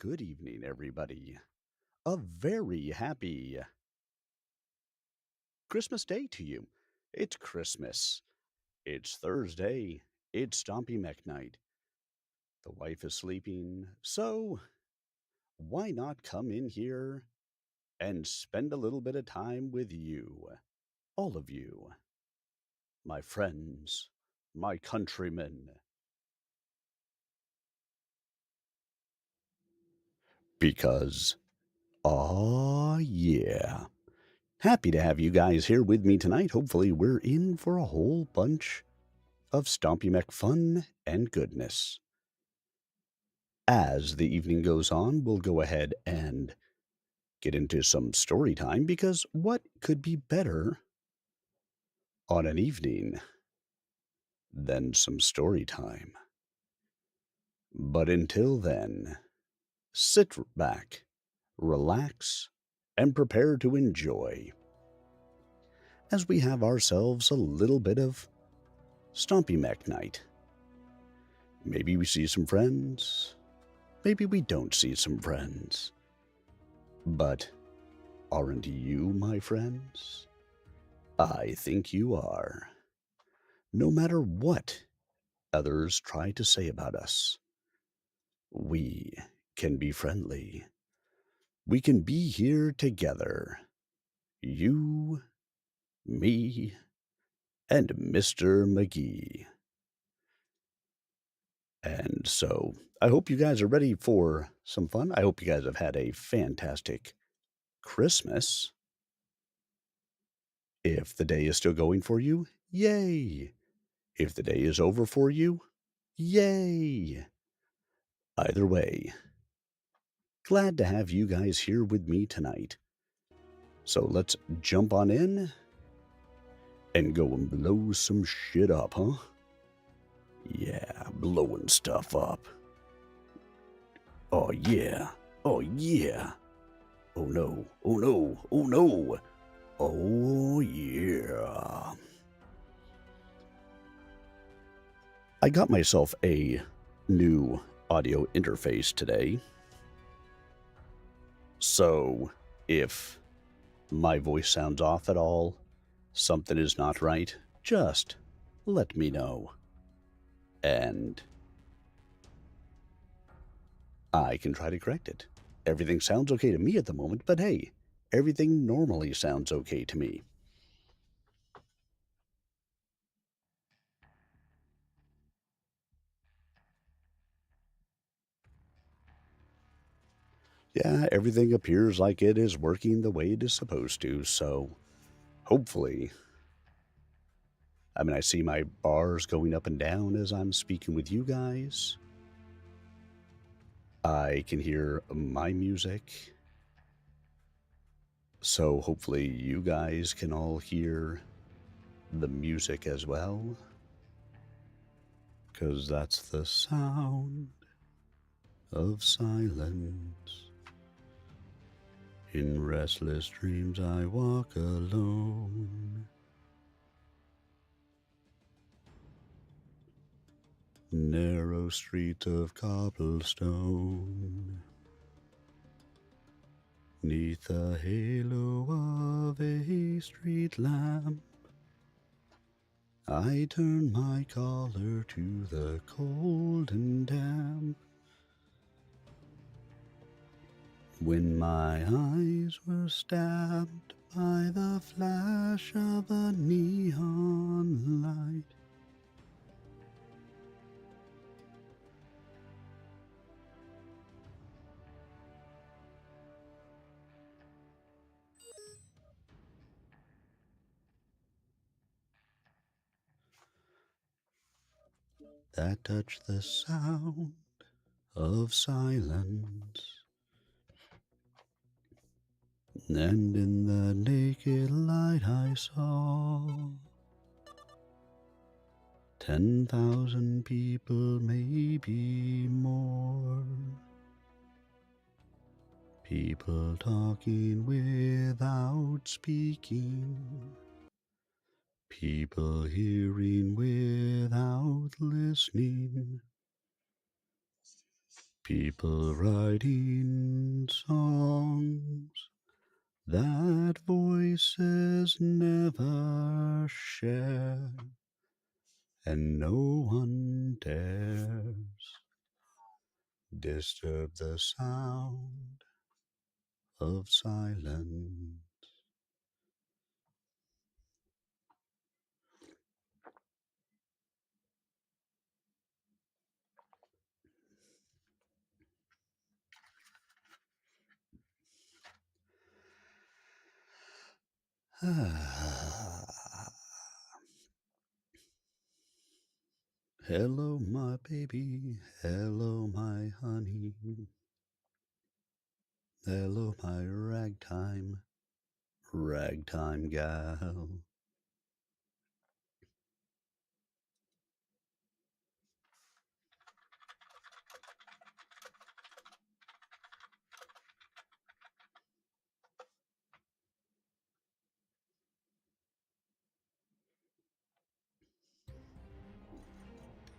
good evening, everybody. A very happy Christmas Day to you. It's Christmas. It's Thursday. It's Stompy Mech night. The wife is sleeping, so why not come in here and spend a little bit of time with you, all of you, my friends, my countrymen? Because, yeah. Happy to have you guys here with me tonight. Hopefully, we're in for a whole bunch of Stompy Mech fun and goodness. As the evening goes on, we'll go ahead and get into some story time because what could be better on an evening than some story time? But until then, sit back, relax, and prepare to enjoy as we have ourselves a little bit of Stompy Mech night. Maybe we see some friends, maybe we don't see some friends. But aren't you my friends? I think you are. No matter what others try to say about us, we can be friendly. We can be here together. You, me, and Mr. McGee. And so I hope you guys are ready for some fun. I hope you guys have had a fantastic Christmas. If the day is still going for you, yay! If the day is over for you, yay! Either way, glad to have you guys here with me tonight. So let's jump on in and go and blow some shit up, huh? Yeah, blowing stuff up. Oh yeah, oh yeah. Oh no, oh no, oh no. Oh yeah. I got myself a new audio interface today. So if my voice sounds off at all, something is not right, just let me know. And I can try to correct it. Everything sounds okay to me at the moment, but hey, everything normally sounds okay to me. Yeah, everything appears like it is working the way it is supposed to, so hopefully. I see my bars going up and down as I'm speaking with you guys. I can hear my music. So hopefully you guys can all hear the music as well. 'Cause that's the sound of silence. In restless dreams I walk alone. Narrow streets of cobblestone. 'Neath the halo of a street lamp, I turn my collar to the cold and damp. When my eyes were stabbed by the flash of a neon light, that touched the sound of silence. And in the naked light I saw 10,000 people, maybe more. People talking without speaking. People hearing without listening. People writing songs that voices never share, and no one dares disturb the sound of silence. Hello, my baby. Hello, my honey. Hello, my ragtime gal.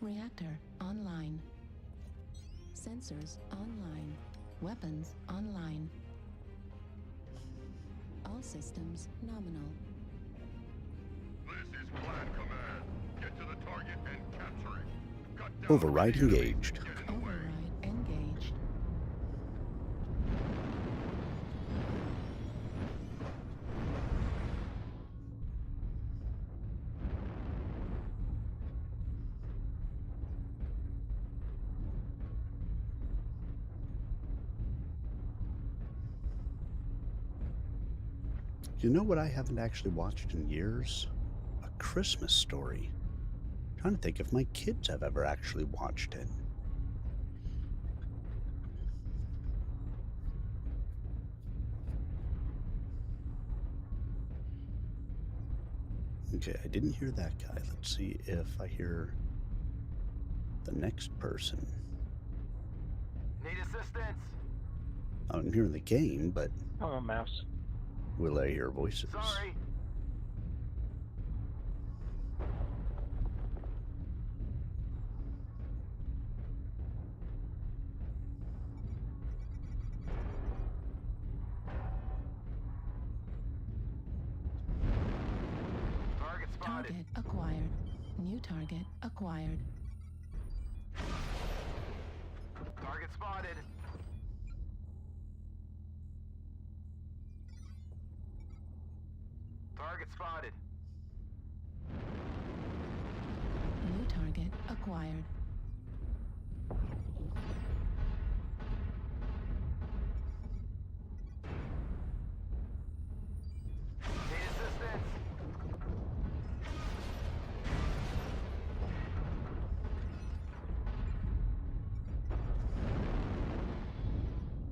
Reactor online. Sensors online. Weapons online. All systems nominal. This is Plan Command. Get to the target and capture it. Cut down Override the enemy. engaged. Get in the way. Override engaged. You know what I haven't actually watched in years? A Christmas Story. I'm trying to think if my kids have ever actually watched it. Okay, I didn't hear that guy. Let's see if I hear the next person. Need assistance? I'm hearing the game, but Come on, mouse. will I hear voices? Sorry. Target spotted. Target acquired. New target acquired. Target spotted. Target spotted. New target acquired. Need assistance?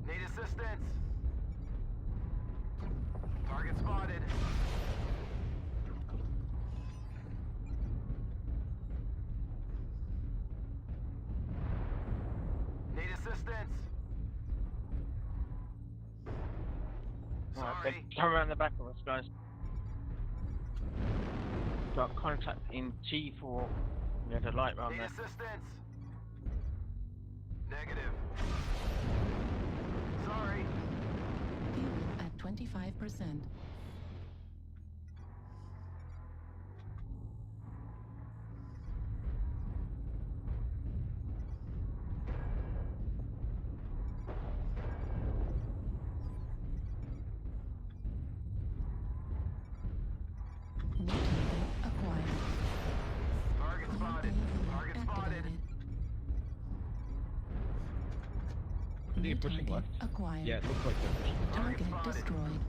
Need assistance? Target spotted. Need assistance? Alright, Sorry. come around the back of us, guys. Got contact in G4. We had a light round Need there. assistance? Negative. Sorry. Fuel at 25%. New target acquired. Target spotted. Target spotted. Activated. I think New you're pushing target left. acquired. Yeah, it looks like they're pushing. Target Target spotted. destroyed.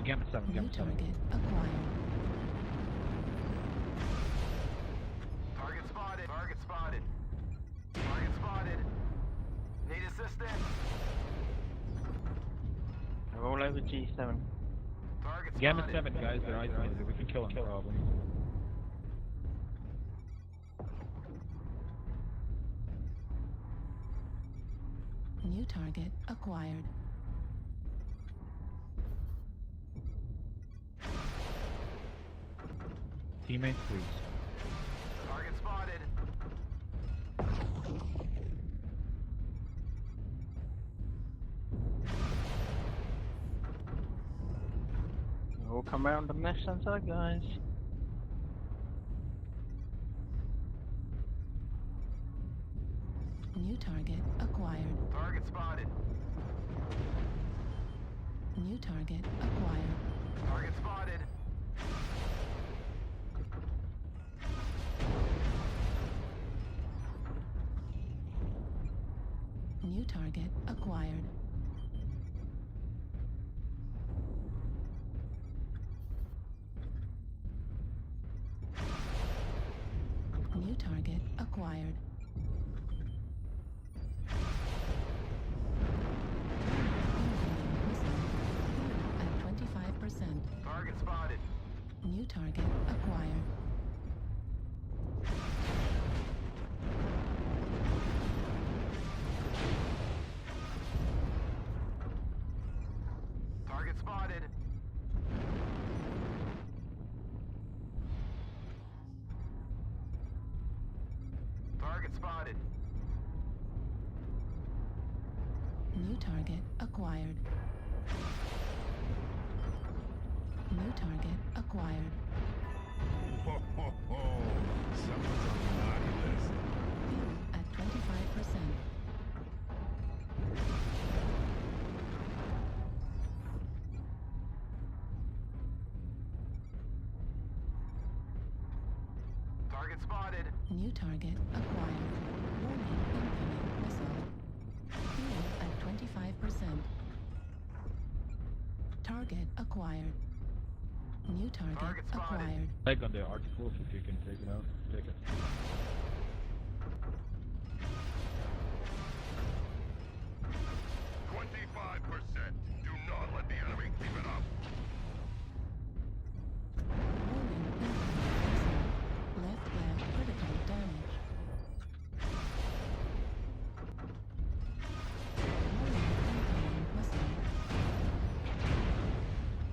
Gamma 7, New Gamma 7. target acquired. Target spotted. Target spotted. Target spotted. Need assistance? They're all over G7. Target Gamma spotted. 7 guys, they're isolated. We can kill them probably. New target acquired. Teammates, please. Target spotted. We'll come around the mess sensor, guys. New target acquired. Target spotted. New target acquired. Target spotted. New target acquired. New target acquired. At 25%. Target spotted. New target acquired. Target spotted. Target spotted. New target acquired. New target acquired. Ho, ho, ho. Someone's on the naughty list. Fuel at 25%. Target spotted. New target acquired. Warning incoming missile. Fuel at 25%. Target acquired. New target Target spotted. acquired. Leg on the articles if you can take it out. Take it. 25%. Do not let the enemy keep it up. Warning incoming missile. Left leg critical damage. Warning incoming missile.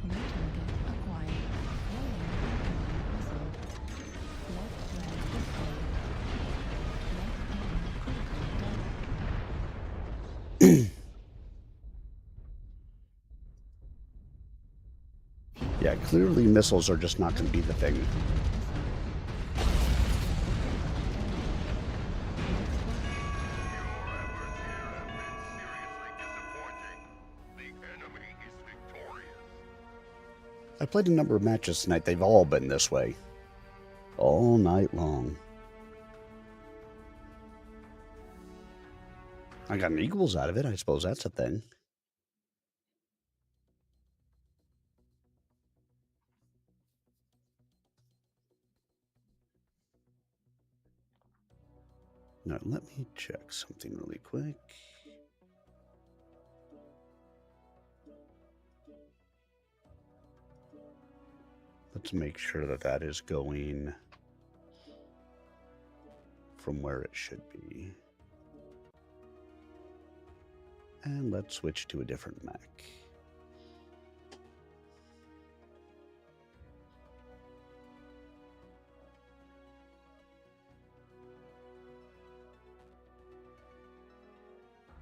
New target acquired. Warning incoming missile. Left leg destroyed. Left arm critical damage. Yeah, clearly missiles are just not going to be the thing. Your efforts here have been seriously disappointing. The enemy is victorious. I played a number of matches tonight. They've all been this way. All night long. I got an equals out of it. I suppose that's a thing. Now, let me check something really quick. Let's make sure that that is going from where it should be. And let's switch to a different Mech.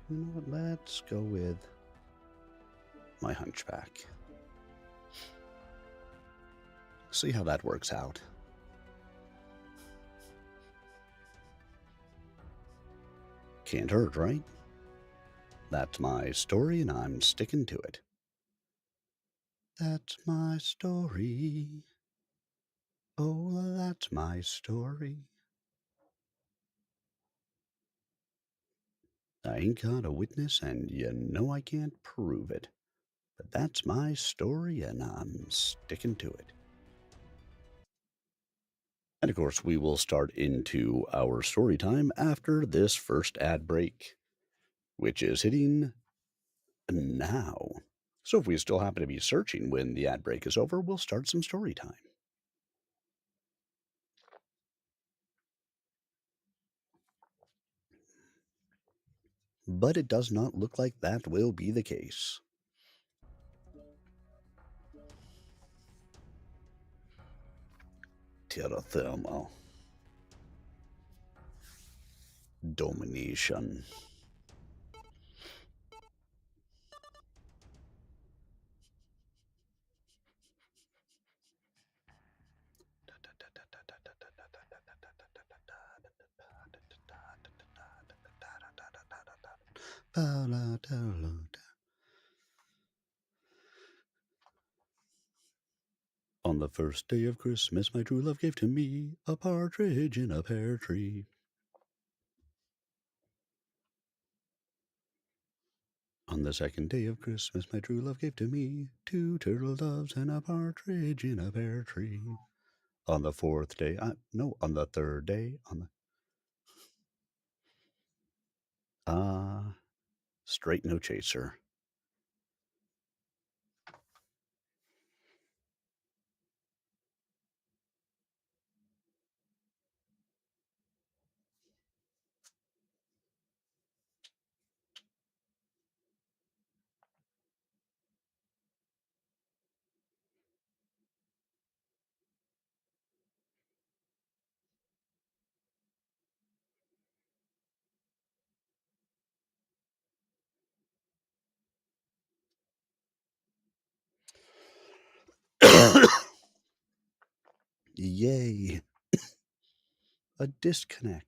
You know what? Let's go with my Hunchback. See how that works out. Can't hurt, right? That's my story, and I'm sticking to it. That's my story. Oh, that's my story. I ain't got a witness, and you know I can't prove it. But that's my story, and I'm sticking to it. And of course, we will start into our story time after this first ad break, which is hitting now. So if we still happen to be searching when the ad break is over, we'll start some story time. But it does not look like that will be the case. Terra Therma. Domination. On the first day of Christmas, my true love gave to me a partridge in a pear tree. On the second day of Christmas, my true love gave to me 2 turtle doves and a partridge in a pear tree. On the fourth day, on the third day, straight no chaser. Yay. A disconnect.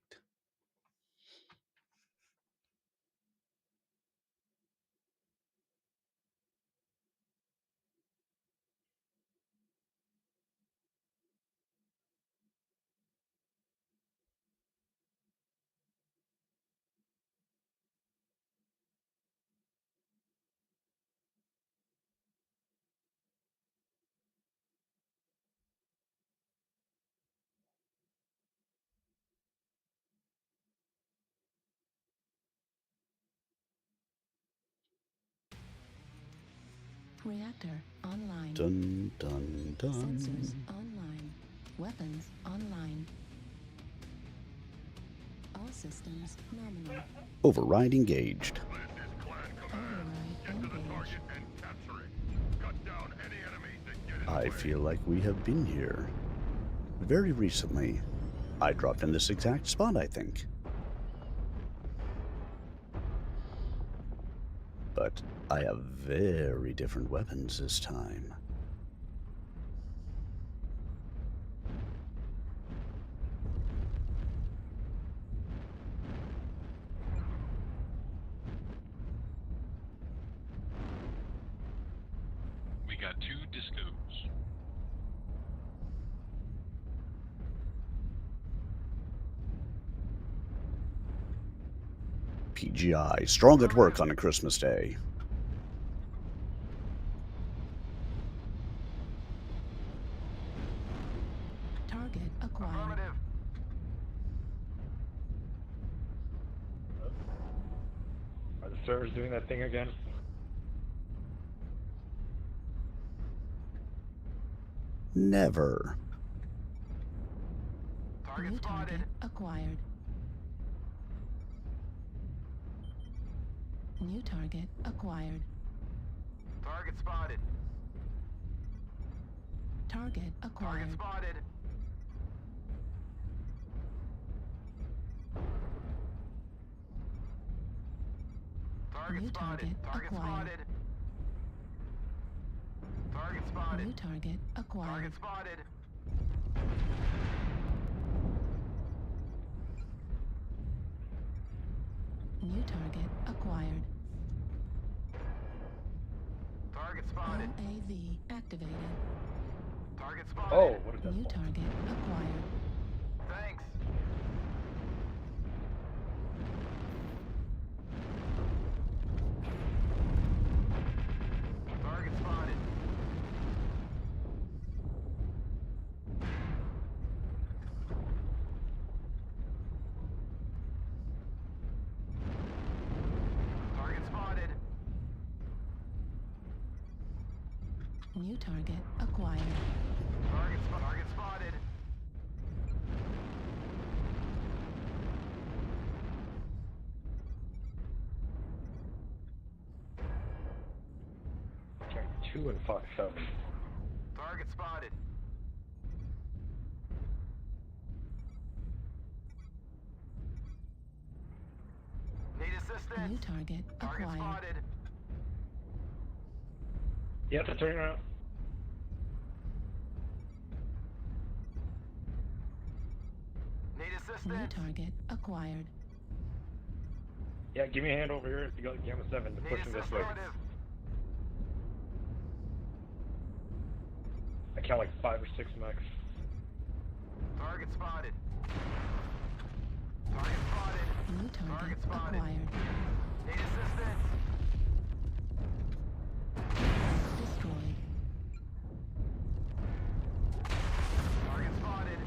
Reactor online. Dun, dun, Sensors dun. online. Weapons online. All systems nominal. Override engaged. This is Clan Command. Override Get to the engaged. target and capture it. Cut down any enemies that get in the I way. feel like we have been here very recently. I dropped in this exact spot, I think. But I have very different weapons this time. We got 2 discos. PGI, strong at work on a Christmas day. Target acquired. Affirmative. Are the servers doing that thing again? Never. Target New spotted. target acquired. New target acquired. Target spotted. Target Target acquired. spotted. Target New spotted. target Target acquired. spotted. Target spotted. New target acquired. Target spotted. New target acquired. Target spotted. UAV activated. Target spotted. Oh, what is that? New target acquired. Thanks. Target spotted. Target spotted. New target acquired. Target spotted. Okay, 2 and 5, 7. Target spotted. Need assistance. New target Target acquired. spotted. Yep, they're turning around. Need New assistance. target acquired. Yeah, give me a hand over here. You got Gamma 7 to push him this way. Affirmative. I count like 5 or 6 mechs. Target spotted. Target spotted. New target Target spotted. acquired. Need assistance. Destroyed. Target spotted.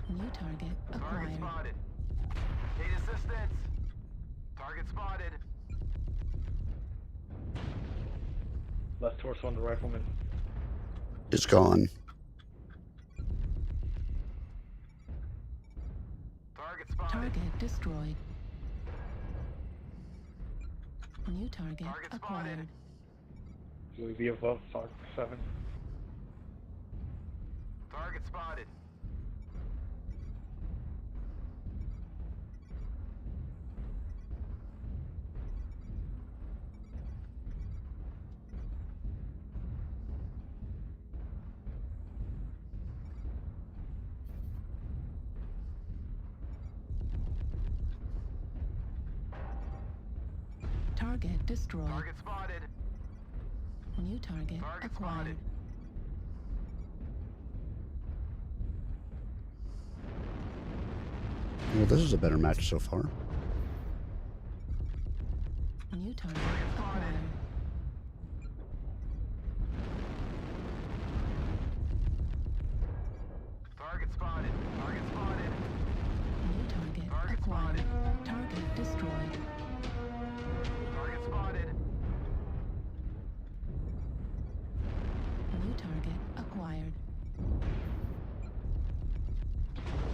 New target Target acquired. spotted. Need assistance. Target spotted. Left torso on the rifleman. It's gone. Target spotted. Target destroyed. New target Target acquired. spotted. UAV above Fox 7. Target spotted. Target destroyed. Target spotted. New target Target acquired. spotted. Well, this is a better match so far. New target spotted. acquired. Target spotted. Target spotted. New target Target acquired. spotted. Target destroyed. Target spotted. New target acquired.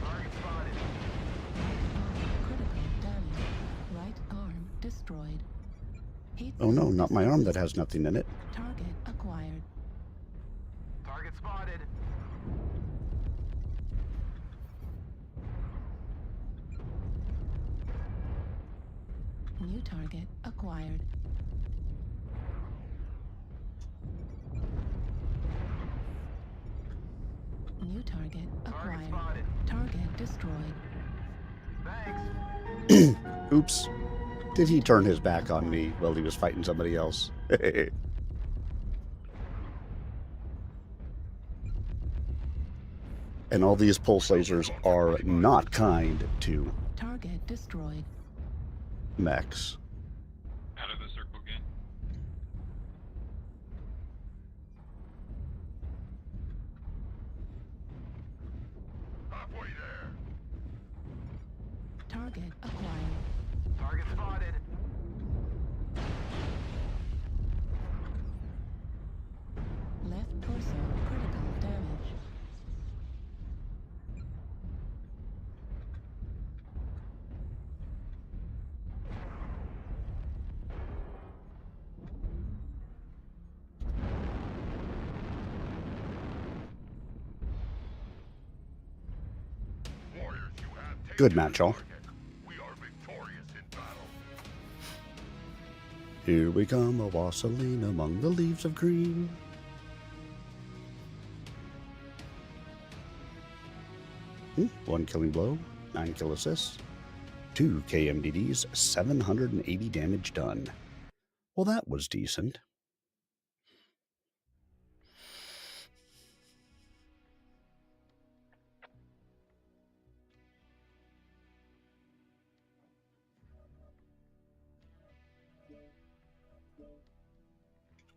Target spotted. Critical damage. Right arm destroyed. Heat Oh no, sink not my arm that disposed. has nothing in it. Target acquired. Target spotted. New target acquired. New target Target acquired. spotted. Target destroyed. Thanks. Oops. Did he turn his back on me while he was fighting somebody else? And all these pulse lasers are not kind to Target destroyed. mechs. Out of the circle again. Halfway there. Target acquired. Target spotted. Left torso critical damage. Warriors, you have taken Good the match, all. target. We are victorious in battle. Here we come, a wassailing among the leaves of green. One killing blow, 9 kill assists, 2 KMDDs, 780 damage done. Well, that was decent.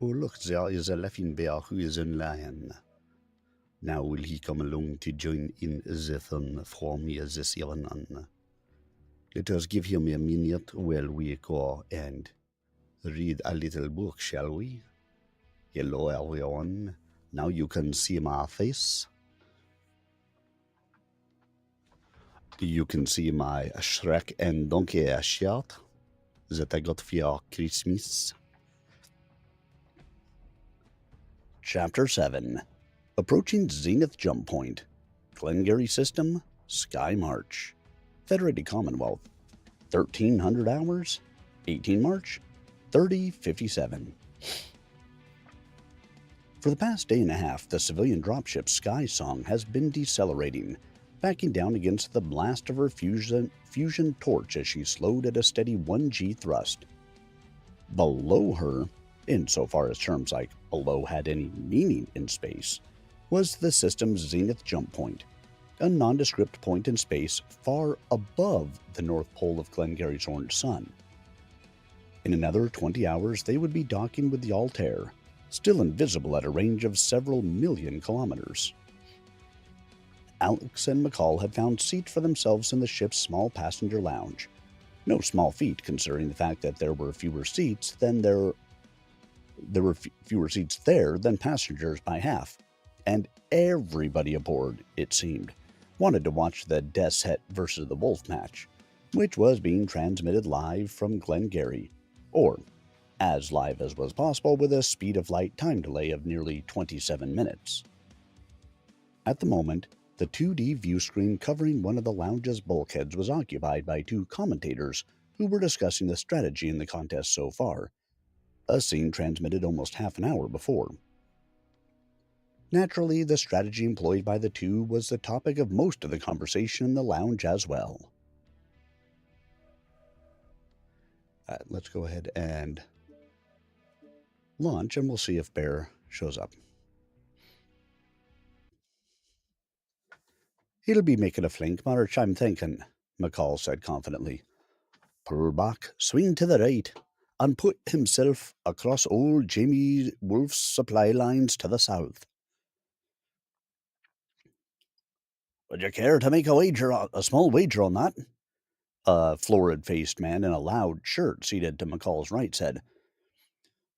Oh, look, there is a laughing bear who is a lion. Now will he come along to join in the fun from this evening? Let us give him a minute while we go and read a little book, shall we? Hello, everyone. Now you can see my face. You can see my Shrek and Donkey shirt that I got for Christmas. Chapter 7. Approaching Zenith Jump Point. Glengarry System, Sky March. Federated Commonwealth. 1300 hours. 18 March. 3057. For the past day and a half, the civilian dropship Sky Song has been decelerating, backing down against the blast of her fusion torch as she slowed at a steady 1G thrust. Below her, insofar as terms like below had any meaning in space, was the system's zenith jump point, a nondescript point in space far above the north pole of Glengarry's orange sun. In another 20 hours, they would be docking with the Altair, still invisible at a range of several million kilometers. Alex and McCall had found seats for themselves in the ship's small passenger lounge. No small feat, considering the fact that there were fewer seats there were fewer seats there than passengers by half, and everybody aboard, it seemed, wanted to watch the Death's versus the Wolf match, which was being transmitted live from Glengarry, or as live as was possible with a speed of light time delay of nearly 27 minutes. At the moment, the 2D view screen covering one of the lounge's bulkheads was occupied by two commentators who were discussing the strategy in the contest so far, a scene transmitted almost half an hour before. Naturally, the strategy employed by the two was the topic of most of the conversation in the lounge as well. Let's go ahead and launch, and we'll see if Bear shows up. He'll be making a flank march, I'm thinking, McCall said confidently. Pull back, swing to the right, and put himself across old Jamie Wolf's supply lines to the south. Would you care to make a small wager on that? A florid-faced man in a loud shirt seated to McCall's right said.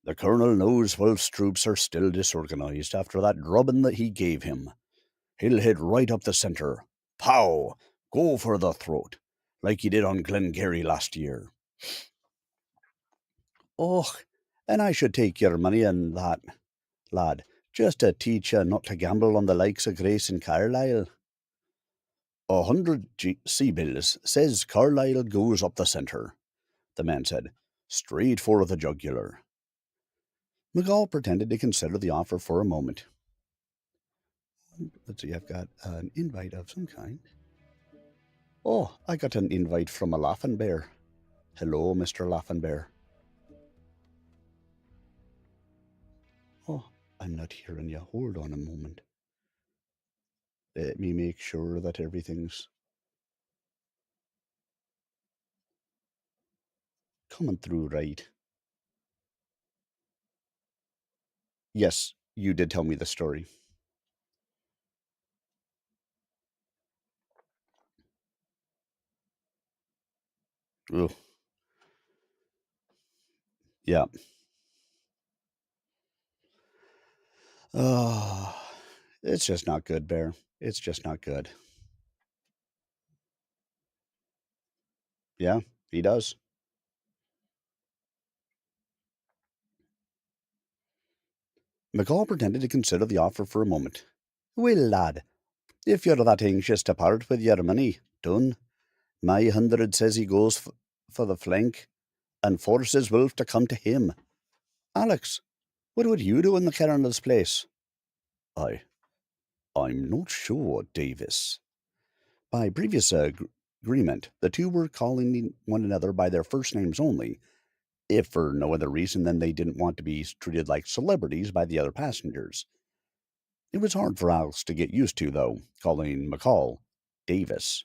The colonel knows Wolf's troops are still disorganized after that drubbing that he gave him. He'll hit right up the center. Pow! Go for the throat, like he did on Glengarry last year. Oh, and I should take your money and that, lad, just to teach you not to gamble on the likes of Grace and Carlisle. 100 C-bills says Carlisle goes up the center, the man said, straight for the jugular. McCall pretended to consider the offer for a moment. Let's see, I've got an invite of some kind. Oh, I got an invite from a laughing bear. Hello, Mr. Laughing Bear. Oh, I'm not hearing you. Hold on a moment. Let me make sure that everything's coming through right. Yes, you did tell me the story. Ugh. Yeah. Oh, it's just not good, Bear. It's just not good. Yeah, he does. McCall pretended to consider the offer for a moment. Well, lad, if you're that anxious to part with your money, done. My 100 says he goes for the flank and forces Wolf to come to him. Alex, what would you do in the colonel's place? I'm not sure, Davis. By previous agreement, the two were calling one another by their first names only, if for no other reason than they didn't want to be treated like celebrities by the other passengers. It was hard for Alex to get used to, though, calling McCall Davis.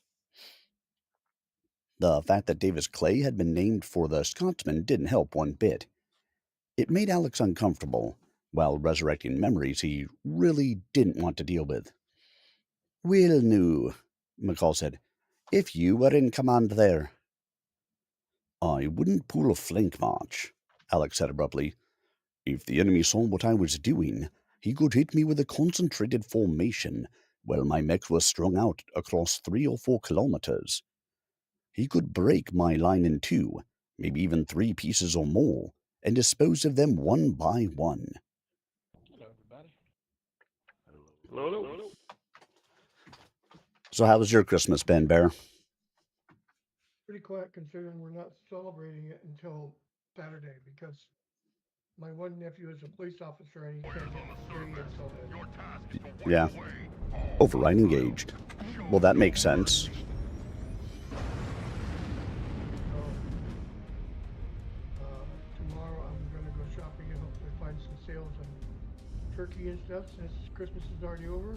The fact that Davis Clay had been named for the Scotsman didn't help one bit. It made Alex uncomfortable, while resurrecting memories he really didn't want to deal with. Well, no, McCall said. If you were in command there. I wouldn't pull a flank march, Alex said abruptly. If the enemy saw what I was doing, he could hit me with a concentrated formation while my mech was strung out across 3 or 4 kilometers. He could break my line in 2, maybe even 3 pieces or more, and dispose of them one by one. Hello, everybody. Hello. So how was your Christmas, Ben Bear? Pretty quiet considering we're not celebrating it until Saturday because My one nephew is a police officer and he can't get free until then. Your task is to wipe Yeah. away Override engaged. Well, that makes sense. So, tomorrow I'm gonna go shopping and hopefully find some sales on turkey and stuff since Christmas is already over.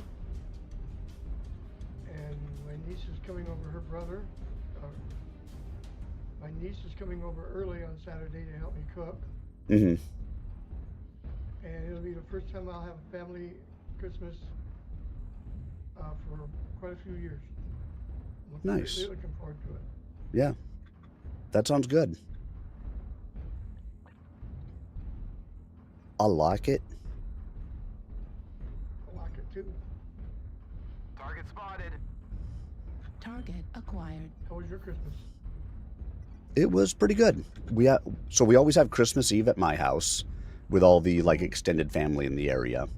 And my niece is coming over, her brother. My niece is coming over early on Saturday to help me cook. Mm-hmm. And it'll be the first time I'll have a family Christmas for quite a few years. I'm Nice. really looking forward to it. Yeah. That sounds good. I like it. I like it too. Target spotted. Target acquired. How was your Christmas? It was pretty good. So we always have Christmas Eve at my house with all the like extended family in the area.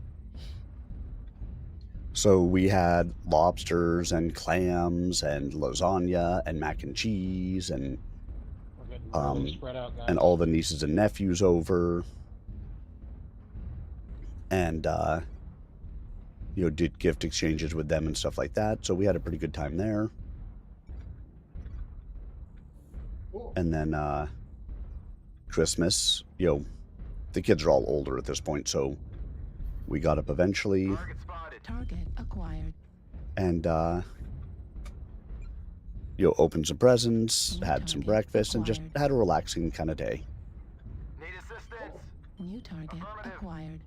So we had lobsters and clams and lasagna and mac and cheese and We're getting really spread out, guys. and all the nieces and nephews over. And did gift exchanges with them and stuff like that. So we had a pretty good time there. Cool. And then Christmas, the kids are all older at this point, so we got up eventually Target spotted. Target acquired. and opened some presents, New had some target breakfast, and just acquired. had a relaxing kind of day. Need assistance. New target Affirmative. acquired.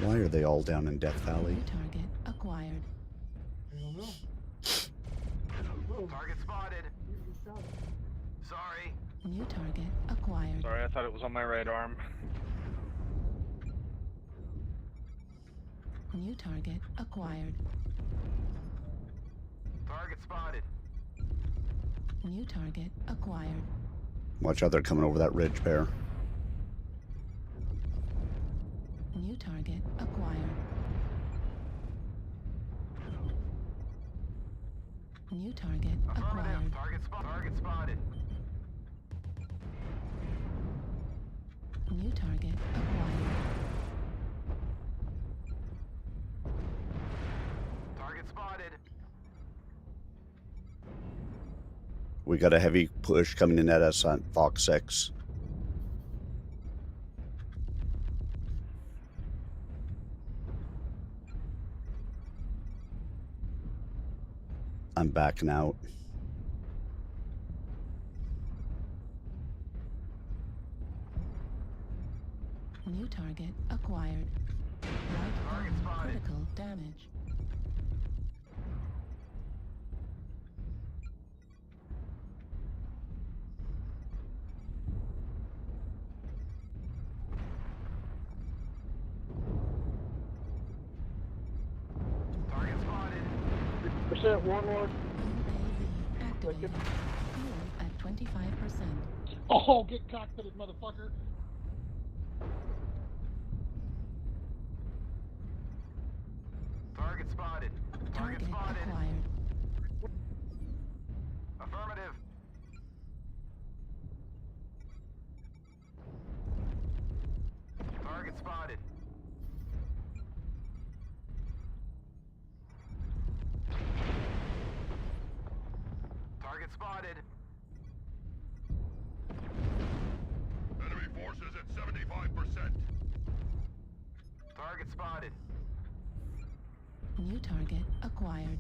Why are they all down in Death Valley? New target acquired. I don't know. Whoa, Target spotted. you shot it. Sorry. New target acquired. Sorry, I thought it was on my right arm. New target acquired. Target spotted. New target acquired. Watch out, they're coming over that ridge, Bear. New target acquired. New target Affirmative. acquired. Target spotted. New target acquired. Target spotted. We got a heavy push coming in at us on Fox 6. I'm backing out. New target acquired. Right Target arm spotted. critical damage. Target spotted. 50% warlord. UAV activated. Fuel at 25%. Oh, get cockpitted, motherfucker. Target spotted. Target Target spotted. acquired. Affirmative. Target spotted. Target spotted. Enemy forces at 75%. Target spotted. New target acquired.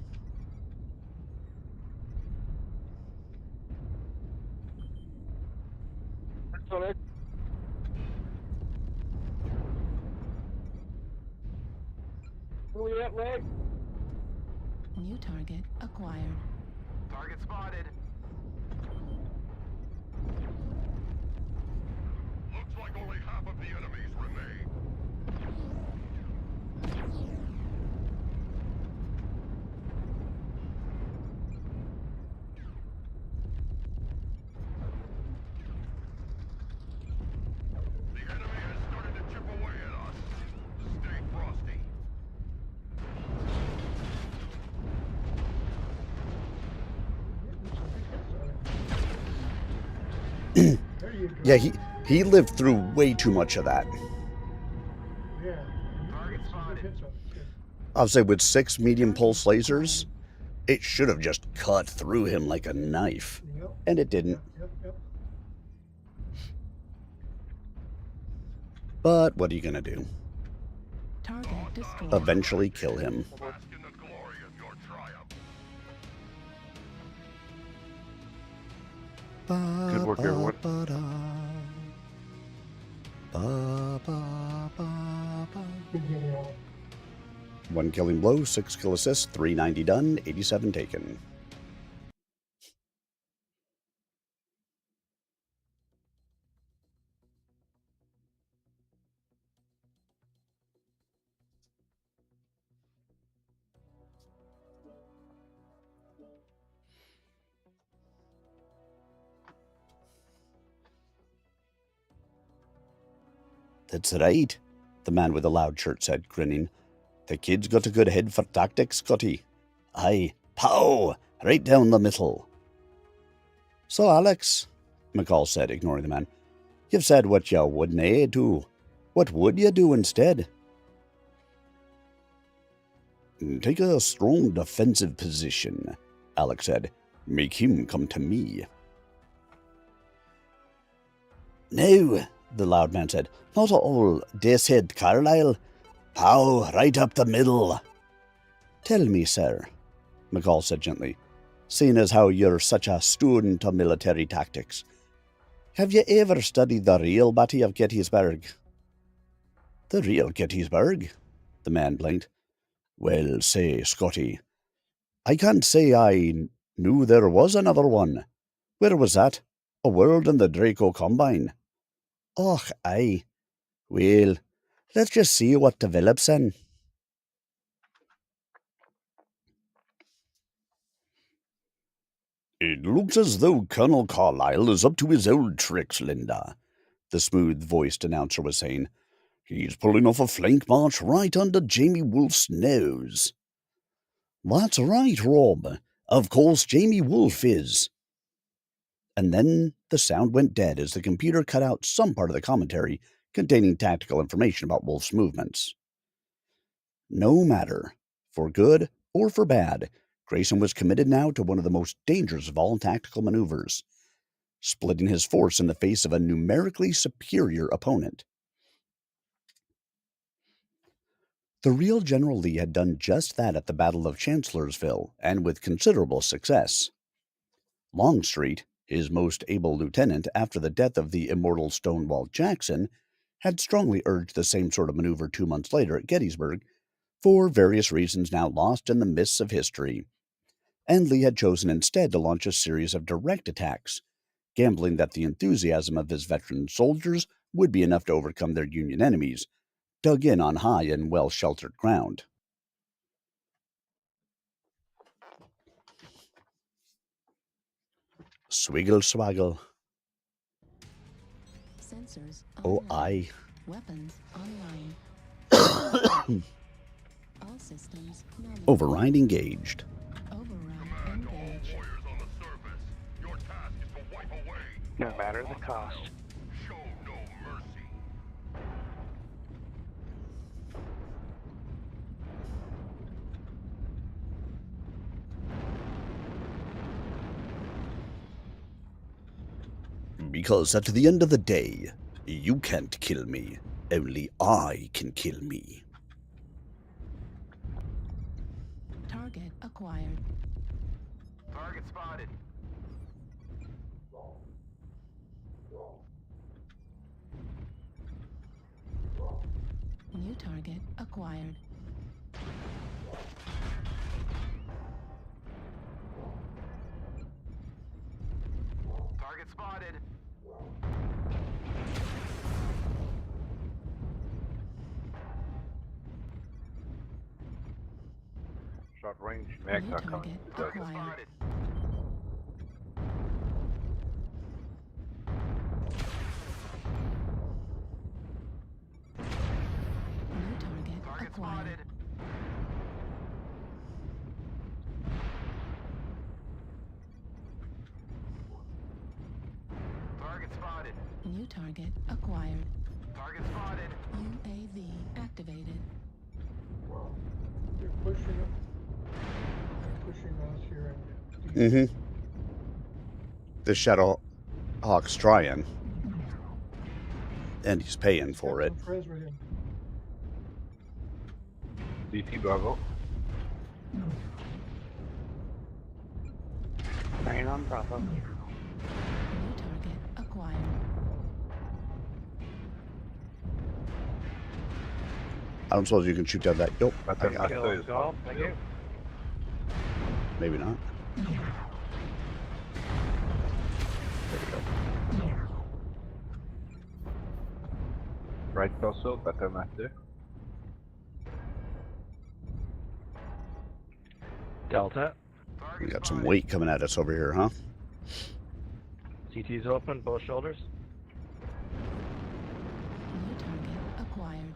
On it. Where we at, Ray? New target acquired. Target spotted. Looks like only half of the enemies remain. The enemy has started to chip away at us. Stay frosty. There you go. Yeah, He lived through way too much of that. Yeah. And Target some good spotted. hits on it, too. I'll say with 6 medium pulse lasers, it should have just cut through him like a knife. Yep. And it didn't. Yep. But what are you gonna do? Target destroyed. Eventually kill him. Bask in the glory of your triumph. Good work, everyone. Good game, y'all. 1 killing blow, 6 kill assists, 390 done, 87 taken. That's right, the man with the loud shirt said, grinning. The kid's got a good head for tactics, Scotty. Aye, pow! Right down the middle. So, Alex, McCall said, ignoring the man, you've said what you wouldn't do. What would you do instead? Take a strong defensive position, Alex said. Make him come to me. No, the loud man said. Not all, said Carlyle. Pow, right up the middle. Tell me, sir, McCall said gently, seeing as how you're such a student of military tactics. Have you ever studied the real Battle of Gettysburg? The real Gettysburg? The man blinked. Well, say, Scotty, I can't say I knew there was another one. Where was that? A world in the Draco Combine. Och, aye. Well, let's just see what develops then. It looks as though Colonel Carlyle is up to his old tricks, Linda, the smooth-voiced announcer was saying. He's pulling off a flank march right under Jamie Wolfe's nose. That's right, Rob. Of course Jamie Wolfe is. And then the sound went dead as the computer cut out some part of the commentary containing tactical information about Wolfe's movements. No matter, for good or for bad, Grayson was committed now to one of the most dangerous of all tactical maneuvers, splitting his force in the face of a numerically superior opponent. The real General Lee had done just that at the Battle of Chancellorsville, and with considerable success. Longstreet, his most able lieutenant after the death of the immortal Stonewall Jackson, had strongly urged the same sort of maneuver 2 months later at Gettysburg, for various reasons now lost in the mists of history. And Lee had chosen instead to launch a series of direct attacks, gambling that the enthusiasm of his veteran soldiers would be enough to overcome their Union enemies, dug in on high and well-sheltered ground. Swiggle swaggle. Sensors Oh, online. aye. Weapons online. All systems nominal. Override engaged. Override Command to all engaged. warriors on the surface. Your task is to wipe away. No matter the cost. Show no mercy. Because at the end of the day, you can't kill me. Only I can kill me. Target acquired. Target spotted. New target acquired. Target spotted. Short range mechs New are coming. target Target acquired. spotted. New target Target acquired. spotted. Target spotted. spotted. New target acquired. Target spotted. UAV activated. They're pushing it. They're pushing us here and Mm-hmm. The Shadow Hawk's trying. And he's paying for it. Some friends with him. DT Bravo. Bring on Bravo. New target acquired. I don't suppose you can shoot down that. Nope. I got it. Patternmaster is Go. Thank you. Maybe not. There we go. right torso, Patternmaster. Delta. We got some weight coming at us over here, huh? CT's open, both shoulders. New target acquired.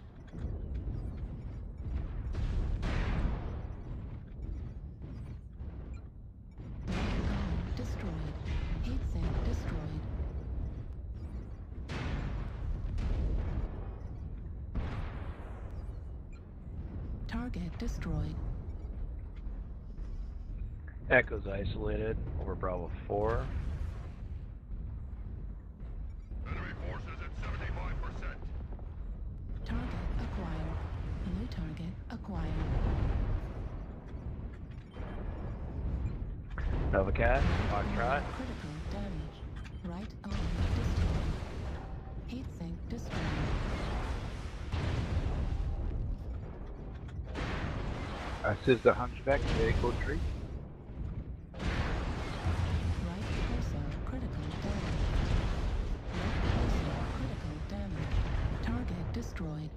Rocket arm destroyed. Heat sink destroyed. Target destroyed. Echo's isolated over Bravo 4. Enemy forces at 75%. Target acquired. New target acquired. Novacat, Foxtrot. Critical damage. Right arm destroyed. Heat sink destroyed. Assist the Hunchback, Echo Tree. Right torso critical damage. Left torso critical damage. Target destroyed.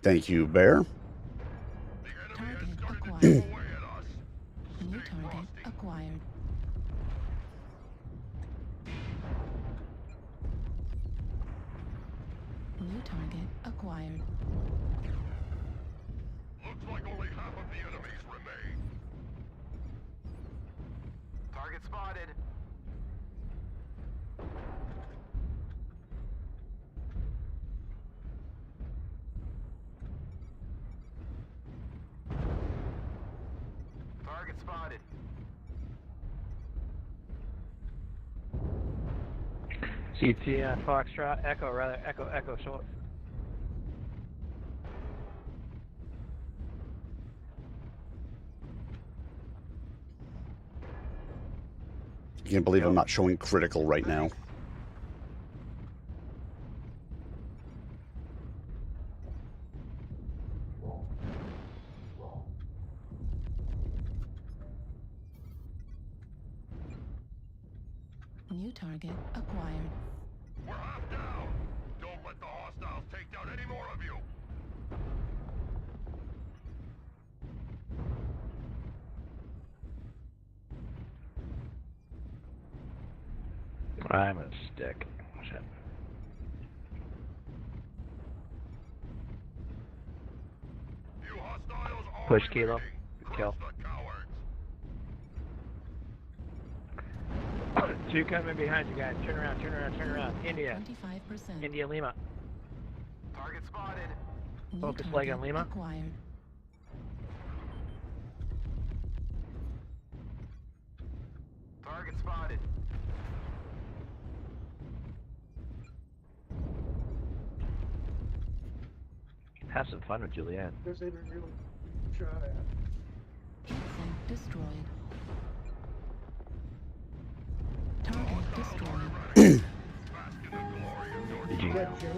Thank you, Bear. The enemy Target has started to acquired. chip away at us. New Stay target frosty. acquired. New target acquired. Looks like only half of the enemies remain. Target spotted. Target spotted. CT on Foxtrot. Echo, rather. Echo, short. I can't believe I'm not showing critical right now. New target acquired. We're half down. Don't let the hostiles take down any more of you. I'm a stick. Shit. You hostiles are Push, Kilo. remaining. Good kill. Crush the cowards. Two coming behind you guys. Turn around. India. 25%. India, Lima. Target spotted. New Focus target leg on Lima. acquired. Target spotted. Have some fun with Juliet. Because they've been real shot at. Heat sink destroyed. Target destroyed. Bask in the glory of your Did you? Dead Jim.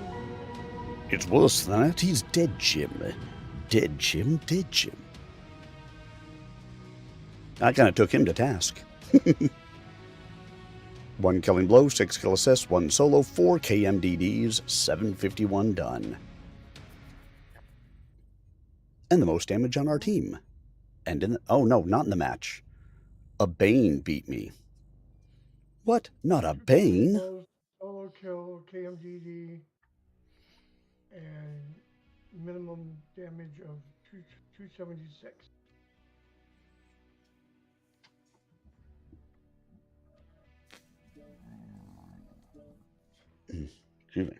It's worse than that. He's dead, Jim. Dead Jim, dead Jim. I kind of took him to task. 1 killing blow, 6 kill assists, 1 solo, 4 KMDDs, 751 done. And the most damage on our team. And in the, oh no, not in the match. A Bane beat me. What? Not a Bane? Blows, solo kill, KMDD, and minimum damage of 276. Excuse me.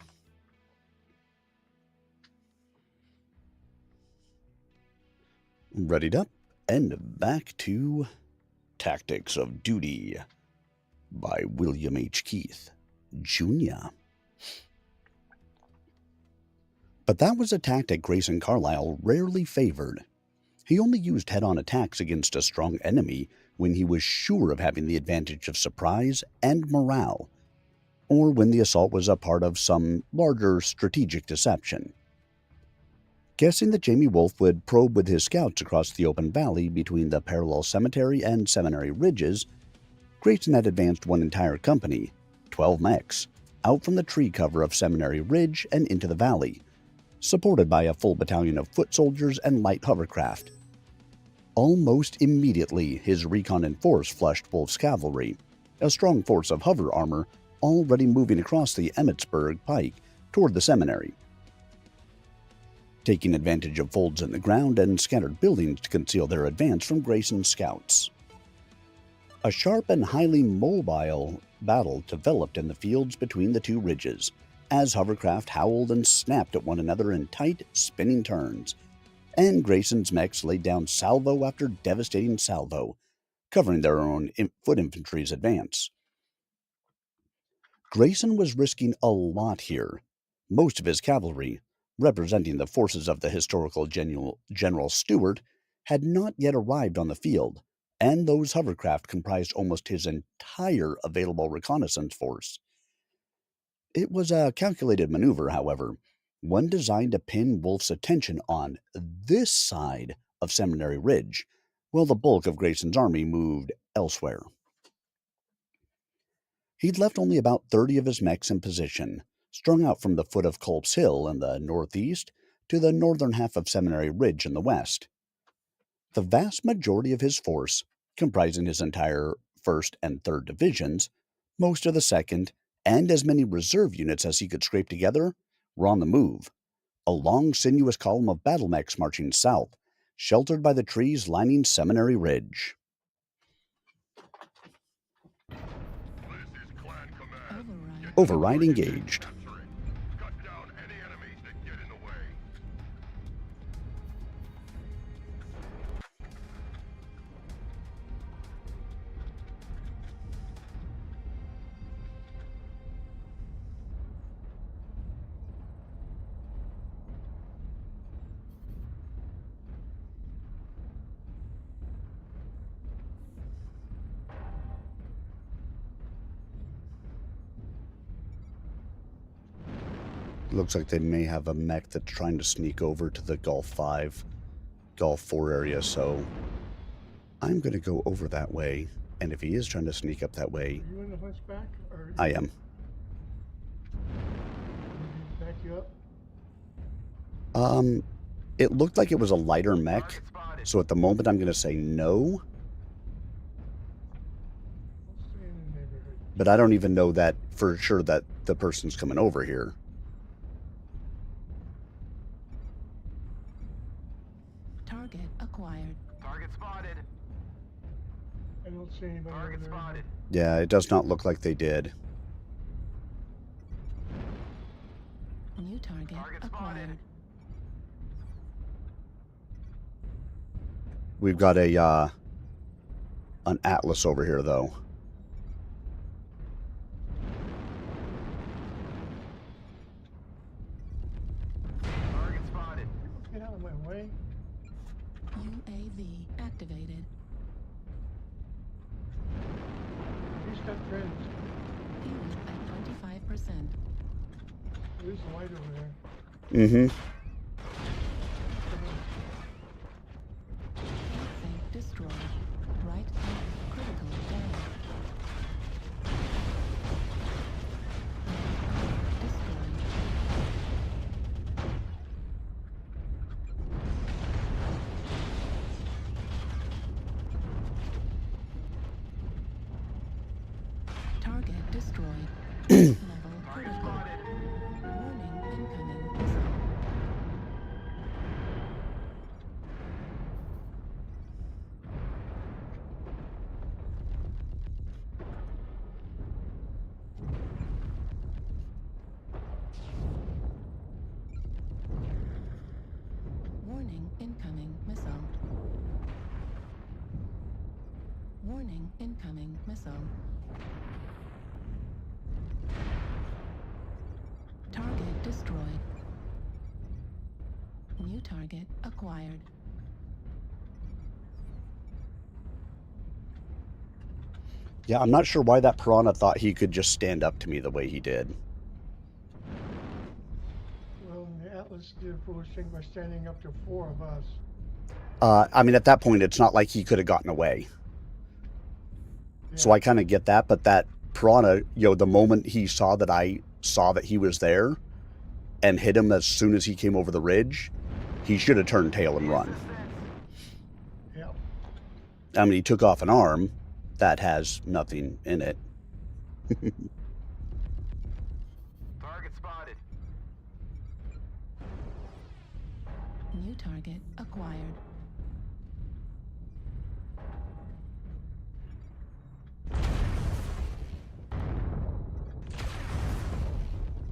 Readied up and back to Tactics of Duty by William H. Keith, Jr. But that was a tactic Grayson Carlyle rarely favored. He only used head-on attacks against a strong enemy when he was sure of having the advantage of surprise and morale, or when the assault was a part of some larger strategic deception. Guessing that Jamie Wolfe would probe with his scouts across the open valley between the parallel cemetery and seminary ridges, Grayson had advanced one entire company, 12 mechs, out from the tree cover of Seminary Ridge and into the valley, supported by a full battalion of foot soldiers and light hovercraft. Almost immediately, his recon in force flushed Wolfe's cavalry, a strong force of hover armor already moving across the Emmetsburg Pike toward the seminary. Taking advantage of folds in the ground and scattered buildings to conceal their advance from Grayson's scouts. A sharp and highly mobile battle developed in the fields between the two ridges, as hovercraft howled and snapped at one another in tight, spinning turns, and Grayson's mechs laid down salvo after devastating salvo, covering their own foot infantry's advance. Grayson was risking a lot here. Most of his cavalry, representing the forces of the historical General Stuart, had not yet arrived on the field, and those hovercraft comprised almost his entire available reconnaissance force. It was a calculated maneuver, however, one designed to pin Wolfe's attention on this side of Seminary Ridge, while the bulk of Grayson's army moved elsewhere. He'd left only about 30 of his mechs in position, strung out from the foot of Culp's Hill in the northeast to the northern half of Seminary Ridge in the west. The vast majority of his force, comprising his entire 1st and 3rd Divisions, most of the 2nd, and as many reserve units as he could scrape together, were on the move, a long, sinuous column of battle mechs marching south, sheltered by the trees lining Seminary Ridge. This is Clan Command. Override engaged. Capture it. Cut down any enemies that get in the way. Looks like they may have a mech that's trying to sneak over to the Gulf 5, Gulf 4 area, so I'm going to go over that way, and if he is trying to sneak up that way... Are you in the hunchback? Or I am. back you up? It looked like it was a lighter mech, so at the moment I'm going to say no, I'll stay in the neighborhood. but I don't even know that for sure that the person's coming over here. Target acquired. Target spotted. I don't see anybody over Target there. spotted. Yeah, it does not look like they did. New target Target acquired. spotted. We've got a an Atlas over here though. Target spotted. Get out of my way. UAV activated. He's got friends. Fuel at 25%. There's a light over there. Mm-hmm. Safe destroyed. Right arm critical damage. Right arm destroyed. Target destroyed. Level Target critical. spotted. Warning incoming missile. incoming missile. Warning, incoming missile. Target destroyed. New target acquired. Yeah, I'm not sure why that piranha thought he could just stand up to me the way he did. Well, and the Atlas did a foolish thing by standing up to 4 of us. I mean, at that point, it's not like he could have gotten away. So Yeah. I kind of get that, but that piranha, the moment he saw that I saw that he was there and hit him as soon as he came over the ridge, he should have turned tail and run. Yeah. I mean, he took off an arm that has nothing in it. Target spotted. New target acquired.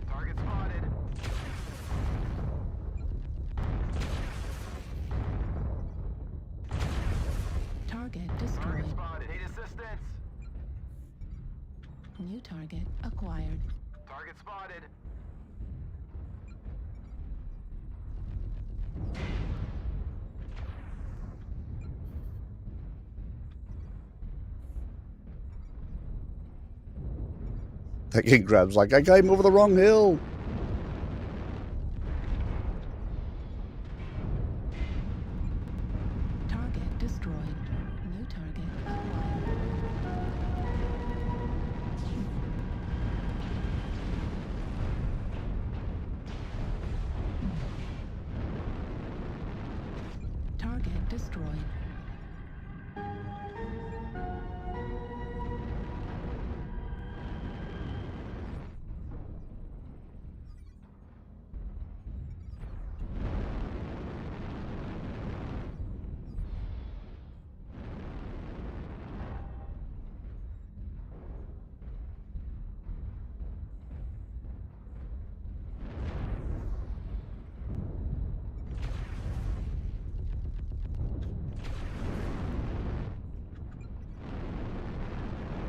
Target spotted. Target destroyed. Target spotted. Need assistance. New target acquired. Target spotted. That kid grabs like, I got him over the wrong hill. Target destroyed. New target acquired. Target destroyed.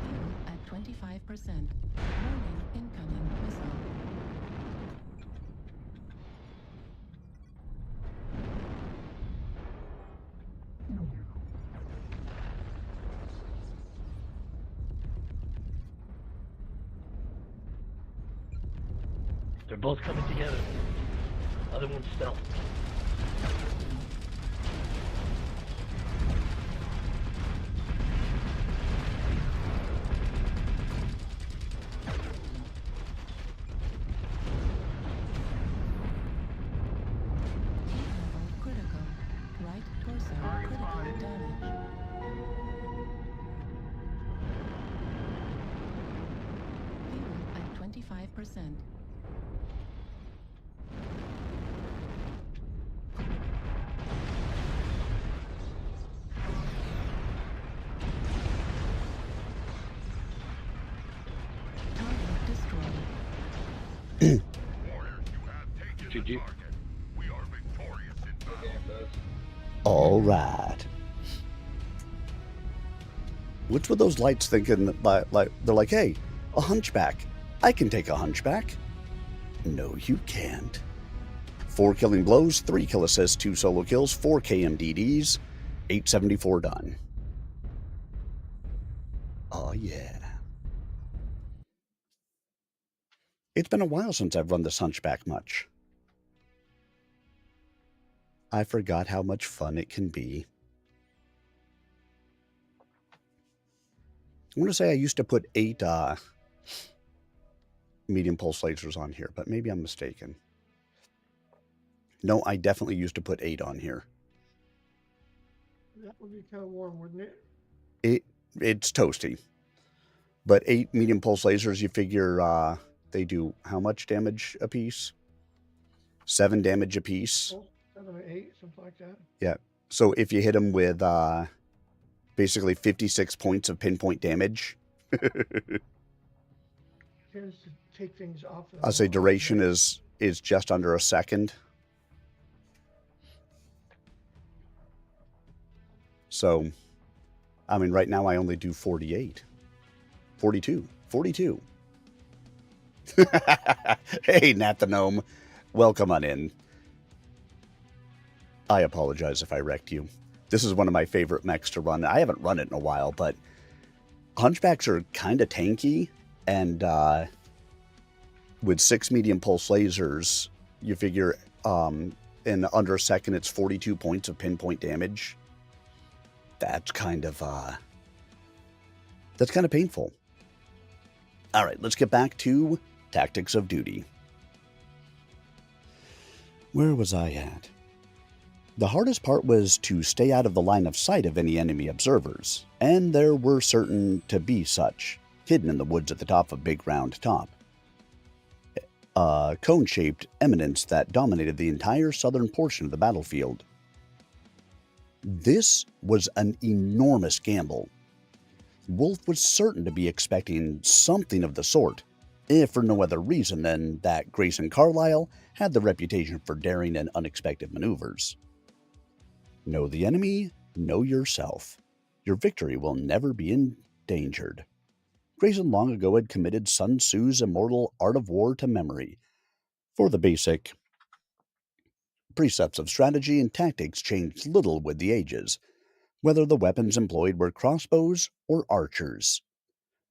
Fuel at 25%. Warning, incoming missile. They're both coming together. Other one's stealth. Level critical. Right torso critical damage. Fuel at 25%. Target destroyed. Warriors, you have taken the GG. target. We are victorious in battle. All right. What's with those lights thinking that, they're like, hey, a hunchback. I can take a hunchback. No, you can't. 4 killing blows, 3 kill assists, 2 solo kills, 4 KMDDs, 874 done. Oh, yeah. It's been a while since I've run this hunchback much. I forgot how much fun it can be. I want to say I used to put 8 medium pulse lasers on here, but maybe I'm mistaken. No, I definitely used to put 8 on here. That would be kind of warm, wouldn't it? It's toasty. But 8 medium pulse lasers, you figure they do how much damage a piece? 7 damage a piece. Oh, 7 or 8, something like that. Yeah. So if you hit them with basically 56 points of pinpoint damage, Tends to take things off. I'll say duration is just under a second. So, I mean, right now I only do 48. 42. 42. Hey, Nat the Gnome. Welcome on in. I apologize if I wrecked you. This is one of my favorite mechs to run. I haven't run it in a while, but Hunchbacks are kind of tanky, and with 6 medium pulse lasers, you figure in under a second it's 42 points of pinpoint damage. That's kind of painful. All right, let's get back to Tactics of Duty. Where was I at? The hardest part was to stay out of the line of sight of any enemy observers, and there were certain to be such, hidden in the woods at the top of Big Round Top. A cone-shaped eminence that dominated the entire southern portion of the battlefield. This was an enormous gamble. Wolf was certain to be expecting something of the sort, if for no other reason than that Grayson Carlisle had the reputation for daring and unexpected maneuvers. Know the enemy, know yourself. Your victory will never be endangered. Grayson long ago had committed Sun Tzu's immortal art of war to memory. For the basic precepts of strategy and tactics changed little with the ages, whether the weapons employed were crossbows or archers.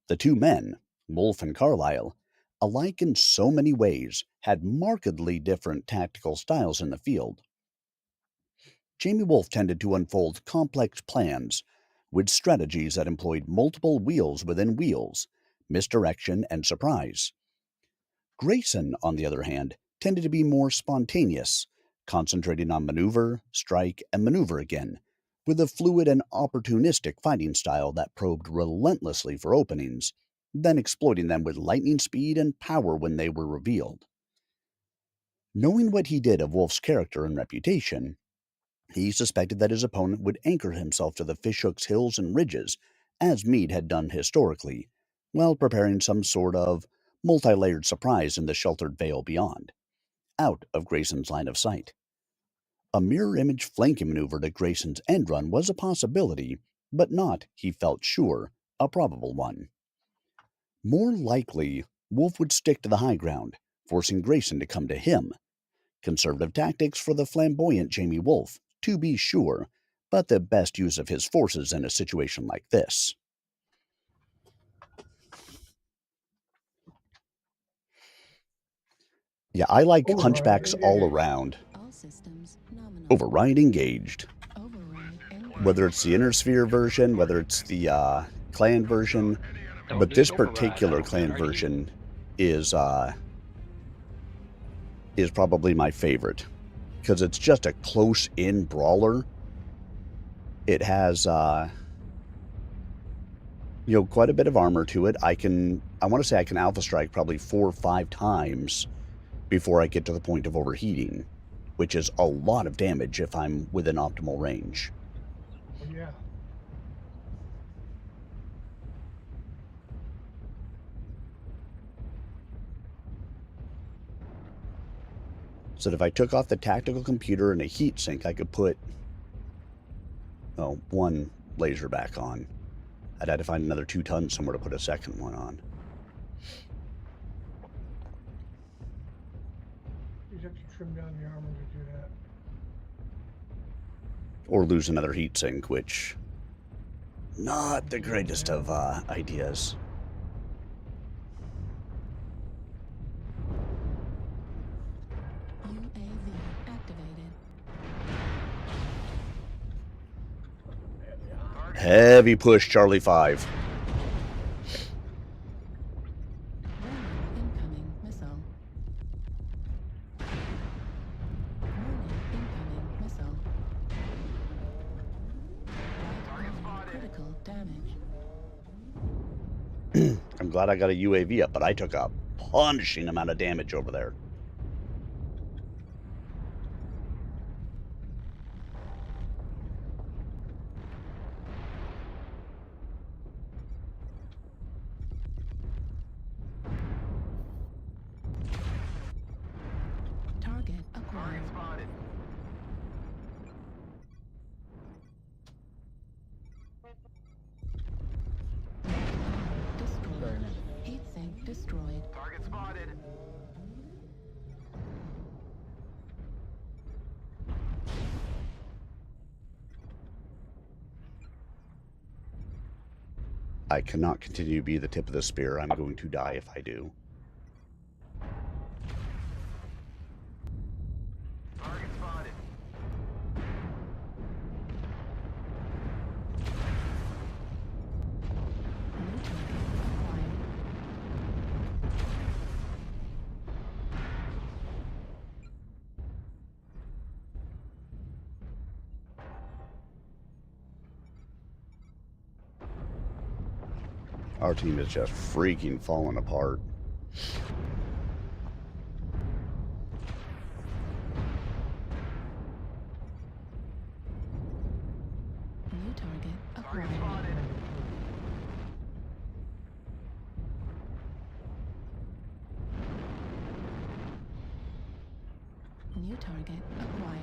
The two men, Wolf and Carlisle, alike in so many ways, had markedly different tactical styles in the field. Jamie Wolf tended to unfold complex plans, with strategies that employed multiple wheels within wheels, misdirection, and surprise. Grayson, on the other hand, tended to be more spontaneous, concentrating on maneuver, strike, and maneuver again, with a fluid and opportunistic fighting style that probed relentlessly for openings, then exploiting them with lightning speed and power when they were revealed. Knowing what he did of Wolf's character and reputation, he suspected that his opponent would anchor himself to the fishhooks, hills, and ridges, as Meade had done historically, while preparing some sort of multi-layered surprise in the sheltered vale beyond, out of Grayson's line of sight. A mirror image flanking maneuver to Grayson's end run was a possibility, but not, he felt sure, a probable one. More likely, Wolf would stick to the high ground, forcing Grayson to come to him. Conservative tactics for the flamboyant Jamie Wolf, to be sure, but the best use of his forces in a situation like this. Yeah, I like Hunchbacks all around. All systems nominal. Override engaged. Override engaged. Whether it's the Inner Sphere version, whether it's the clan version, but this particular clan version is probably my favorite, because it's just a close-in brawler. It has quite a bit of armor to it. I want to say I can alpha strike probably 4 or 5 times before I get to the point of overheating, which is a lot of damage if I'm within optimal range. Oh, yeah. So that if I took off the tactical computer and a heat sink, I could put one laser back on. I'd have to find another 2 tons somewhere to put a second one on. You have to trim down the armor to do that. Or lose another heat sink, which not the greatest of ideas. UAV activated. Heavy push, Charlie 5. Warning, incoming missile. Warning, incoming missile. Right arm critical damage. I'm glad I got a UAV up, but I took a punishing amount of damage over there. Target acquired. Target spotted. destroyed. Target spotted. I cannot continue to be the tip of the spear. I'm going to die if I do. Target spotted. New target acquired. Our team is just freaking falling apart. New target Target acquired. spotted. New target acquired.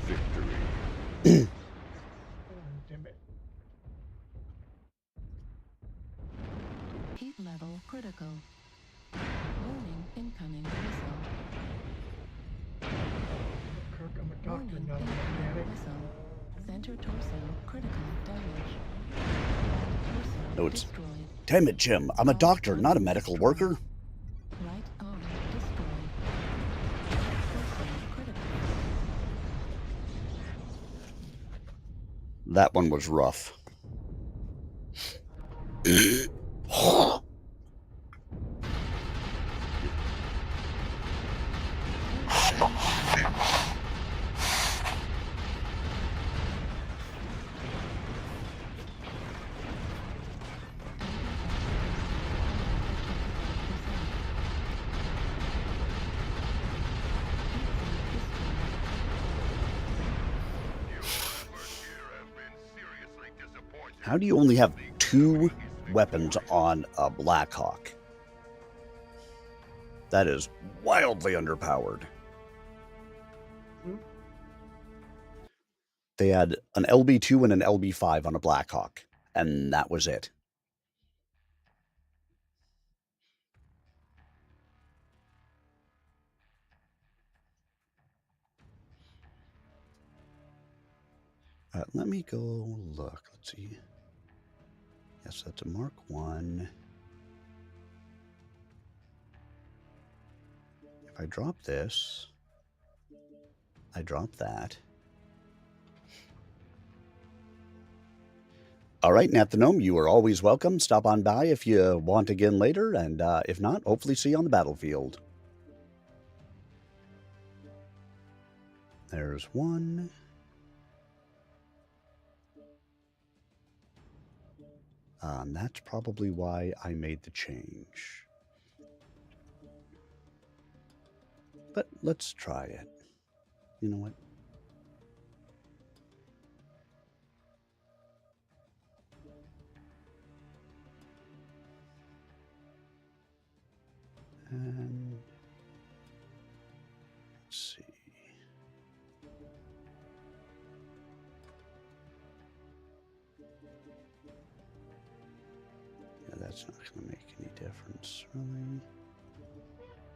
Victory. Damn it. Heat level critical. Warning incoming missile. Kirk, I'm a doctor, Warning not a incoming mechanic. missile. Center torso critical damage. Right torso No, it's... destroyed. Damn it, Jim. I'm a doctor, not a medical worker. Right arm destroyed. Torso critical. That one was rough. How do you only have 2 weapons on a Blackhawk? That is wildly underpowered. They had an LB2 and an LB5 on a Blackhawk, and that was it. Let me go look. Let's see. Yes, that's a Mark 1. If I drop this, I drop that. All right, Nathanome, you are always welcome. Stop on by if you want again later, and if not, hopefully see you on the battlefield. There's one. That's probably why I made the change. But let's try it. You know what? And let's see. Yeah, that's not going to make any difference, really.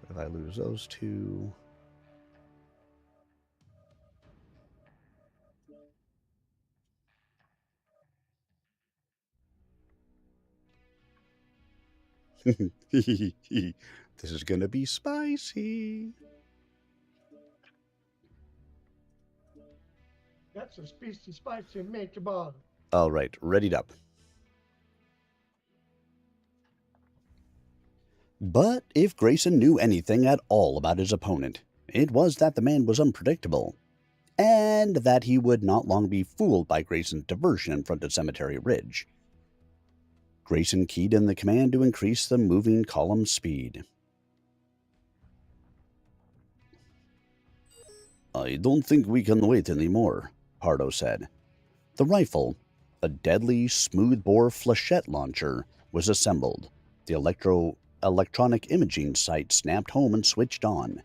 But if I lose those 2... This is going to be spicy. That's a spicy, spicy meatball. All right, readied up. But if Grayson knew anything at all about his opponent, it was that the man was unpredictable, and that he would not long be fooled by Grayson's diversion in front of Cemetery Ridge. Grayson keyed in the command to increase the moving column speed. I don't think we can wait anymore, Pardo said. The rifle, a deadly smoothbore flechette launcher, was assembled. The electronic imaging sight snapped home and switched on.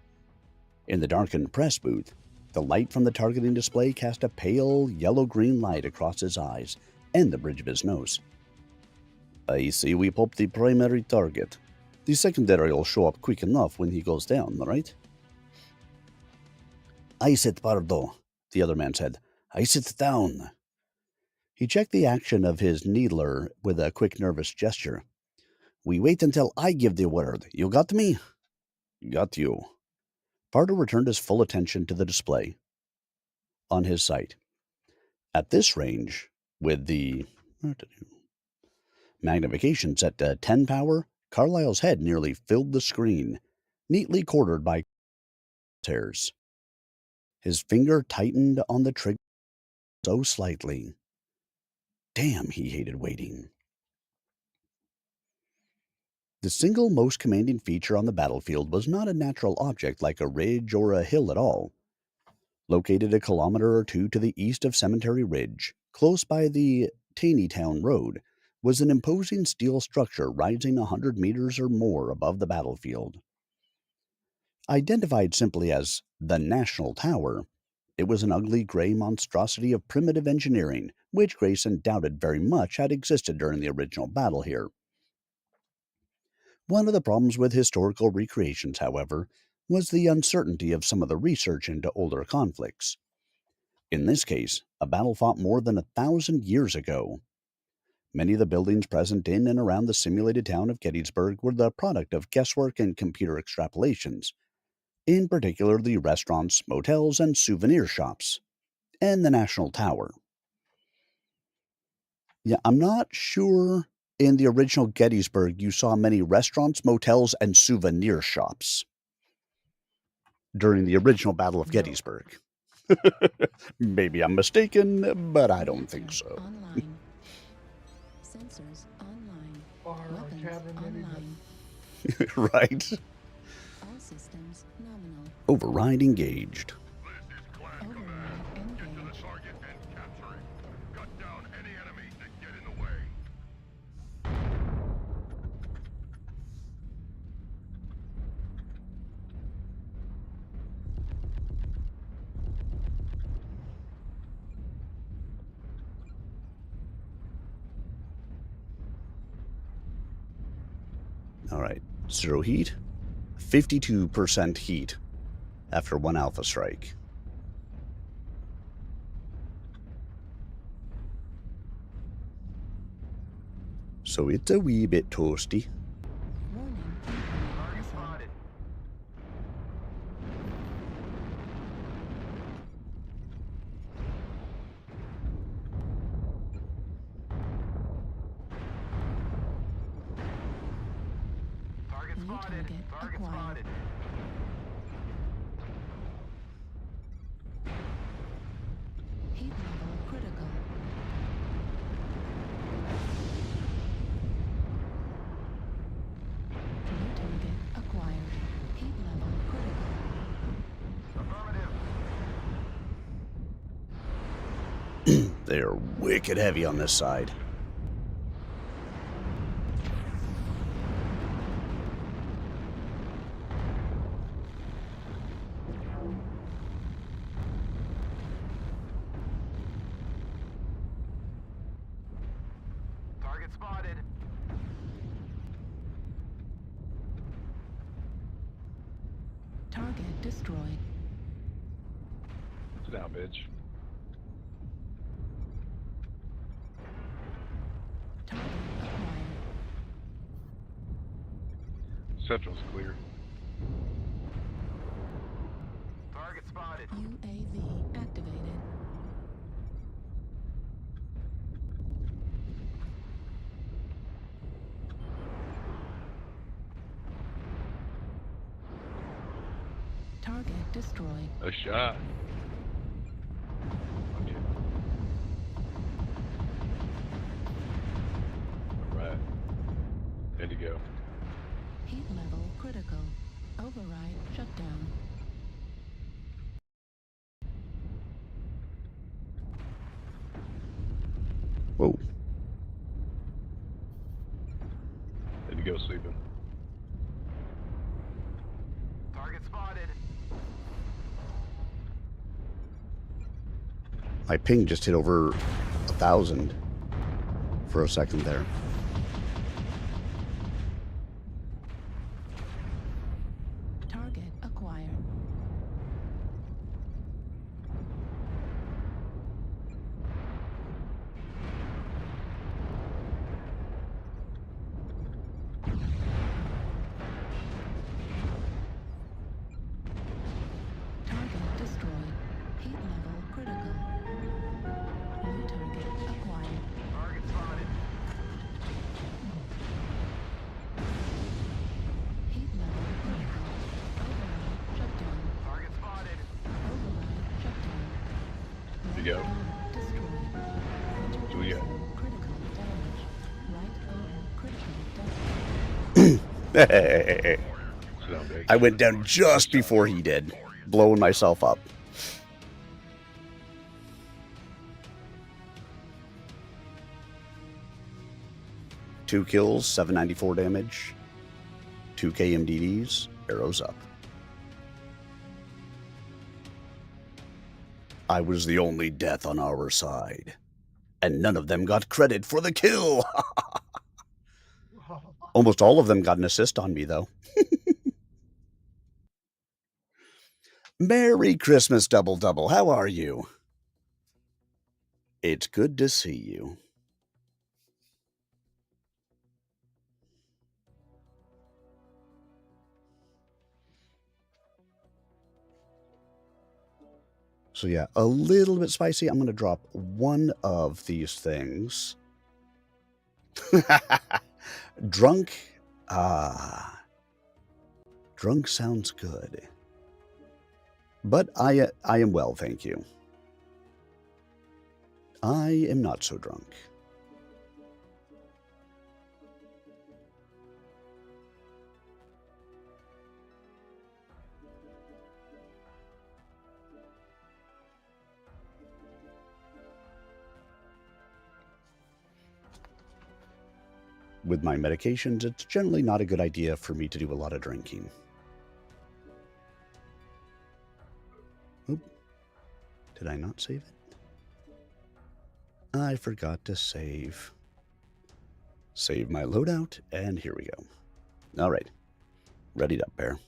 In the darkened press booth, the light from the targeting display cast a pale yellow-green light across his eyes and the bridge of his nose. I see we popped the primary target. The secondary will show up quick enough when he goes down, right? I sit, Pardo, the other man said. I sit down. He checked the action of his needler with a quick nervous gesture. We wait until I give the word. You got me? Got you. Pardo returned his full attention to the display on his sight. At this range, with the magnification set to 10 power, Carlyle's head nearly filled the screen, neatly quartered by hairs. His finger tightened on the trigger so slightly. Damn, he hated waiting. The single most commanding feature on the battlefield was not a natural object like a ridge or a hill at all. Located a kilometer or two to the east of Cemetery Ridge, close by the Taneytown Road, was an imposing steel structure rising 100 meters or more above the battlefield. Identified simply as the National Tower, it was an ugly gray monstrosity of primitive engineering, which Grayson doubted very much had existed during the original battle here. One of the problems with historical recreations, however, was the uncertainty of some of the research into older conflicts. In this case, a battle fought more than 1,000 years ago. Many of the buildings present in and around the simulated town of Gettysburg were the product of guesswork and computer extrapolations, in particular the restaurants, motels, and souvenir shops, and the National Tower. Yeah, I'm not sure in the original Gettysburg you saw many restaurants, motels, and souvenir shops during the original Battle of Gettysburg. Maybe I'm mistaken, but I don't think so. Online. Sensors online. Or Weapons tavern, maybe. online. Right? All systems nominal. Override engaged. This is Clan Override Command. Get to the engaged. target and capture it. Cut down any enemies that get in the way. All right. 0 heat. 52% heat after 1 alpha strike. So it's a wee bit toasty. Warning. Target Missile. spotted. Target New spotted. target Target acquired. spotted. Heat level critical. New target acquired. Heat level critical. Affirmative. They're wicked heavy on this side. Target spotted. Target destroyed. Sit down, bitch. Target acquired. Central's clear. Target spotted. UAV activated. Target destroyed. A shot. Okay. All right. Indigo. Heat level critical. Override shutdown. Whoa. Indigo sweeping. Target spotted. My ping just hit over 1,000 for a second there. Target acquired. Target destroyed. Heat level critical. New target acquired. Target spotted. Heat level critical. Override shutdown. Target spotted. Override shutdown. Indigo. Destroyed. What do we got? Critical damage. Right arm critical damage. Sit down, Big. I went down just before he did, blowing myself up. Two kills, 794 damage, 2 KMDDs, arrows up. I was the only death on our side, and none of them got credit for the kill. Almost all of them got an assist on me, though. Merry Christmas, Double Double. How are you? It's good to see you. So yeah, a little bit spicy. I'm going to drop one of these things. Drunk. Drunk sounds good. But I am well, thank you. I am not so drunk. With my medications, it's generally not a good idea for me to do a lot of drinking. Oop. Did I not save it? I forgot to save. Save my loadout, and here we go. All right. Readied up, bear.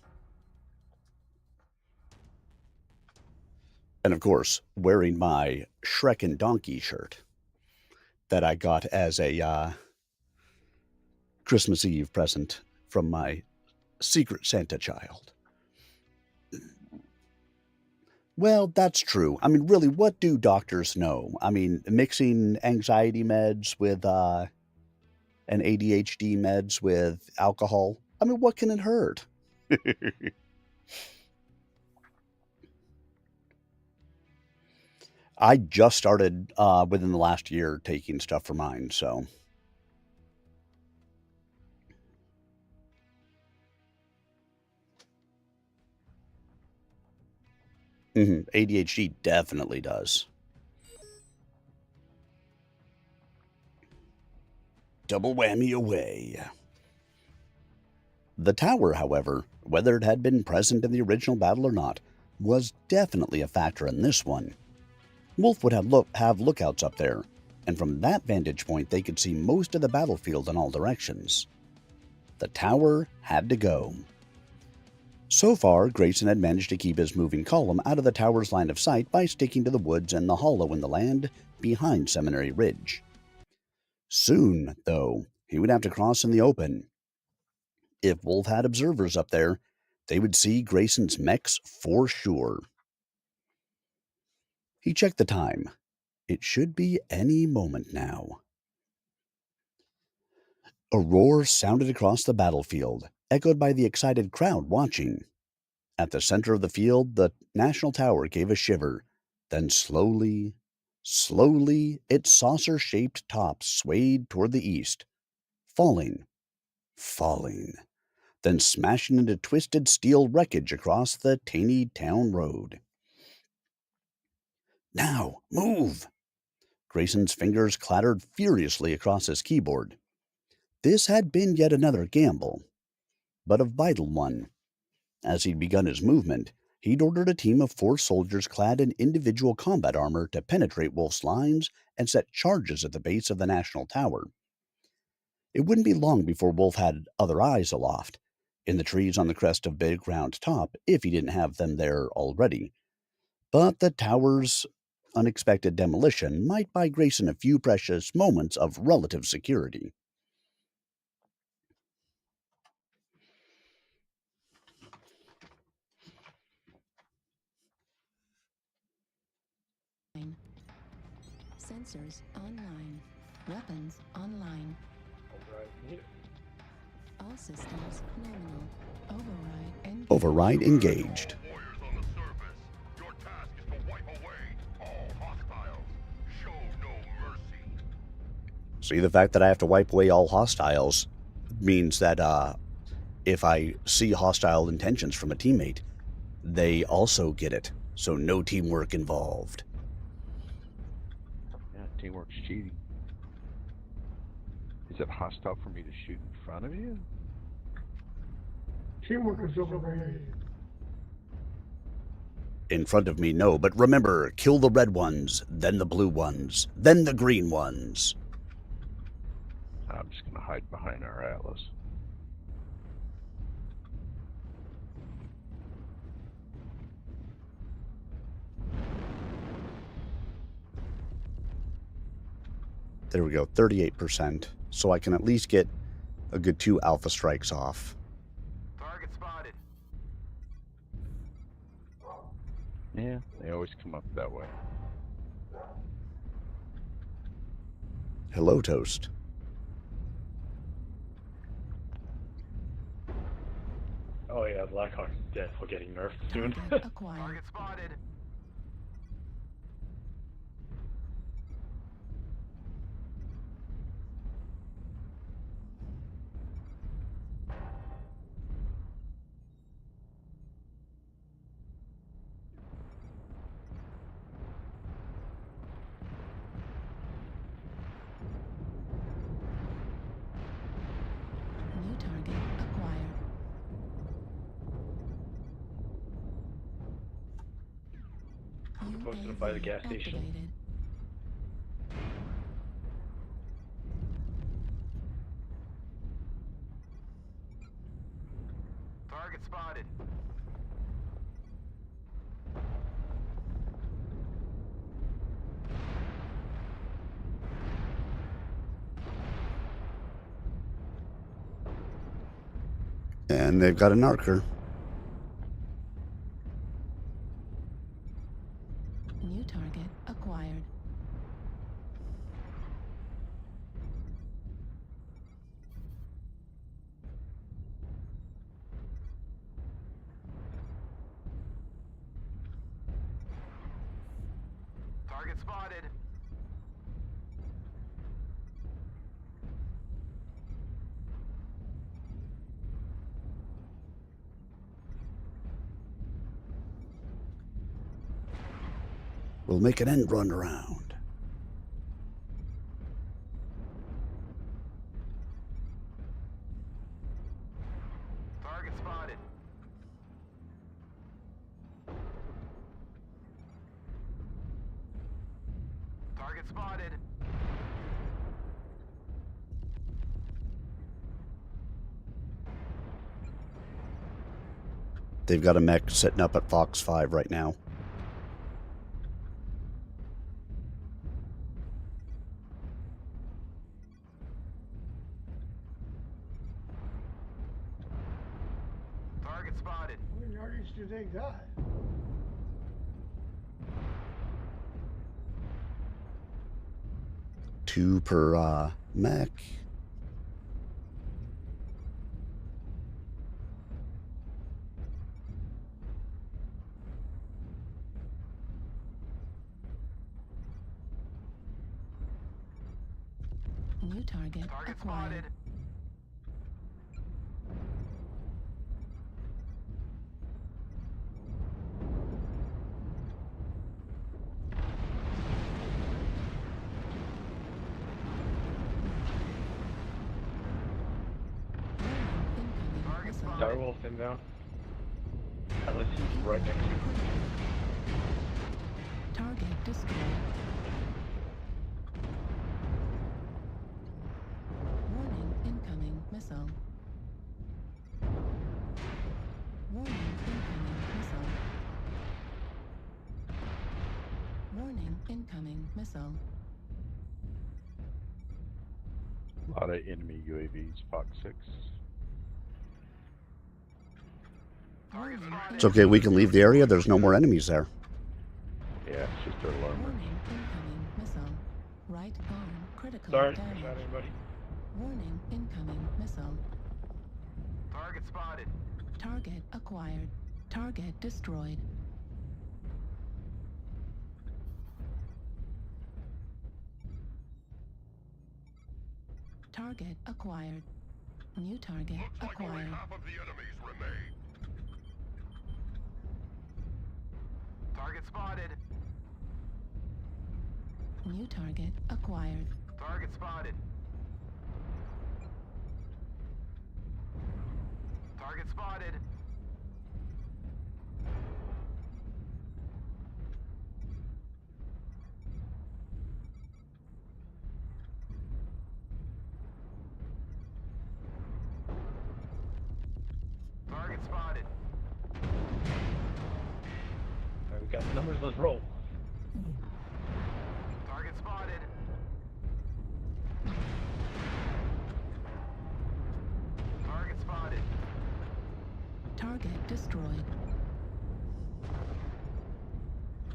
And of course, wearing my Shrek and Donkey shirt that I got as a Christmas Eve present from my secret Santa child. Well, that's true. I mean, really, what do doctors know? I mean, mixing anxiety meds with and ADHD meds with alcohol. I mean, what can it hurt? I just started within the last year taking stuff for mine, so. ADHD definitely does. Double whammy away. The tower, however, whether it had been present in the original battle or not, was definitely a factor in this one. Wolf would have lookouts up there, and from that vantage point they could see most of the battlefield in all directions. The tower had to go. So far, Grayson had managed to keep his moving column out of the tower's line of sight by sticking to the woods and the hollow in the land behind Seminary Ridge. Soon, though, he would have to cross in the open. If Wolf had observers up there, they would see Grayson's mechs for sure. He checked the time. It should be any moment now. A roar sounded across the battlefield, echoed by the excited crowd watching. At the center of the field, the National Tower gave a shiver. Then slowly, its saucer-shaped top swayed toward the east, falling falling, then smashing into twisted steel wreckage across the tiny town road. Now, move! Grayson's fingers clattered furiously across his keyboard. This had been yet another gamble, but a vital one. As he'd begun his movement, he'd ordered a team of 4 soldiers clad in individual combat armor to penetrate Wolf's lines and set charges at the base of the National Tower. It wouldn't be long before Wolf had other eyes aloft, in the trees on the crest of Big Round Top, if he didn't have them there already. But the tower's unexpected demolition might buy Grayson a few precious moments of relative security. Sensors online. Weapons online. All systems nominal. Override engaged. All warriors on the surface. Your task is to wipe away all hostiles. Show no mercy. See, the fact that I have to wipe away all hostiles means that if I see hostile intentions from a teammate, they also get it. So no teamwork involved. Yeah, teamwork's cheating. Is it hostile for me to shoot in front of you? Teamwork is overrated. In front of me, no, but remember, kill the red ones, then the blue ones, then the green ones. I'm just gonna hide behind our Atlas. There we go, 38%. So I can at least get a good 2 alpha strikes off. Target spotted. Yeah, they always come up that way. Hello, Toast. Oh yeah, Blackhawk's definitely getting nerfed soon. Acquired. Target spotted. New target acquired. Posted him by the gas station. Activated. Target spotted. And they've got a narker. New target acquired. Target spotted. We'll make an end run around. Target spotted. Target spotted. They've got a mech sitting up at Fox 5 right now. Target spotted. How many targets do they got? Two per mech. New target Target acquired. spotted. spotted. Direwolf inbound. Unless he's right next to you. Target destroyed. Warning, incoming missile. Warning, incoming missile. Warning, incoming missile. A lot of enemy UAVs, Fox 6. Target spotted. It's okay, we can leave the area. There's no more enemies there. Yeah, it's just their alarm. Warning, incoming missile. Right arm critical Sorry, damage. shot anybody. Warning, incoming missile. Target spotted. Target acquired. Target destroyed. Target acquired. New target Looks like only acquired. half of the enemies remain. Target spotted. New target acquired. Target spotted. Target spotted. Target spotted. Alright, we got the numbers, let's roll. Target spotted. Target spotted. Target destroyed.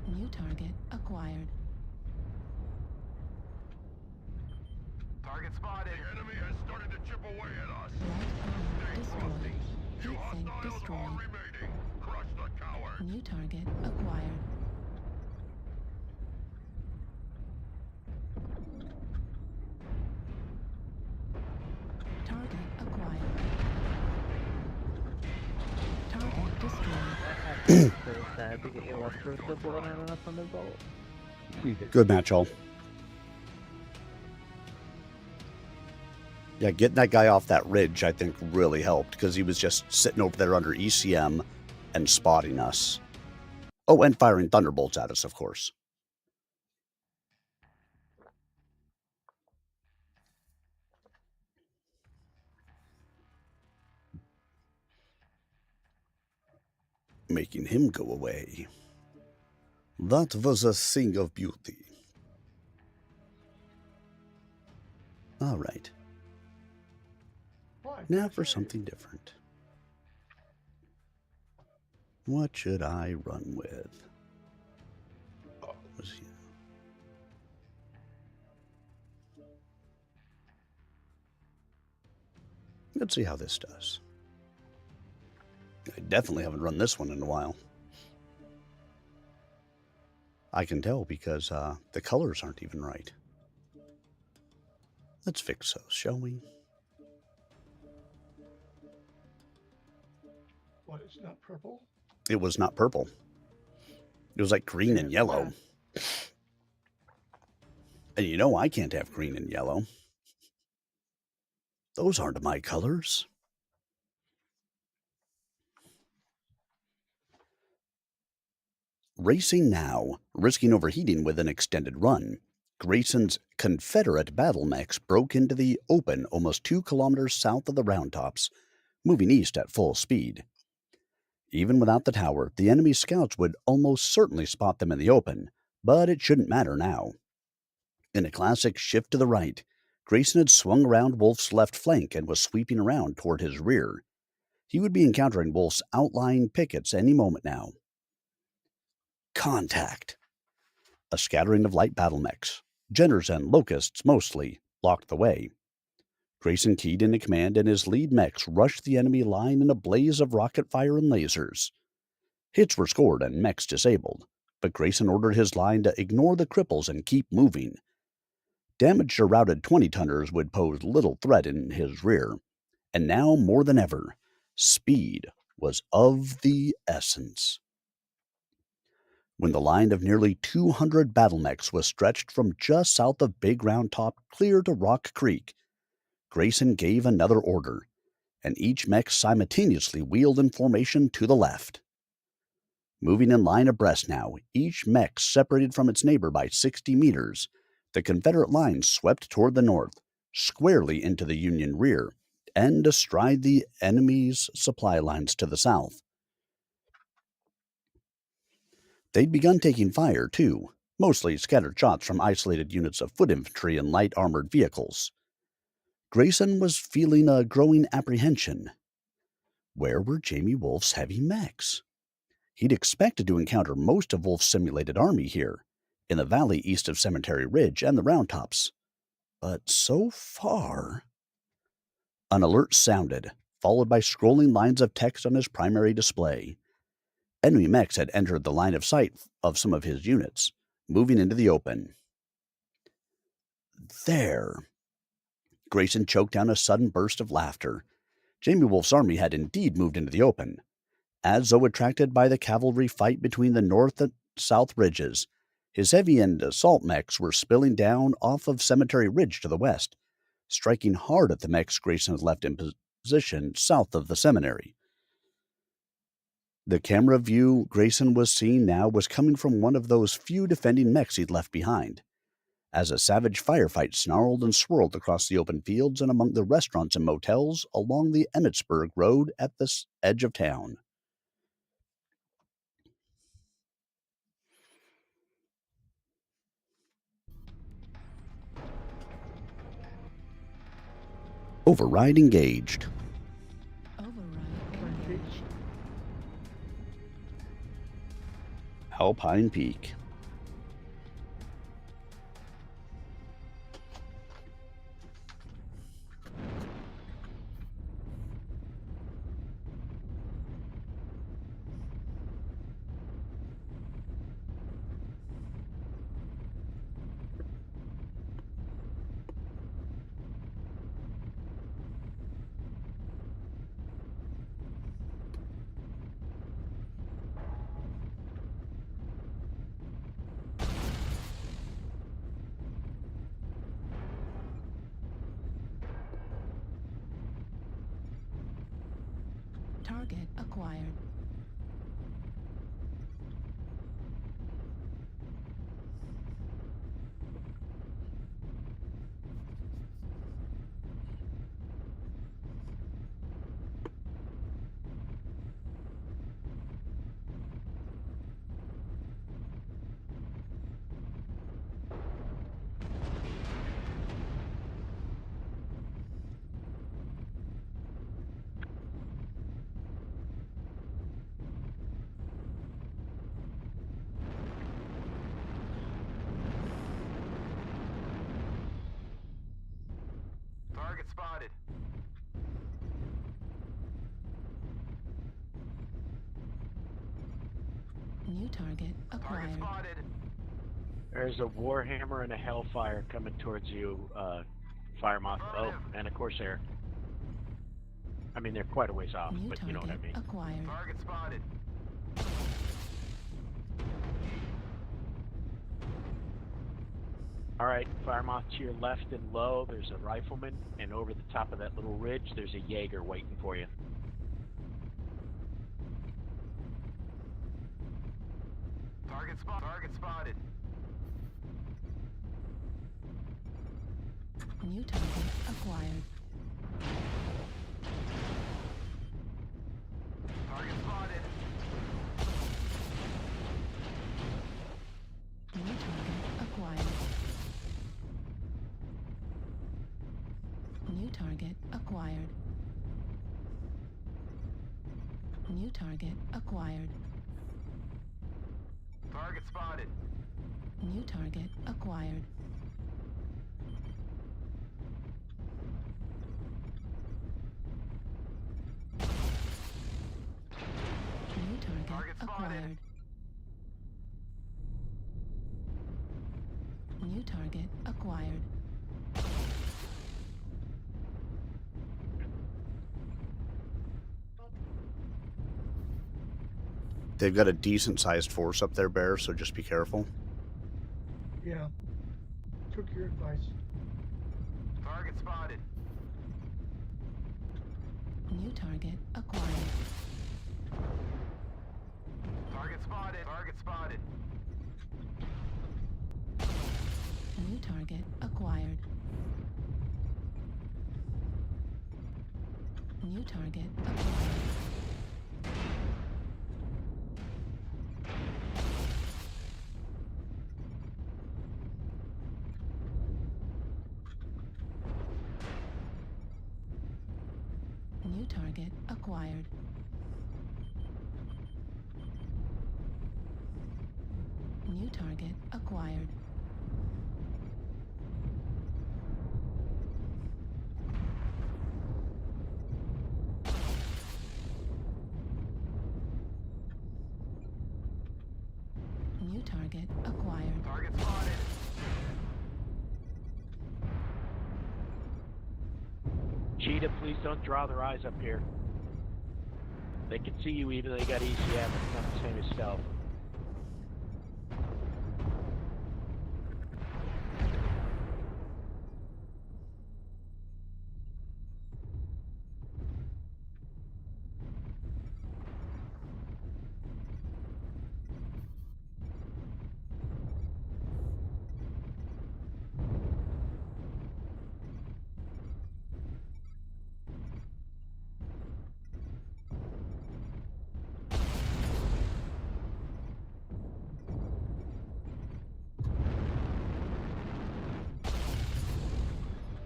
New target acquired. Target spotted. The enemy has started to chip away at us. Right arm destroyed. Two Heat sink hostiles are destroyed. remaining. Crush the coward. New target acquired. Target acquired. Target destroyed. So sad to get your luster with the blood on up on the boat. Good match, all. Yeah, getting that guy off that ridge, I think, really helped because he was just sitting over there under ECM and spotting us. Oh, and firing thunderbolts at us, of course. Making him go away. That was a thing of beauty. All right. Now for something different. What should I run with? Oh, was he? Let's see how this does. I definitely haven't run this one in a while. I can tell because the colors aren't even right. Let's fix those, shall we? What, it's not purple? It was not purple. It was like green and yellow. And you know I can't have green and yellow. Those aren't my colors. Racing now, risking overheating with an extended run. Grayson's Confederate battle mechs broke into the open almost 2 kilometers south of the Round Tops, moving east at full speed. Even without the tower, the enemy scouts would almost certainly spot them in the open, but it shouldn't matter now. In a classic shift to the right, Grayson had swung around Wolf's left flank and was sweeping around toward his rear. He would be encountering Wolf's outlying pickets any moment now. Contact! A scattering of light battle mechs, Jenners and Locusts mostly, blocked the way. Grayson keyed into command and his lead mechs rushed the enemy line in a blaze of rocket fire and lasers. Hits were scored and mechs disabled, but Grayson ordered his line to ignore the cripples and keep moving. Damage to routed 20-tonners would pose little threat in his rear, and now more than ever, speed was of the essence. When the line of nearly 200 battle mechs was stretched from just south of Big Round Top clear to Rock Creek, Grayson gave another order. and each mech simultaneously wheeled in formation to the left. Moving in line abreast now, each mech separated from its neighbor by 60 meters, the Confederate line swept toward the north, squarely into the Union rear, and astride the enemy's supply lines to the south. They'd begun taking fire, too, mostly scattered shots from isolated units of foot infantry and light armored vehicles. Grayson was feeling a growing apprehension. Where were Jamie Wolf's heavy mechs? He'd expected to encounter most of Wolf's simulated army here, in the valley east of Cemetery Ridge and the Round Tops. But so far... An alert sounded, followed by scrolling lines of text on his primary display. Enemy mechs had entered the line of sight of some of his units, moving into the open. There. Grayson choked down a sudden burst of laughter. Jamie Wolf's army had indeed moved into the open. As though attracted by the cavalry fight between the north and south ridges, his heavy and assault mechs were spilling down off of Cemetery Ridge to the west, striking hard at the mechs Grayson had left in position south of the seminary. The camera view Grayson was seeing now was coming from one of those few defending mechs he'd left behind, as a savage firefight snarled and swirled across the open fields and among the restaurants and motels along the Emmitsburg Road at the edge of town. Override engaged. Override engaged. Alpine Peak. Target acquired. Target spotted. New target Target acquired. spotted. There's a Warhammer and a Hellfire coming towards you, Fire Moth. Oh, and a Corsair. I mean, they're quite a ways off, New but you know what I target mean. acquired. Target spotted. Alright, Fire Moth to your left and low, there's a rifleman, and over the top of that little ridge, there's a Jaeger waiting for you. Target spotted. New target acquired. Target spotted. New target acquired. New target acquired. New target acquired. Target spotted. New target acquired. New target Target spotted. acquired. New target acquired. They've got a decent-sized force up there, Bear, so just be careful. Yeah. Took your advice. Target spotted. New target acquired. Target spotted. Target spotted. New target acquired. New target acquired. New target acquired. New target acquired. New target acquired. Target spotted. Cheetah, please don't draw their eyes up here. They can see you even though you got ECM. It's not the same as stealth.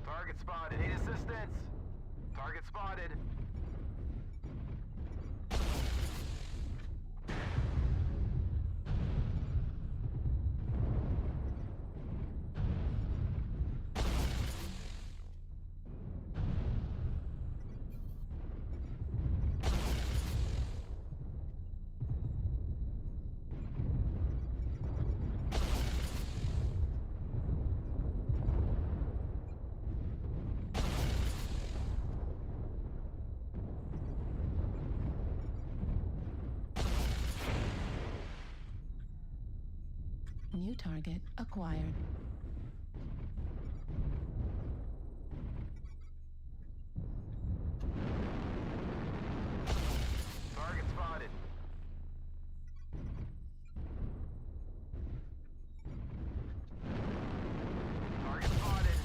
Target spotted. Need assistance. Target spotted. New target acquired. Target spotted. Target spotted.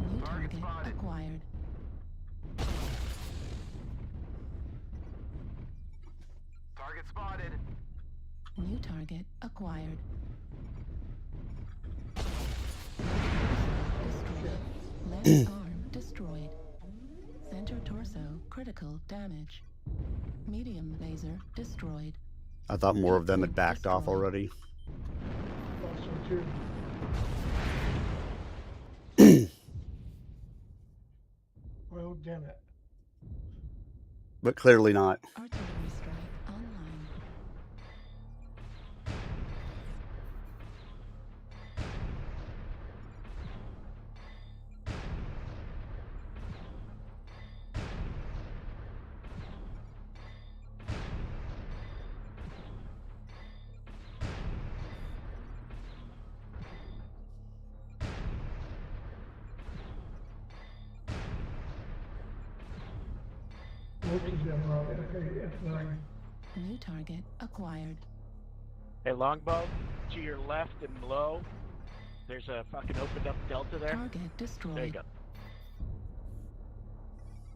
New Target target spotted. acquired. Target spotted. New target acquired. Destroyed. Left arm destroyed. Center torso critical damage. Medium laser destroyed. I thought more of them had Link backed off destroyed. already. Thought so too. Well, damn it. But clearly not. Artillery strike online. What is that about? F9. New target acquired. Hey, longbow, to your left and low, there's a fucking opened up delta there. Target destroyed. There you go.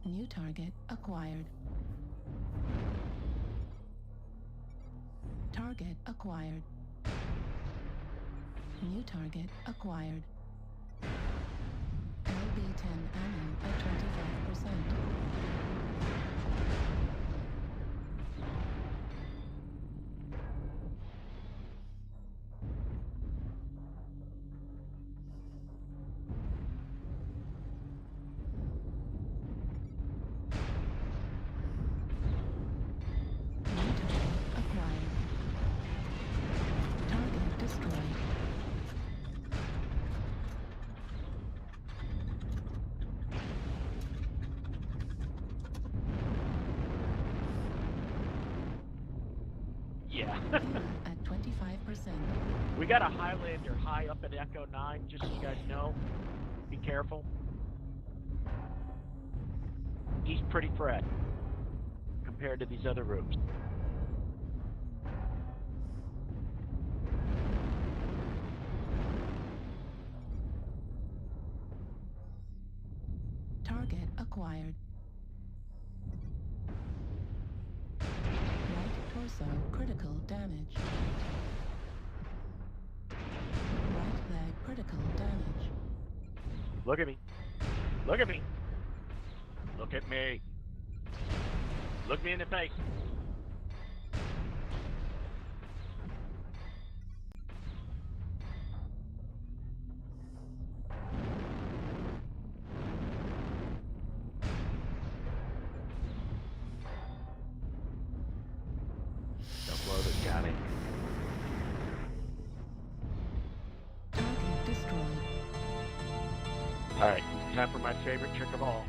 New target acquired. Target acquired. New target acquired. LB-10 ammo at 25%. New target acquired. Target destroyed. Yeah. At 25%. We got a Highlander high up at Echo 9, just so you guys know. Be careful. careful. He's pretty fresh compared to these other rooms. Target acquired. Right torso critical damage. Right leg critical damage. Look at me. Look at me. Look at me. Look me in the face. Don't blow this, Johnny. Target destroyed. Alright, time for my favorite trick of all.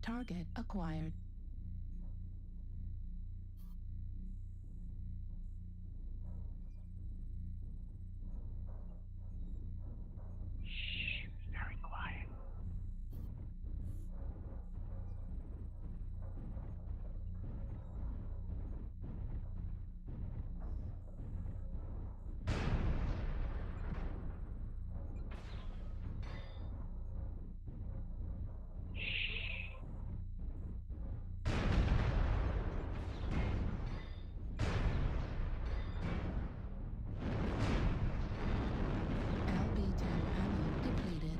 Target acquired. Shh, very quiet. LB10 ammo depleted.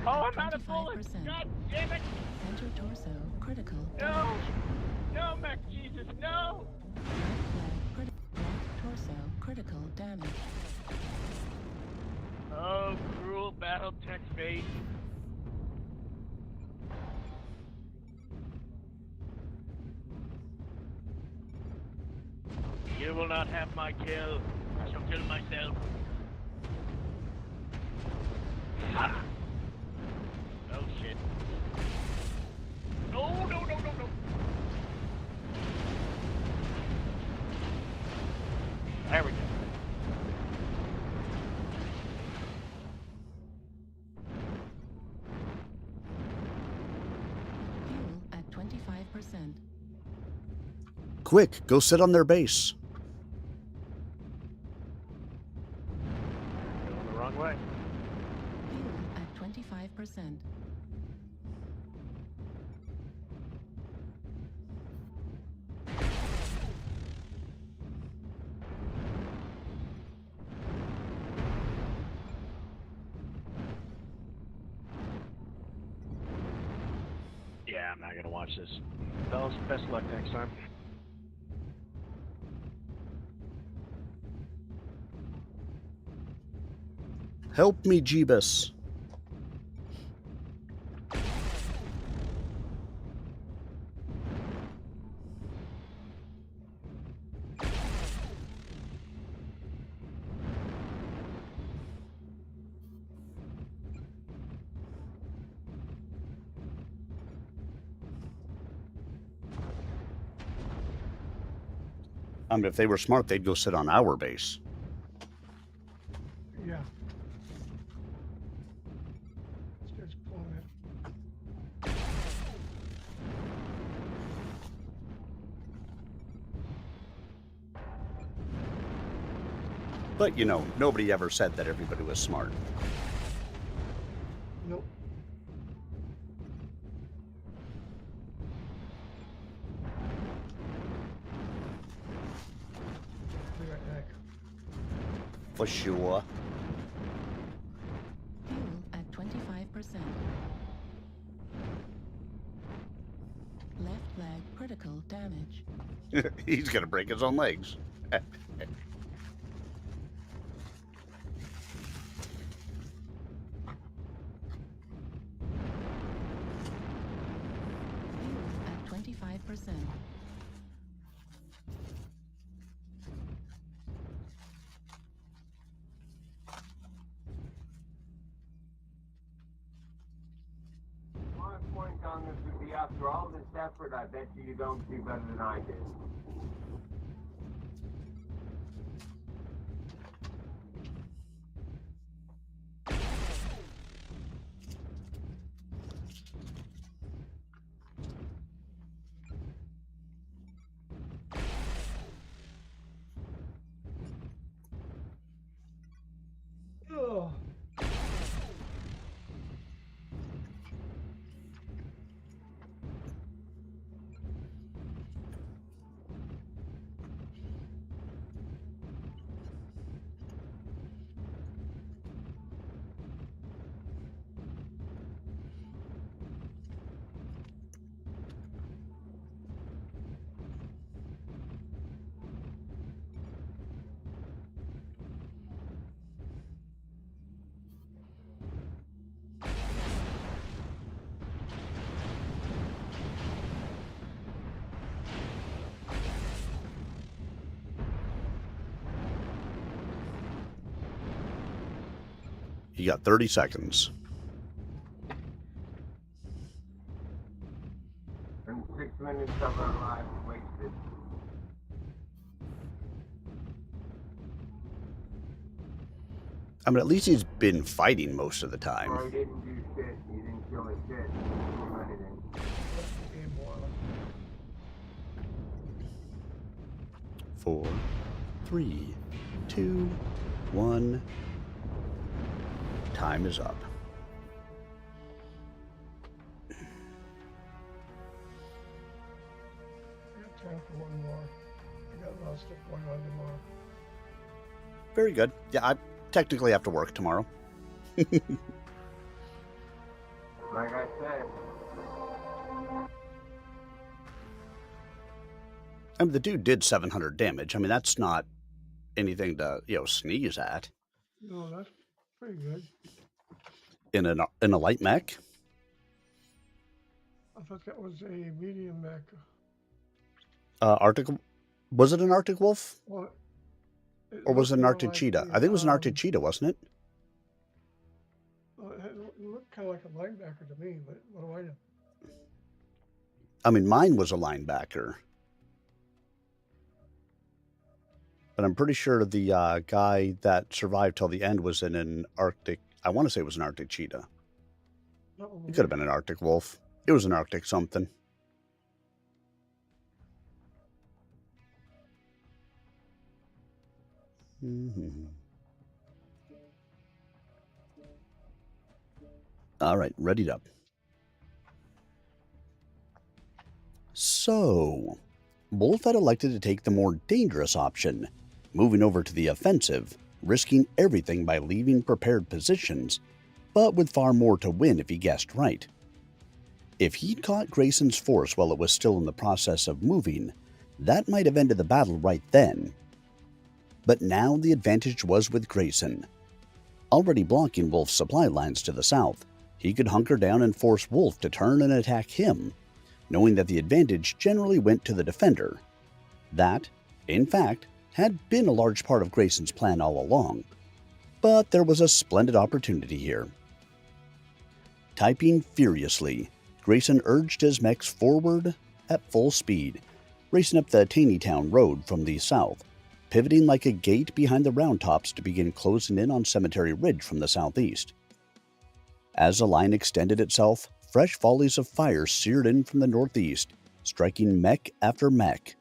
Fuel Oh, at I'm out of bullets! 25%. God damn it! Center torso critical No! damage. No, Mech Jesus, no! Right torso critical damage. Oh, cruel Battletech fate. You will not have my kill. I shall kill myself. Ah. Oh shit. No, no, no, no, no. There we go. Fuel at 25%. Quick, go sit on their base. Going the wrong way. Fuel at 25%. Yeah, I'm not gonna watch this. Fellas, best luck next time. Help me, Jeebus. I mean, if they were smart, they'd go sit on our base. Yeah. This guy's pulling it. But, you know, nobody ever said that everybody was smart. Nope. Be right back. For sure. Fuel at 25%. Left leg critical damage. He's gonna break his own legs. Fuel at 25%. My point on this would be after all this effort, I bet you don't do better than I did. Oh. You got 30 seconds. And 6 minutes of our lives wasted. I mean, at least he's been fighting most of the time. Well, he didn't do shit. He didn't kill a shit. He didn't do anything. Game one. 4, 3, 2, 1. Time is up. I got time for one more. I got a lot of stuff going on tomorrow. Very good. Yeah, I technically have to work tomorrow. Like I said. I mean, the dude did 700 damage. I mean, that's not anything to, sneeze at. No, that's pretty good. In a light mech? I thought that was a medium mech. Arctic... Was it an Arctic Wolf? Well, Or was it an more Arctic like Cheetah? a, I think it was an Arctic Cheetah, wasn't it? Well, it looked kind of like a linebacker to me, but what do I know? I mean, mine was a linebacker. But I'm pretty sure the guy that survived till the end was in an Arctic... I want to say it was an Arctic Cheetah. It could have been an Arctic Wolf. It was an Arctic something. Mm-hmm. All right, readied up. So, Wolf had elected to take the more dangerous option, moving over to the offensive, risking everything by leaving prepared positions, but with far more to win if he guessed right. If he'd caught Grayson's force while it was still in the process of moving, that might have ended the battle right then. But now the advantage was with Grayson. Already blocking Wolf's supply lines to the south, he could hunker down and force Wolf to turn and attack him, knowing that the advantage generally went to the defender. That, in fact, had been a large part of Grayson's plan all along. But there was a splendid opportunity here. Typing furiously, Grayson urged his mechs forward at full speed, racing up the Taneytown Road from the south, pivoting like a gate behind the round tops to begin closing in on Cemetery Ridge from the southeast. As the line extended itself, fresh volleys of fire seared in from the northeast, striking mech after mech.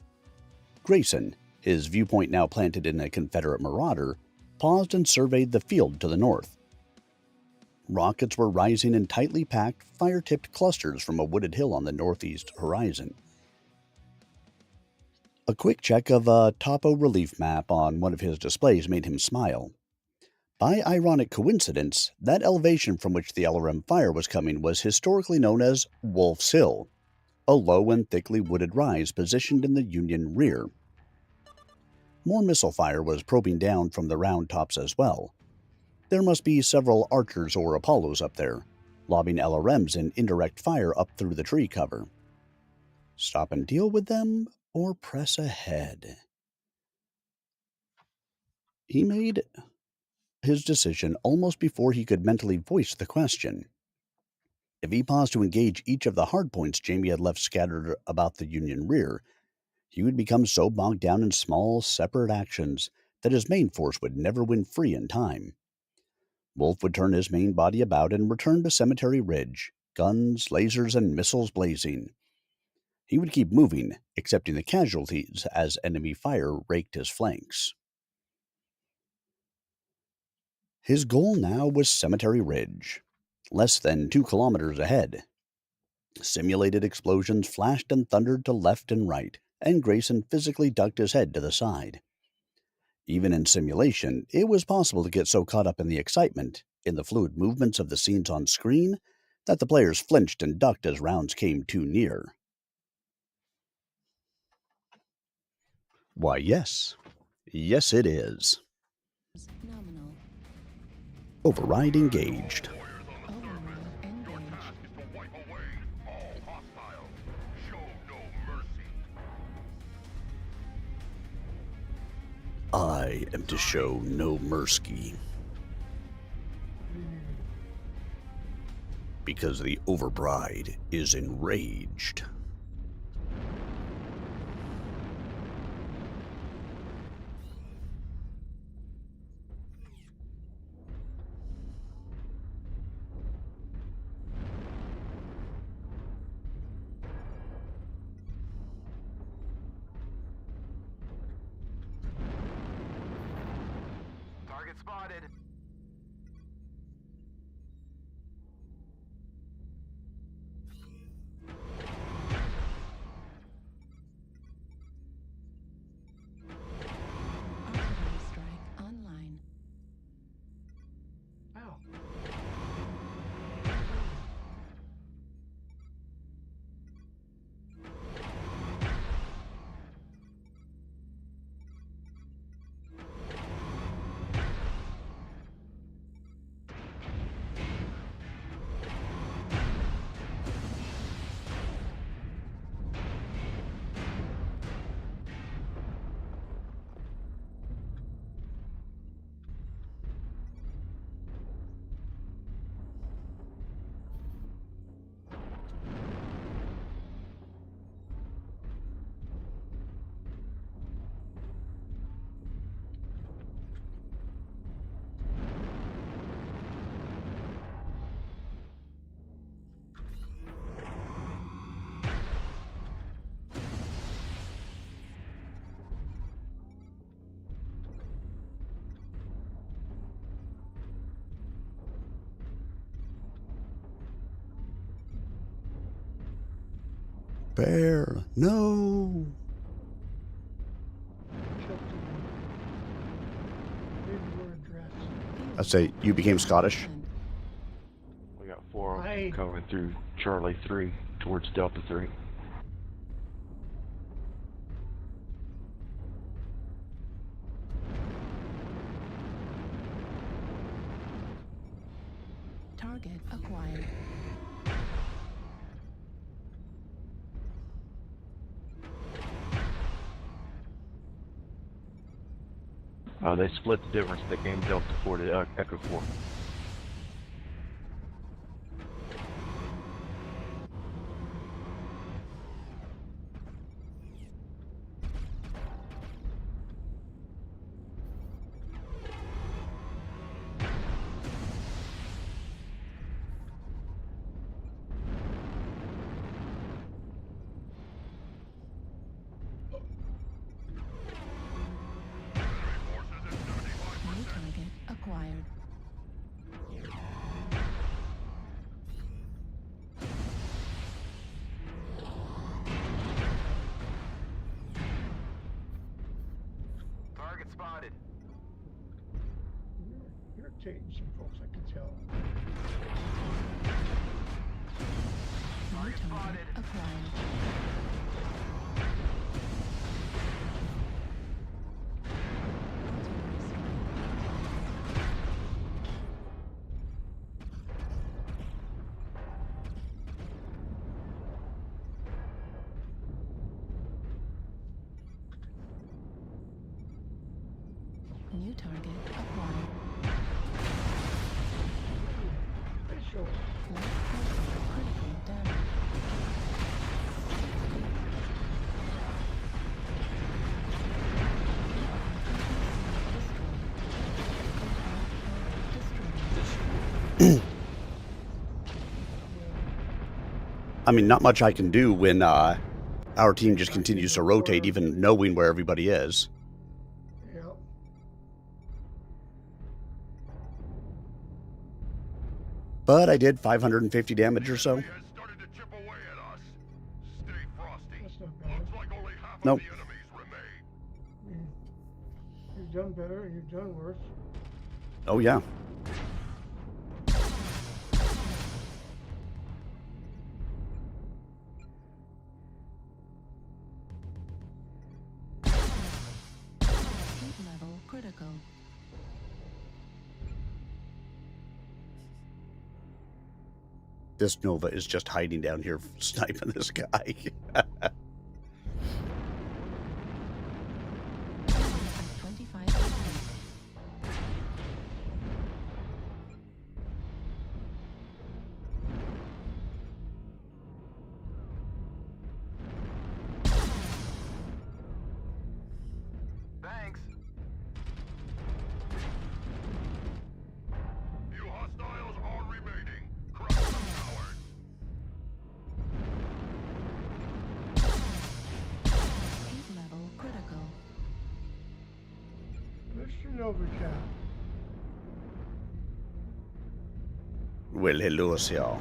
Grayson, his viewpoint now planted in a Confederate marauder, paused and surveyed the field to the north. Rockets were rising in tightly packed, fire-tipped clusters from a wooded hill on the northeast horizon. A quick check of a topo relief map on one of his displays made him smile. By ironic coincidence, that elevation from which the LRM fire was coming was historically known as Wolf's Hill, a low and thickly wooded rise positioned in the Union rear. More missile fire was probing down from the round tops as well. There must be several Archers or Apollos up there, lobbing LRMs in indirect fire up through the tree cover. Stop and deal with them, or press ahead? He made his decision almost before he could mentally voice the question. If he paused to engage each of the hardpoints Jamie had left scattered about the Union rear, he would become so bogged down in small, separate actions that his main force would never win free in time. Wolf would turn his main body about and return to Cemetery Ridge, guns, lasers, and missiles blazing. He would keep moving, accepting the casualties as enemy fire raked his flanks. His goal now was Cemetery Ridge, less than 2 kilometers ahead. Simulated explosions flashed and thundered to left and right, and Grayson physically ducked his head to the side. Even in simulation, it was possible to get so caught up in the excitement, in the fluid movements of the scenes on screen, that the players flinched and ducked as rounds came too near. Why, yes. Yes, it is. Nominal. Override engaged. Override engaged. Task is to wipe away all hostiles. Show no mercy. I am to show no mercy. Because the Overbride is enraged. Target spotted. Artillery strike online. Ow. Bear, no! Choked to me. Maybe we're addressed. I say, you became Scottish? We got 4 Aye. coming through Charlie 3 towards Delta 3. Target acquired. They split the difference. They came Delta 4 to Echo 4. New target acquired. Target spotted. You're irritating some folks, I can tell. New target acquired. Artillery strike. New target acquired. They show Left I mean, not much I can do when our team just continues to rotate, even knowing where everybody is. Yep. But I did 550 damage or so. Has started to chip away at us. Stay frosty. That's not bad. Looks like only half Nope. of the enemies remain. You've done better and you've done worse. Oh, yeah. Heat level critical. This Nova is just hiding down here sniping this guy. 25%. Thanks. Few hostiles are remaining. Crush the coward. Heat level critical. Mr. Novicat. Well, hello, sir.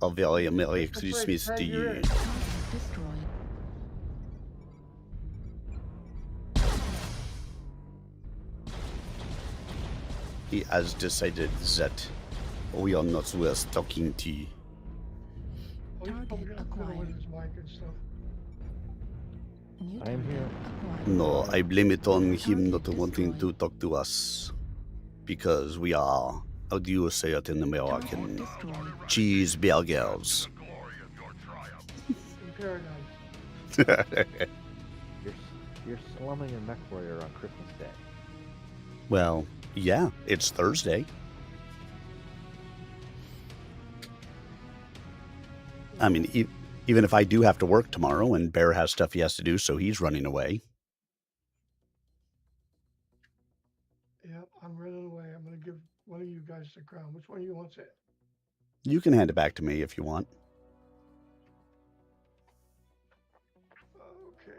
A very Merry It's the place, Christmas to tag you're you. in. Target destroyed. He has decided that we are not worth talking to. Oh, he's probably Target got to fiddle with acquired. his mic and stuff. New I am target here. acquired. No, I blame it on him not Target wanting to destroyed. talk to us. Because we are, how do you say it in Target American? destroyed. Cheeseburgers. The glory of your triumph. In paradise. You're slumming in MechWarrior on Christmas Day. Well, yeah, it's Thursday. I mean, even if I do have to work tomorrow and Bear has stuff he has to do, so he's running away. Yep, I'm running away. I'm going to give one of you guys the crown. Which one of you wants it? You can hand it back to me if you want. Okay.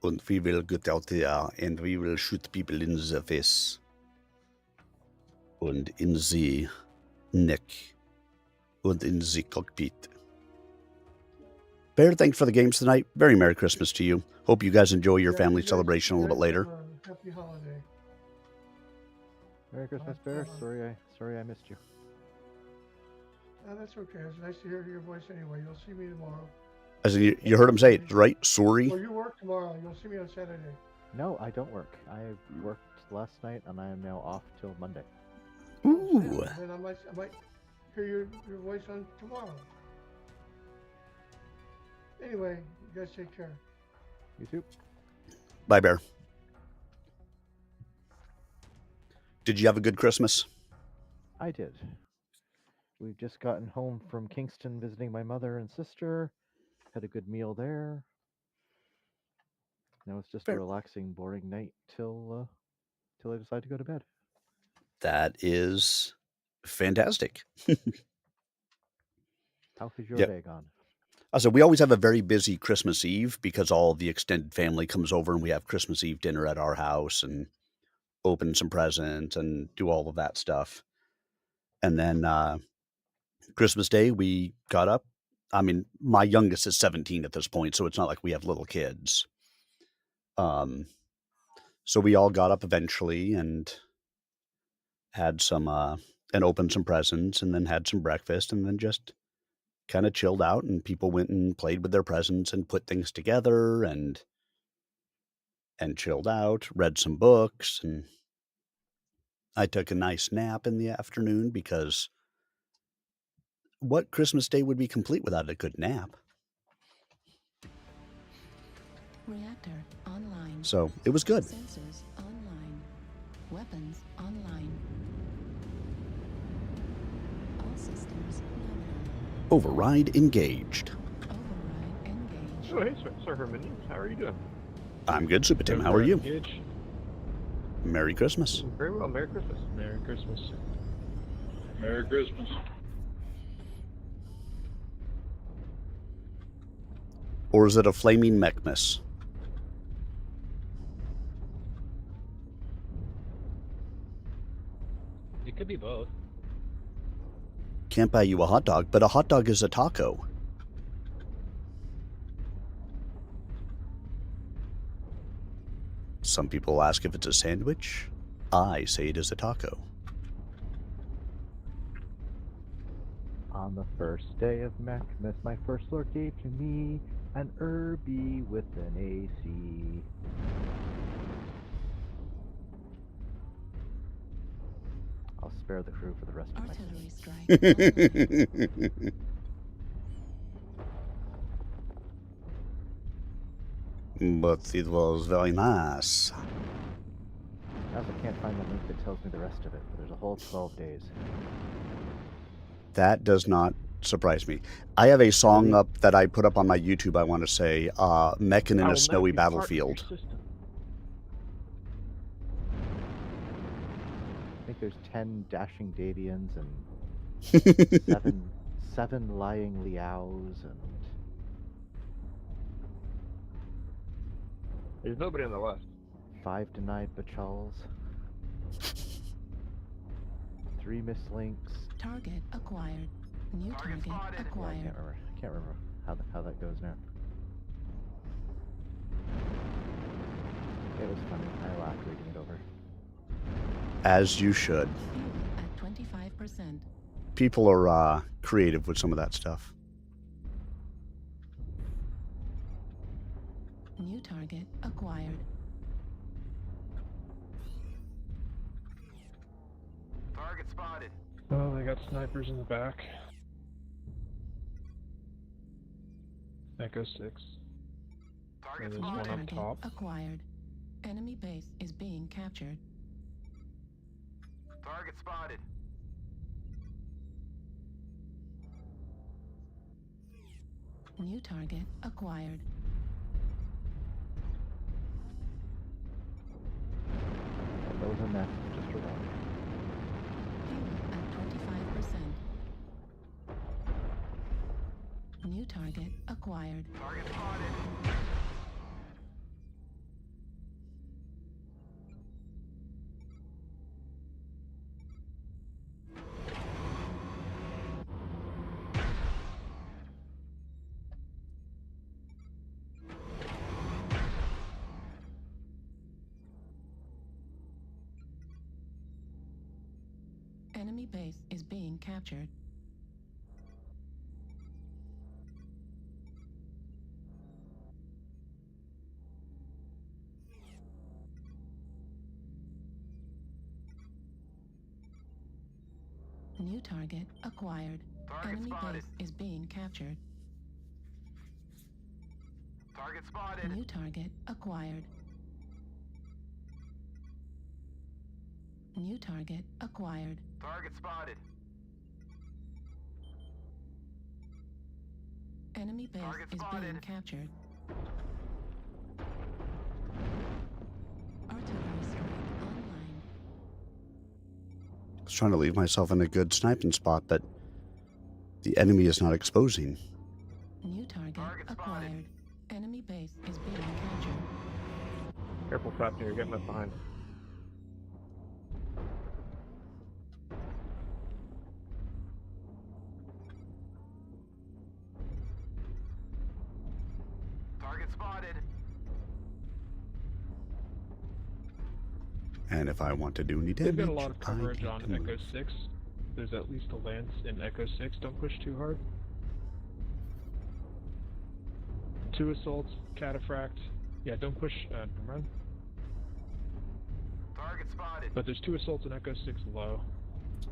And we will get out there and we will shoot people in the face. And in the neck. And in the cockpit. Bear, thanks for the games tonight. Very Merry Christmas to you. Hope you guys enjoy your Yeah, family you guys- celebration a you little bit guys later. have a happy holiday. Merry Christmas, Bear. Sorry I missed you. Oh, that's okay. It's nice to hear your voice anyway. You'll see me tomorrow. As in, you heard him say it, right? Sorry. Well, you work tomorrow. You'll see me on Saturday. No, I don't work. I worked last night and I am now off till Monday. Ooh. Then I might hear your voice on tomorrow. Anyway, you guys take care. You too. Bye, Bear. Did you have a good Christmas? I did. We've just gotten home from Kingston visiting my mother and sister. Had a good meal there. Now it's just a Fair. relaxing, boring night till I decide to go to bed. That is fantastic. How has your Yep. day gone? So we always have a very busy Christmas Eve because all the extended family comes over and we have Christmas Eve dinner at our house and open some presents and do all of that stuff. And then Christmas Day, we got up. I mean, my youngest is 17 at this point, so it's not like we have little kids. So we all got up eventually and had some and opened some presents and then had some breakfast and then just kind of chilled out, and people went and played with their presents and put things together and chilled out, read some books, and I took a nice nap in the afternoon because what Christmas Day would be complete without a good nap? Reactor online. So it was good. Sensors online. Weapons online. All systems nominal. Override engaged. Override engaged. Oh, hey, Sir Herman. How are you doing? I'm good, Super Tim. How are you? Engage. Merry Christmas. Very well. Merry Christmas. Merry Christmas. Merry Christmas. Or is it a flaming mechs? It could be both. Can't buy you a hot dog, but a hot dog is a taco. Some people ask if it's a sandwich. I say it is a taco. On the first day of Mechmas, my first lord gave to me an Irby with an AC. I'll spare the crew for the rest of my Artillery sentence. strike online. But it was very nice. I also can't find the link that tells me the rest of it, but there's a whole 12 days. That does not surprise me. I have a song Really? up that I put up on my YouTube, I want to say, Mech in I a will Snowy not be part of your Battlefield. system. I think there's 10 dashing Davians and seven lying Liaos and There's nobody on the left. 5 denied Bachals, 3 mislinks. Target acquired. New target I acquired. can't remember how that goes now. It was funny. I laughed reading it over. As you should. Fuel at 25%. People are creative with some of that stuff. New target acquired. Target spotted. Oh, they got snipers in the back. Echo 6. Target And there's New one spotted. up target top. acquired. Enemy base is being captured. Target spotted. New target acquired. That was a mess, just a rock. Fuel at 25%. New target acquired. Target spotted. Enemy base is being captured. New target acquired. Target Enemy spotted. base is being captured. Target spotted. New target acquired. New target acquired. Target spotted. Enemy base Target is being spotted. captured. Artillery strike online. I was trying to leave myself in a good sniping spot that the enemy is not exposing. New target Target spotted. acquired. Enemy base is being captured. Careful, Captain, you're getting left behind. Target spotted. And if I want to do any They've damage, got a lot of I coverage need on to Echo move. 6. There's at least a lance in Echo 6. Don't push too hard. 2 assaults, cataphract. Yeah, don't push, run. Target spotted. But there's 2 assaults in Echo 6 low.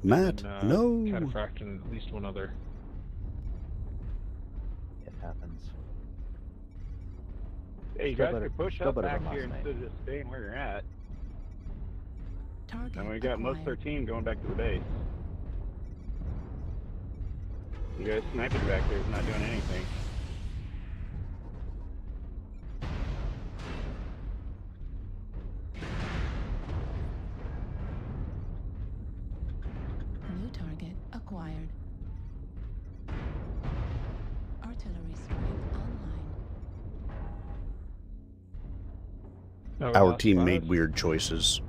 Matt, And, no! cataphract and at least one other. It happens. Hey, you Still guys better- could push still up better back than here last instead of just staying where you're at. Target And we got most of their acquired. team going back to the base. You guys sniping back there is not doing anything. New target acquired. Artillery strike online. Oh, we Our lost team 5. made weird choices.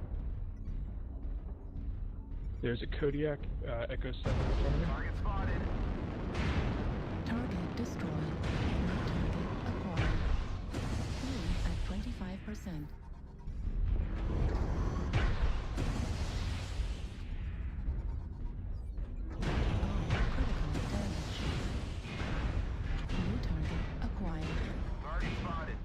There's a Kodiak Echo 7 in front of me. Target spotted. Target destroyed. New target acquired. Fuel at 25%. Critical damage. New target acquired. Target spotted.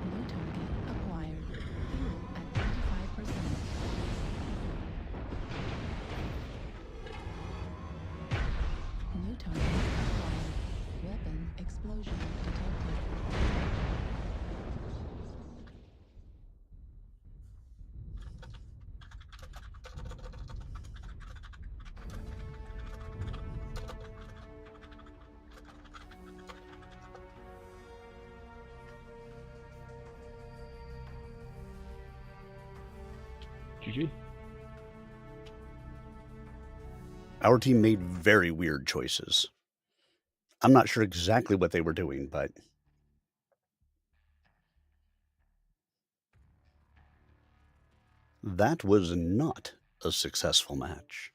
New target acquired. Fuel at 25%. New target acquired. Weapon explosion detected. GG. Our team made very weird choices. I'm not sure exactly what they were doing, but that was not a successful match.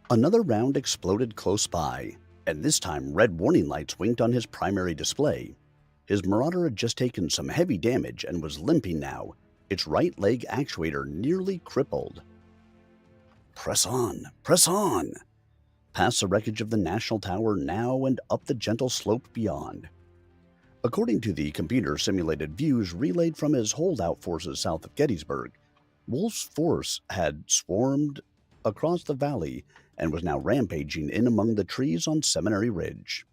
Another round exploded close by, and this time red warning lights winked on his primary display. His Marauder had just taken some heavy damage and was limping now, its right leg actuator nearly crippled. Press on, press on! Past the wreckage of the National Tower now and up the gentle slope beyond. According to the computer-simulated views relayed from his holdout forces south of Gettysburg, Wolf's force had swarmed across the valley and was now rampaging in among the trees on Seminary Ridge.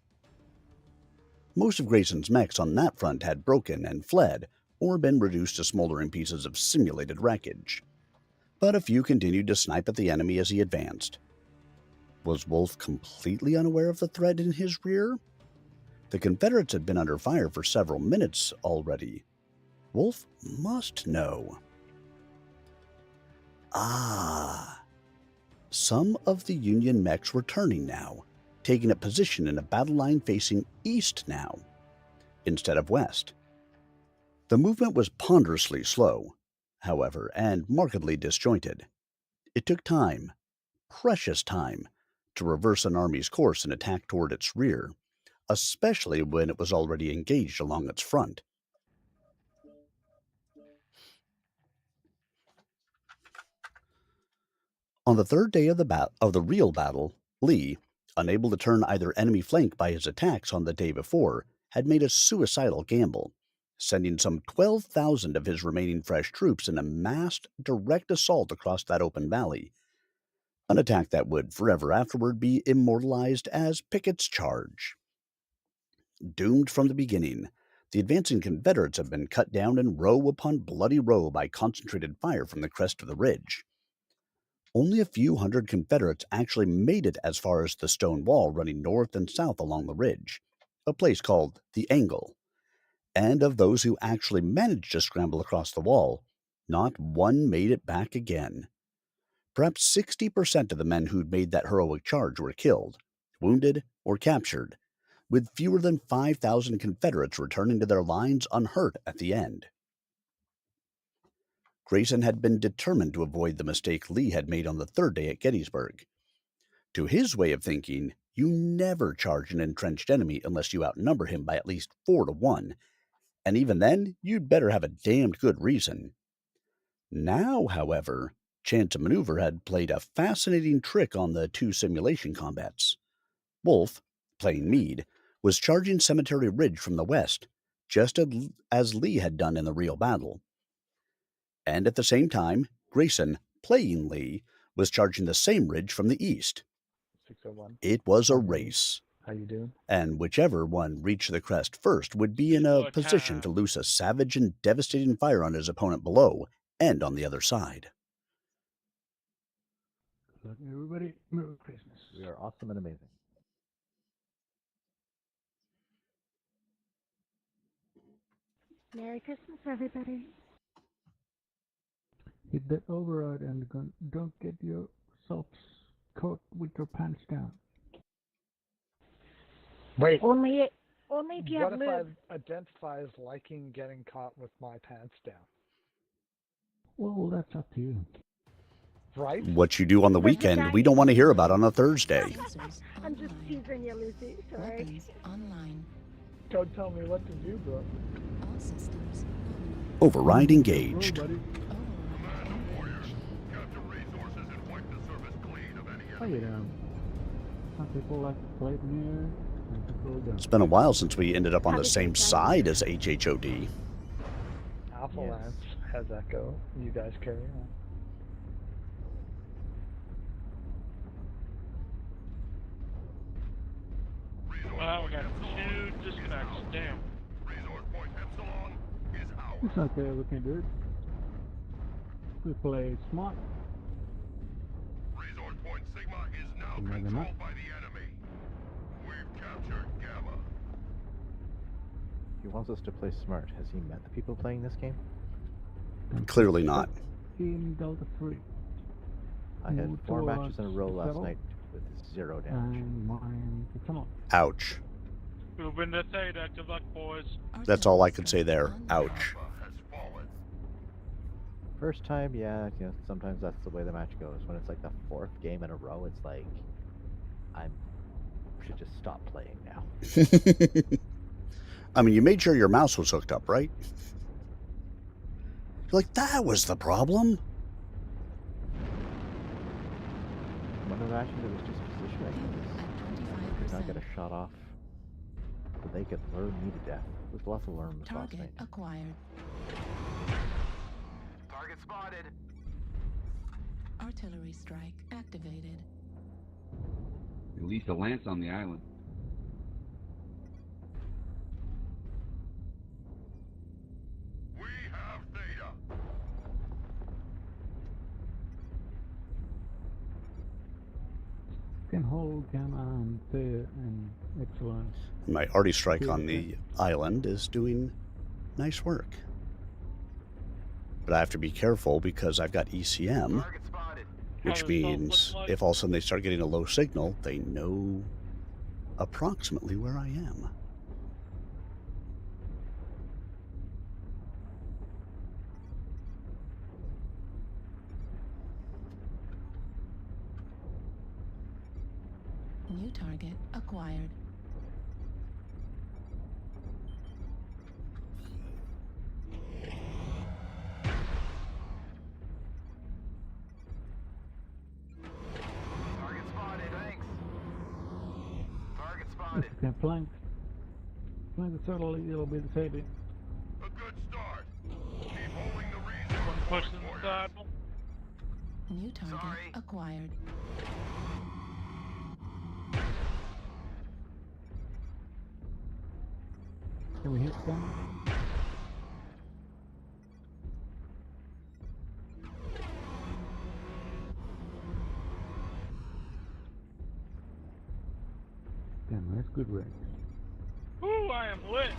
Most of Grayson's mechs on that front had broken and fled, or been reduced to smoldering pieces of simulated wreckage. But a few continued to snipe at the enemy as he advanced. Was Wolf completely unaware of the threat in his rear? The Confederates had been under fire for several minutes already. Wolf must know. Ah. Some of the Union mechs were turning now, taking a position in a battle line facing east now, instead of west. The movement was ponderously slow, however, and markedly disjointed. It took time, precious time, to reverse an army's course and attack toward its rear, especially when it was already engaged along its front. On the third day of the real battle, Lee, unable to turn either enemy flank by his attacks on the day before, had made a suicidal gamble, sending some 12,000 of his remaining fresh troops in a massed direct assault across that open valley, an attack that would forever afterward be immortalized as Pickett's Charge. Doomed from the beginning, the advancing Confederates had been cut down in row upon bloody row by concentrated fire from the crest of the ridge. Only a few hundred Confederates actually made it as far as the stone wall running north and south along the ridge, a place called the Angle. And of those who actually managed to scramble across the wall, not one made it back again. Perhaps 60% of the men who'd made that heroic charge were killed, wounded, or captured, with fewer than 5,000 Confederates returning to their lines unhurt at the end. Grayson had been determined to avoid the mistake Lee had made on the third day at Gettysburg. To his way of thinking, you never charge an entrenched enemy unless you outnumber him by at least 4-1, and even then, you'd better have a damned good reason. Now, however, chance of maneuver had played a fascinating trick on the two simulation combats. Wolf, playing Meade, was charging Cemetery Ridge from the west, just as Lee had done in the real battle. And at the same time, Grayson, playing Lee, was charging the same ridge from the east. 601. It was a race, How you doing? and whichever one reached the crest first would be in a position to loose a savage and devastating fire on his opponent below and on the other side. Look, everybody, Merry Christmas. We are awesome and amazing. Merry Christmas, everybody. Hit that override and don't get yourself caught with your pants down. Wait. Only if you have What if lube. I identify as liking getting caught with my pants down? Well, that's up to you. Right? What you do on the weekend, we don't want to hear about on a Thursday. I'm just teasing you, Lucy. Sorry. Weapons online. Don't tell me what to do, bro. All systems. Override engaged. Command warriors, capture resources and wipe the surface clean of any How you doing? Some people like to play near, some people don't. It's been a while since we ended up on the same side as HHOD. Alpha Lance has Echo. You guys carry on. Wow, we got 2 disconnects. Damn. Resource point Epsilon is ours. It's okay, we can do it. We play smart. Resource point Sigma is now Maybe controlled not. by the enemy. We've captured Gamma. He wants us to play smart. Has he met the people playing this game? Clearly not. In Delta 3. I had Move 4 towards matches in a row the last settle, night with 0 damage. and mine the tunnel. Ouch. Moving to Theta. Good luck, boys. That's all I could say there. Ouch. Alpha has fallen. First time, yeah, you know, sometimes that's the way the match goes. When it's like the 4th game in a row, it's like, I should just stop playing now. I mean, you made sure your mouse was hooked up, right? Like, that was the problem. One of the matches, it was just positioning. I could not get a shot off. So they could lure me to death. There's lots of learn this last Target night. acquired. Target spotted. Artillery strike activated. At least a lance on the island. We have Theta. Can hold Gamma and Thea and Excellence. My arty strike on the island is doing nice work. But I have to be careful because I've got ECM, Target spotted. which means if all of a sudden they start getting a low signal, they know approximately where I am. New target acquired. Target spotted. Thanks. Target If spotted. you can flank the turtle, it'll be the saving. A good start. Keep holding the resource Push point, in the warriors. saddle. New target Sorry. acquired. Can we hit them? Damn, that's good range. Ooh, I am lit.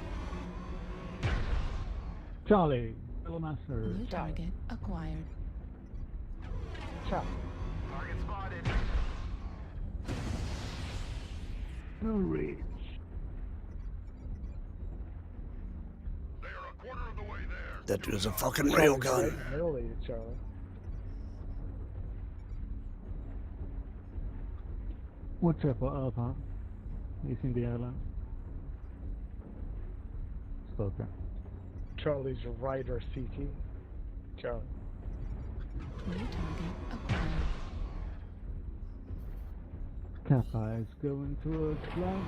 Charlie, Little Master. New target acquired. Chop. Target spotted. No reach. They are a quarter of the way there. That dude's a fucking Right railgun. in the middle of you, Charlie. Watch out for Alpha. He's in the island. Stalker. Charlie's right or CT. Charlie. New target acquired. Kappa is going towards flank.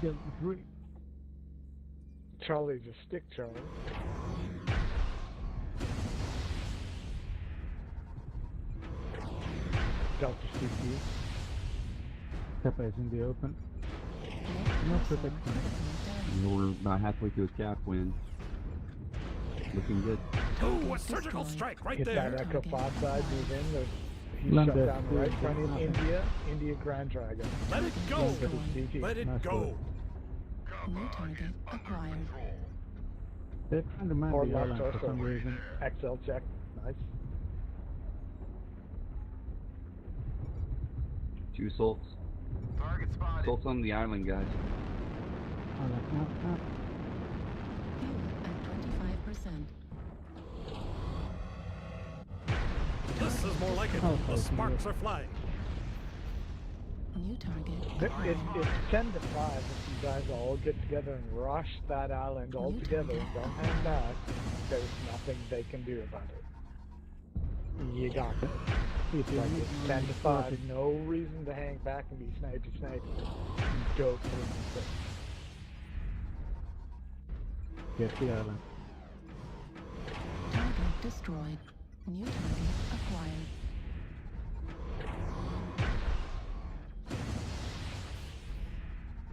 Delta 3. Charlie's a stick, Charlie. Delta CT. Kappa is in the open. No protection. We're about halfway through a cap win. Looking good. Ooh, a surgical strike Get that Echo 5 side, move in. He's Land shut that down speed, right in front of nothing. India Grand Dragon. Let it go. For the CT. Nice work. New target acquired. They're trying to man Or the left island for some also. reason. XL check. Nice. 2 assaults. Target spotted. Assaults on the island, guys. Alright, now, Fuel at 25%. This is more like it. The sparks are flying. New target. It's 10 to 5 if you guys all get together and rush that island all together and don't hang back. There's nothing they can do about it. You got this. It's like it's 10 to 5. No reason to hang back and be snipey. Go for it. get the island. Target destroyed. New target acquired.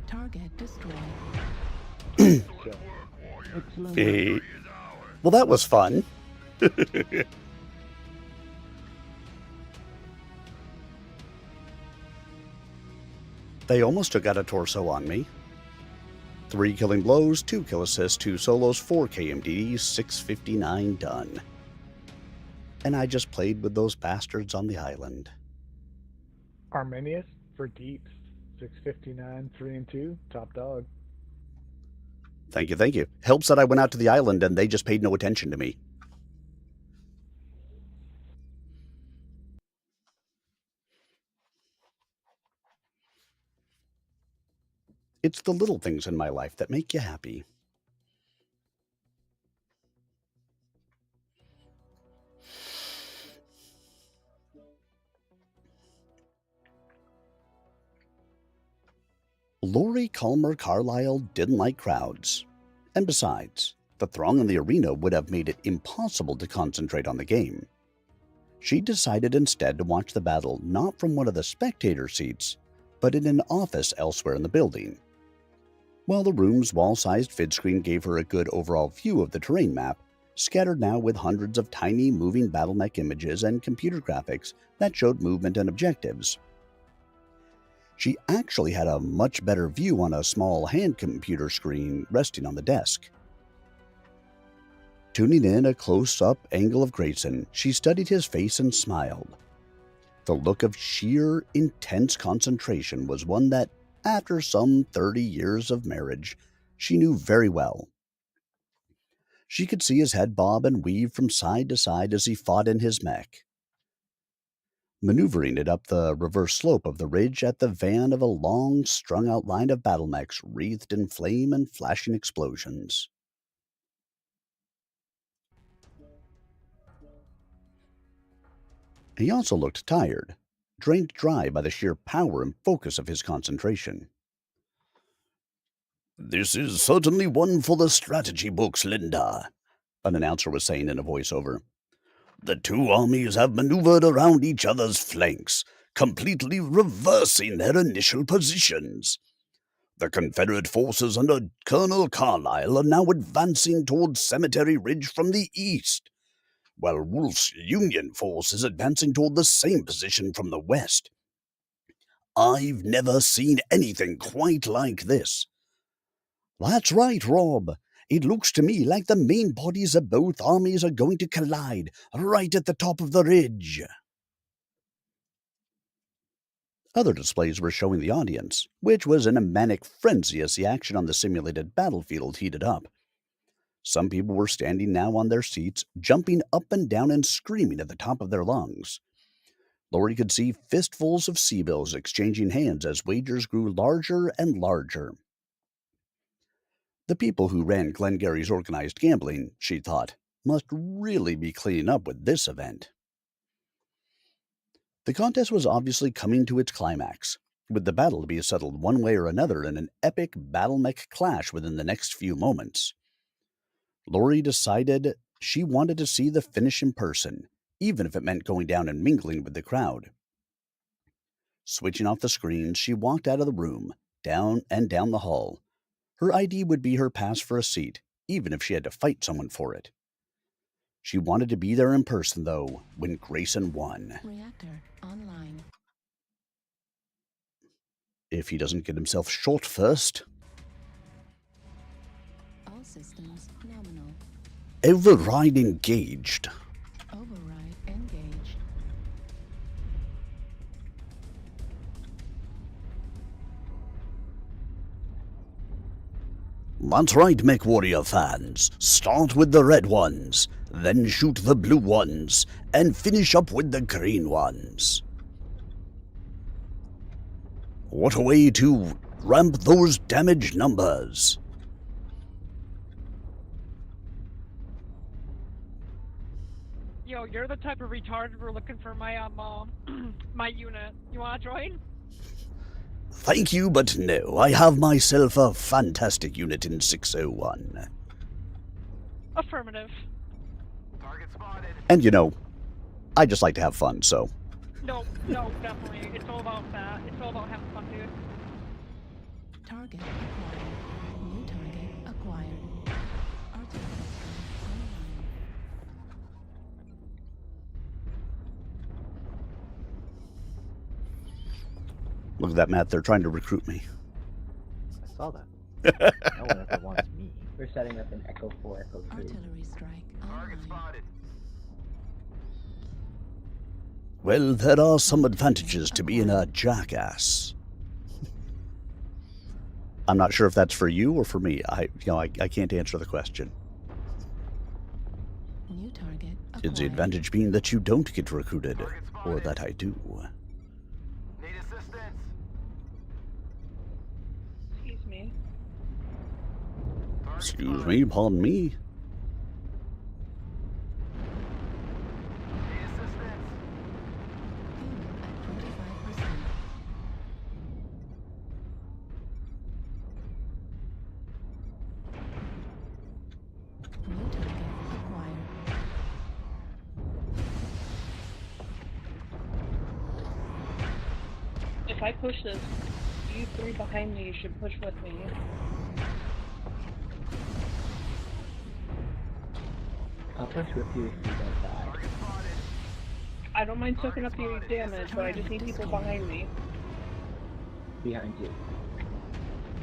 Target destroyed. Excellent. Well, that was fun. They almost took out a torso on me. 3 killing blows, 2 kill assists, 2 solos, 4 KMDs, 659 done. And I just played with those bastards on the island. Arminius for deeps. 659, 3 and 2. Top dog. Thank you, thank you. Helps that I went out to the island and they just paid no attention to me. It's the little things in my life that make you happy. Lori Culmer Carlisle didn't like crowds. And besides, the throng in the arena would have made it impossible to concentrate on the game. She decided instead to watch the battle not from one of the spectator seats, but in an office elsewhere in the building. While the room's wall-sized vid screen gave her a good overall view of the terrain map, scattered now with hundreds of tiny moving battle mech images and computer graphics that showed movement and objectives. She actually had a much better view on a small hand computer screen resting on the desk. Tuning in a close-up angle of Grayson, she studied his face and smiled. The look of sheer, intense concentration was one that, after some 30 years of marriage, she knew very well. She could see his head bob and weave from side to side as he fought in his mech, maneuvering it up the reverse slope of the ridge at the van of a long, strung-out line of battle mechs wreathed in flame and flashing explosions. He also looked tired, drained dry by the sheer power and focus of his concentration. "This is certainly one for the strategy books, Linda," an announcer was saying in a voiceover. "The two armies have maneuvered around each other's flanks, completely reversing their initial positions. The Confederate forces under Colonel Carlisle are now advancing towards Cemetery Ridge from the east, while Wolfe's Union force is advancing toward the same position from the west. I've never seen anything quite like this." "That's right, Rob. It looks to me like the main bodies of both armies are going to collide right at the top of the ridge." Other displays were showing the audience, which was in a manic frenzy as the action on the simulated battlefield heated up. Some people were standing now on their seats, jumping up and down and screaming at the top of their lungs. Lori could see fistfuls of C-bills exchanging hands as wagers grew larger and larger. The people who ran Glengarry's organized gambling, she thought, must really be cleaning up with this event. The contest was obviously coming to its climax, with the battle to be settled one way or another in an epic battle mech clash within the next few moments. Lori decided she wanted to see the finish in person, even if it meant going down and mingling with the crowd. Switching off the screen, she walked out of the room, down the hall. Her ID would be her pass for a seat, even if she had to fight someone for it. She wanted to be there in person, though, when Grayson won. Reactor online. If he doesn't get himself shot first. All systems nominal. Override engaged. Override engaged. That's right, MechWarrior fans. Start with the red ones, then shoot the blue ones, and finish up with the green ones. What a way to ramp those damage numbers. Yo, you're the type of retard we're looking for my my unit. You wanna join? Thank you, but no. I have myself a fantastic unit in 601. Affirmative. Target spotted. And you know, I just like to have fun, so. No, definitely. It's all about that. It's all about having fun, dude. Target acquired. New target acquired. Artillery strike online. Look at that, Matt. They're trying to recruit me. I saw that. No one ever wants me. We're setting up an Echo 4, Echo 2. Artillery strike Target online. spotted. Well, there are some advantages to being a jackass. I'm not sure if that's for you or for me. I can't answer the question. New target acquired. Is the advantage being that you don't get recruited, or that I do? Need assistance. Excuse me. Excuse me, pardon me. Need assistance. Fuel at 25%. New target acquired. If I push this, you three behind me should push with me. I'll push with you if you don't die. Target spotted. I don't mind soaking up the damage, but I just need people behind me. Behind you.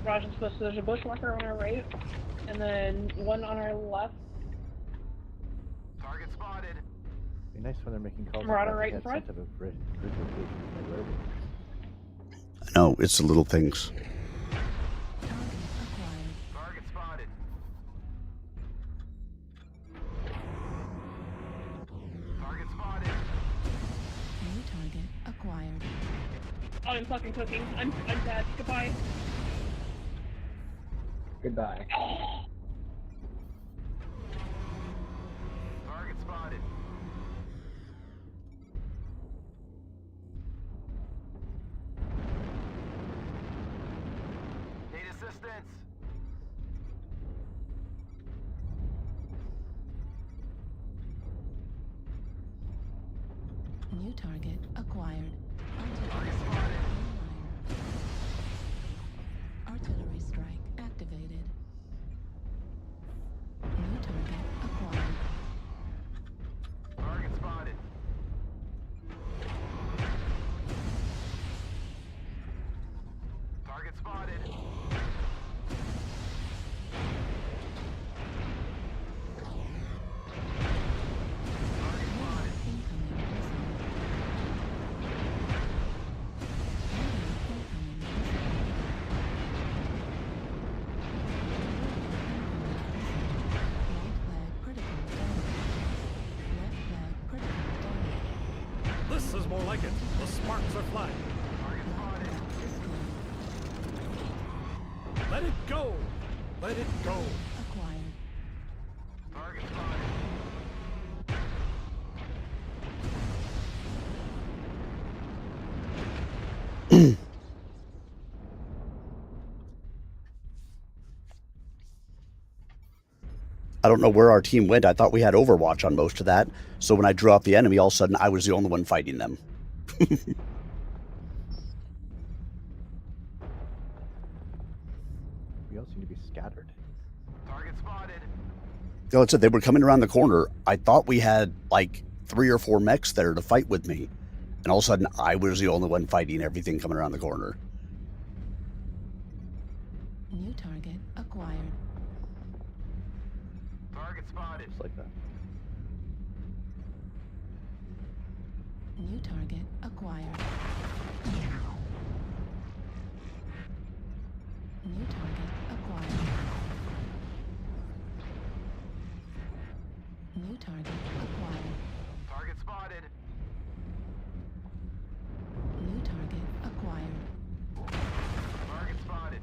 Roger's supposed to, there's a bushwhacker on our right, and then one on our left. Target spotted. Be nice when they're making calls. We're on like our that, right get in front. sense of a bridge location like where it is. No, it's the little things. Target acquired. Target spotted. Target spotted. New target acquired. Oh, I'm fucking cooking. I'm dead. Goodbye. Goodbye. Target spotted. Need assistance. New target acquired. Artillery Target strike spotted. online. Artillery strike activated. New target acquired. Target spotted. Target spotted. Target spotted. Incoming missile. Incoming missile. Right flag critical damage. Left flag critical damage. This is more like it. The sparks are flying. Target Right spotted. flag destroyed. Let it go. Let it go. Acquired. Target spotted. I don't know where our team went. I thought we had Overwatch on most of that. So when I drew out the enemy, all of a sudden I was the only one fighting them. We all seem to be scattered. Target spotted. You know, it's it. They were coming around the corner. I thought we had like 3 or 4 mechs there to fight with me. And all of a sudden I was the only one fighting everything coming around the corner. New target acquired. Target spotted. Just like that. New target acquired. New target acquired. New target acquired. Target spotted. New target acquired. Target spotted.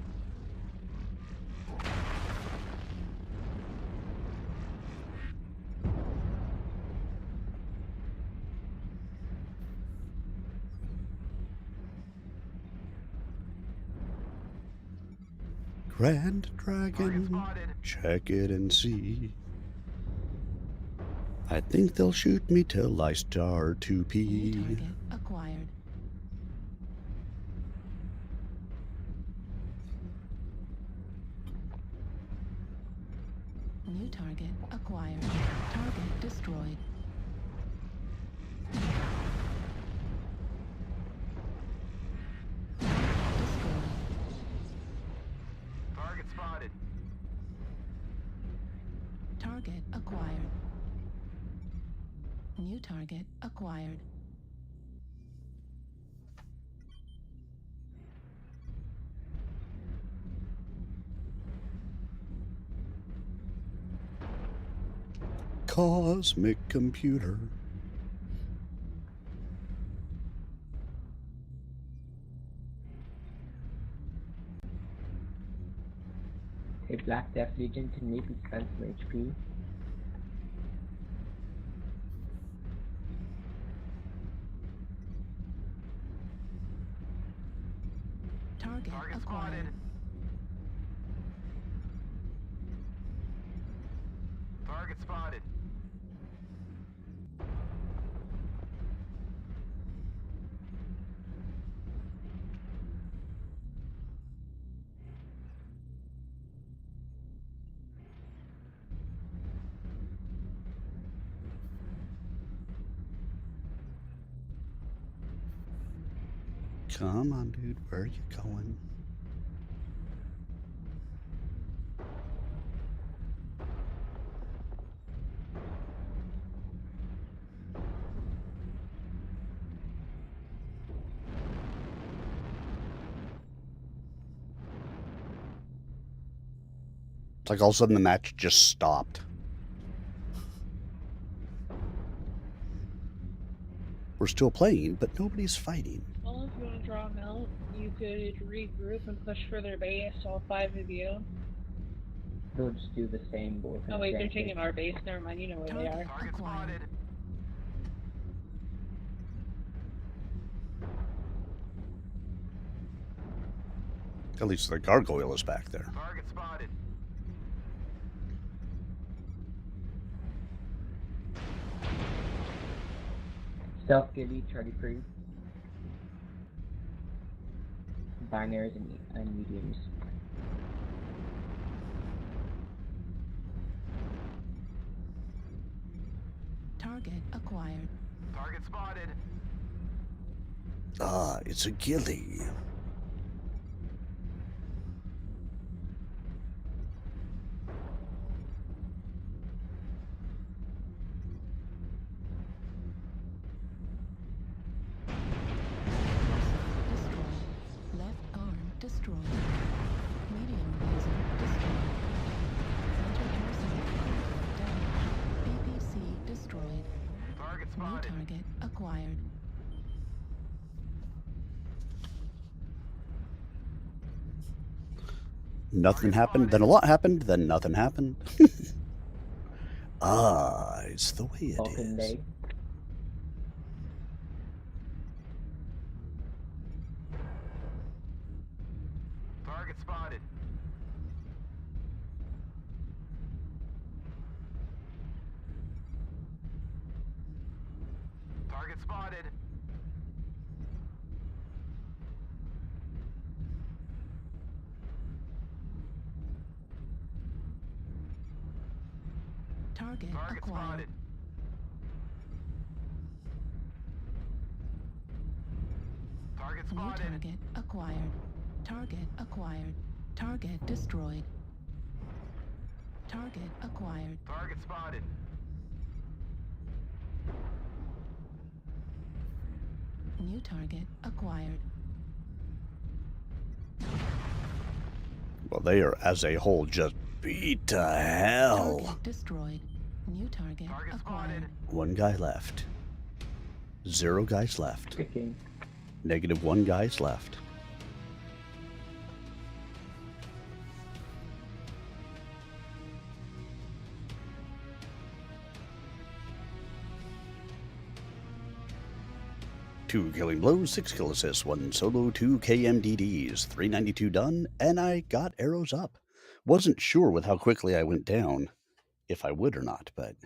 Grand Dragon, check it and see. I think they'll shoot me till I start to New pee. target acquired. New target acquired. Target destroyed. Destroyed. Target spotted. Target acquired. New target acquired. Cosmic computer. A Black Death Legion can maybe spend some HP. Target acquired. Target spotted. Come on, dude. Where are you going? It's like all of a sudden the match just stopped. We're still playing, but nobody's fighting. Well, if you want to draw them out, you could regroup and push for their base, all 5 of you. They'll just do the same, but with an Oh wait, they're advantage. taking our base. Never mind, you know where they are. Target spotted. At least the gargoyle is back there. Target spotted. Stealth Gilly, Charlie Free. Binaries and mediums. Target acquired. Target spotted. Ah, it's a ghillie. Destroyed. Left arm destroyed. Medium laser destroyed. Center air support damaged. BPC destroyed. Target New spotted. target acquired. Nothing happened, then a lot happened, then nothing happened. Ah, it's the way it Vulcan is. Day. Target spotted. Target spotted. Target Target acquired. spotted. Target New spotted. target acquired. Target acquired. Target destroyed. Target acquired. Target spotted. New target acquired. Well, they are, as a whole, just beat to hell. Target destroyed. New target acquired. One guy left. 0 guys left. Good game. -1 guys left. Two killing blows, 6 kill assists, 1 solo, 2 KMDDs, 392 done, and I got arrows up. Wasn't sure with how quickly I went down, if I would or not, but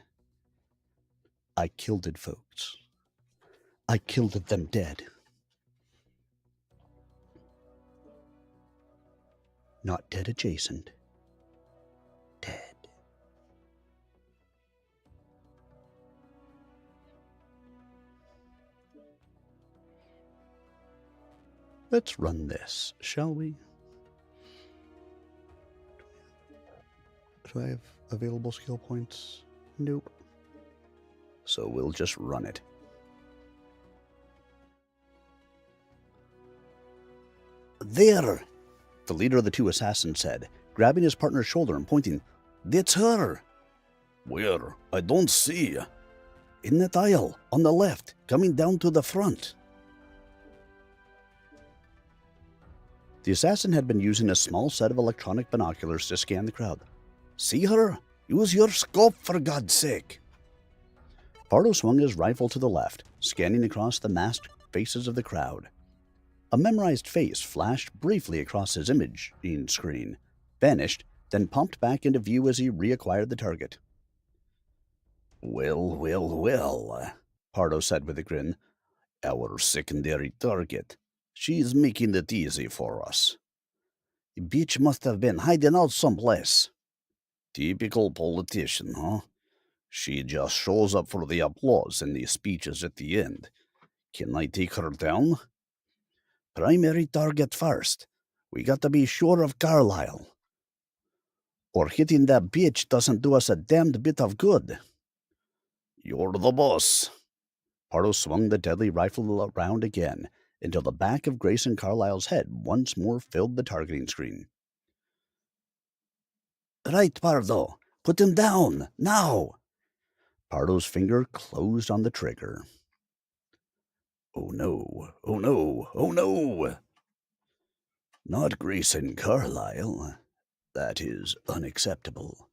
I killed it, folks. I killed them dead. Not dead adjacent. Dead. Let's run this, shall we? Do I have available skill points? Nope. So we'll just run it. There! The leader of the 2 assassins said, grabbing his partner's shoulder and pointing. That's her! Where? I don't see. In that aisle, on the left, coming down to the front. The assassin had been using a small set of electronic binoculars to scan the crowd. See her? Use your scope, for God's sake! Pardo swung his rifle to the left, scanning across the masked faces of the crowd. A memorized face flashed briefly across his imaging screen, vanished, then popped back into view as he reacquired the target. Well, well, well, Pardo said with a grin. Our secondary target. She's making it easy for us. The bitch must have been hiding out someplace. Typical politician, huh? She just shows up for the applause and the speeches at the end. Can I take her down? Primary target first. We got to be sure of Carlisle. Or hitting that bitch doesn't do us a damned bit of good. You're the boss. Pardo swung the deadly rifle around again until the back of Grayson Carlisle's head once more filled the targeting screen. Right, Pardo. Put him down, now! Pardo's finger closed on the trigger. Oh no, oh no, oh no! Not Grayson Carlisle. That is unacceptable.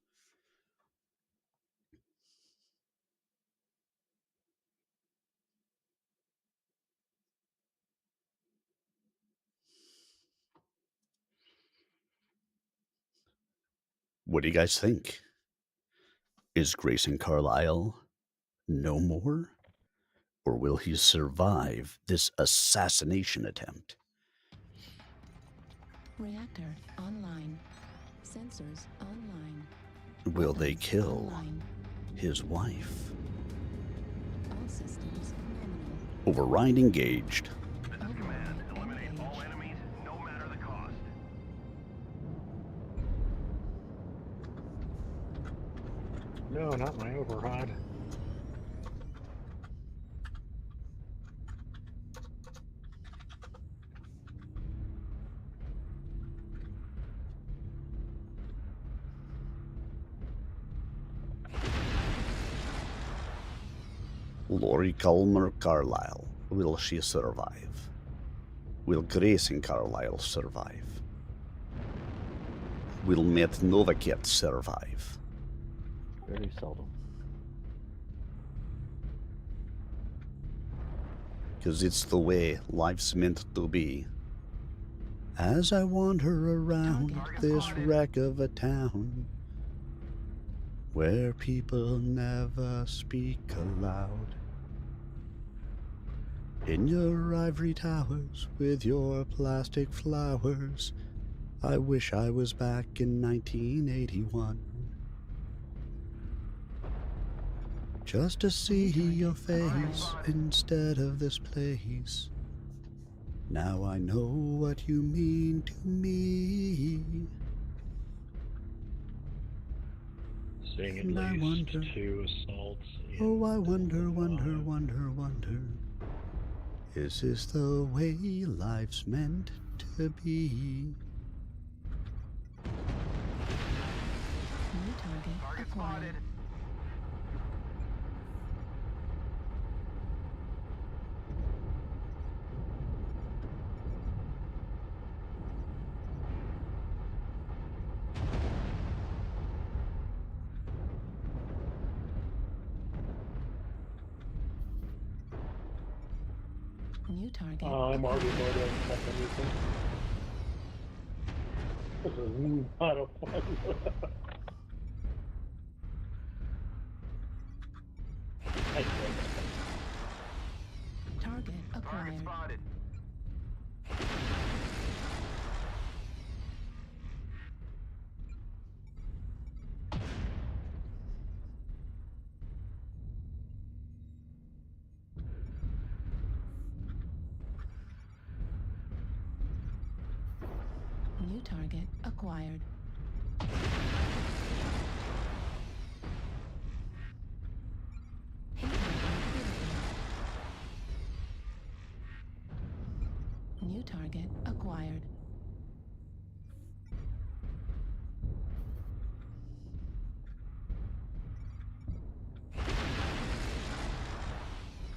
What do you guys think? Is Grayson Carlisle no more? Or will he survive this assassination attempt? Reactor online. Sensors online. Will they kill Online. his wife? All systems nominal. Override engaged. This is command. Eliminate all enemies, no matter the cost. No, not my override. Lori Culmer Carlisle. Will she survive? Will Grayson Carlisle survive? Will Matt Novaket survive? Very seldom. Because it's the way life's meant to be. As I wander around this wreck of a town, where people never speak aloud. In your ivory towers with your plastic flowers, I wish I was back in 1981. Just to see your face instead of this place. Now I know what you mean to me. And I wonder. 2 assaults. Oh, I wonder, wonder, wonder, wonder. Is this the way life's meant to be? New target acquired. New target. I'm already loaded on everything. This is not a fun. Target acquired. Spotted. New target acquired. New target acquired.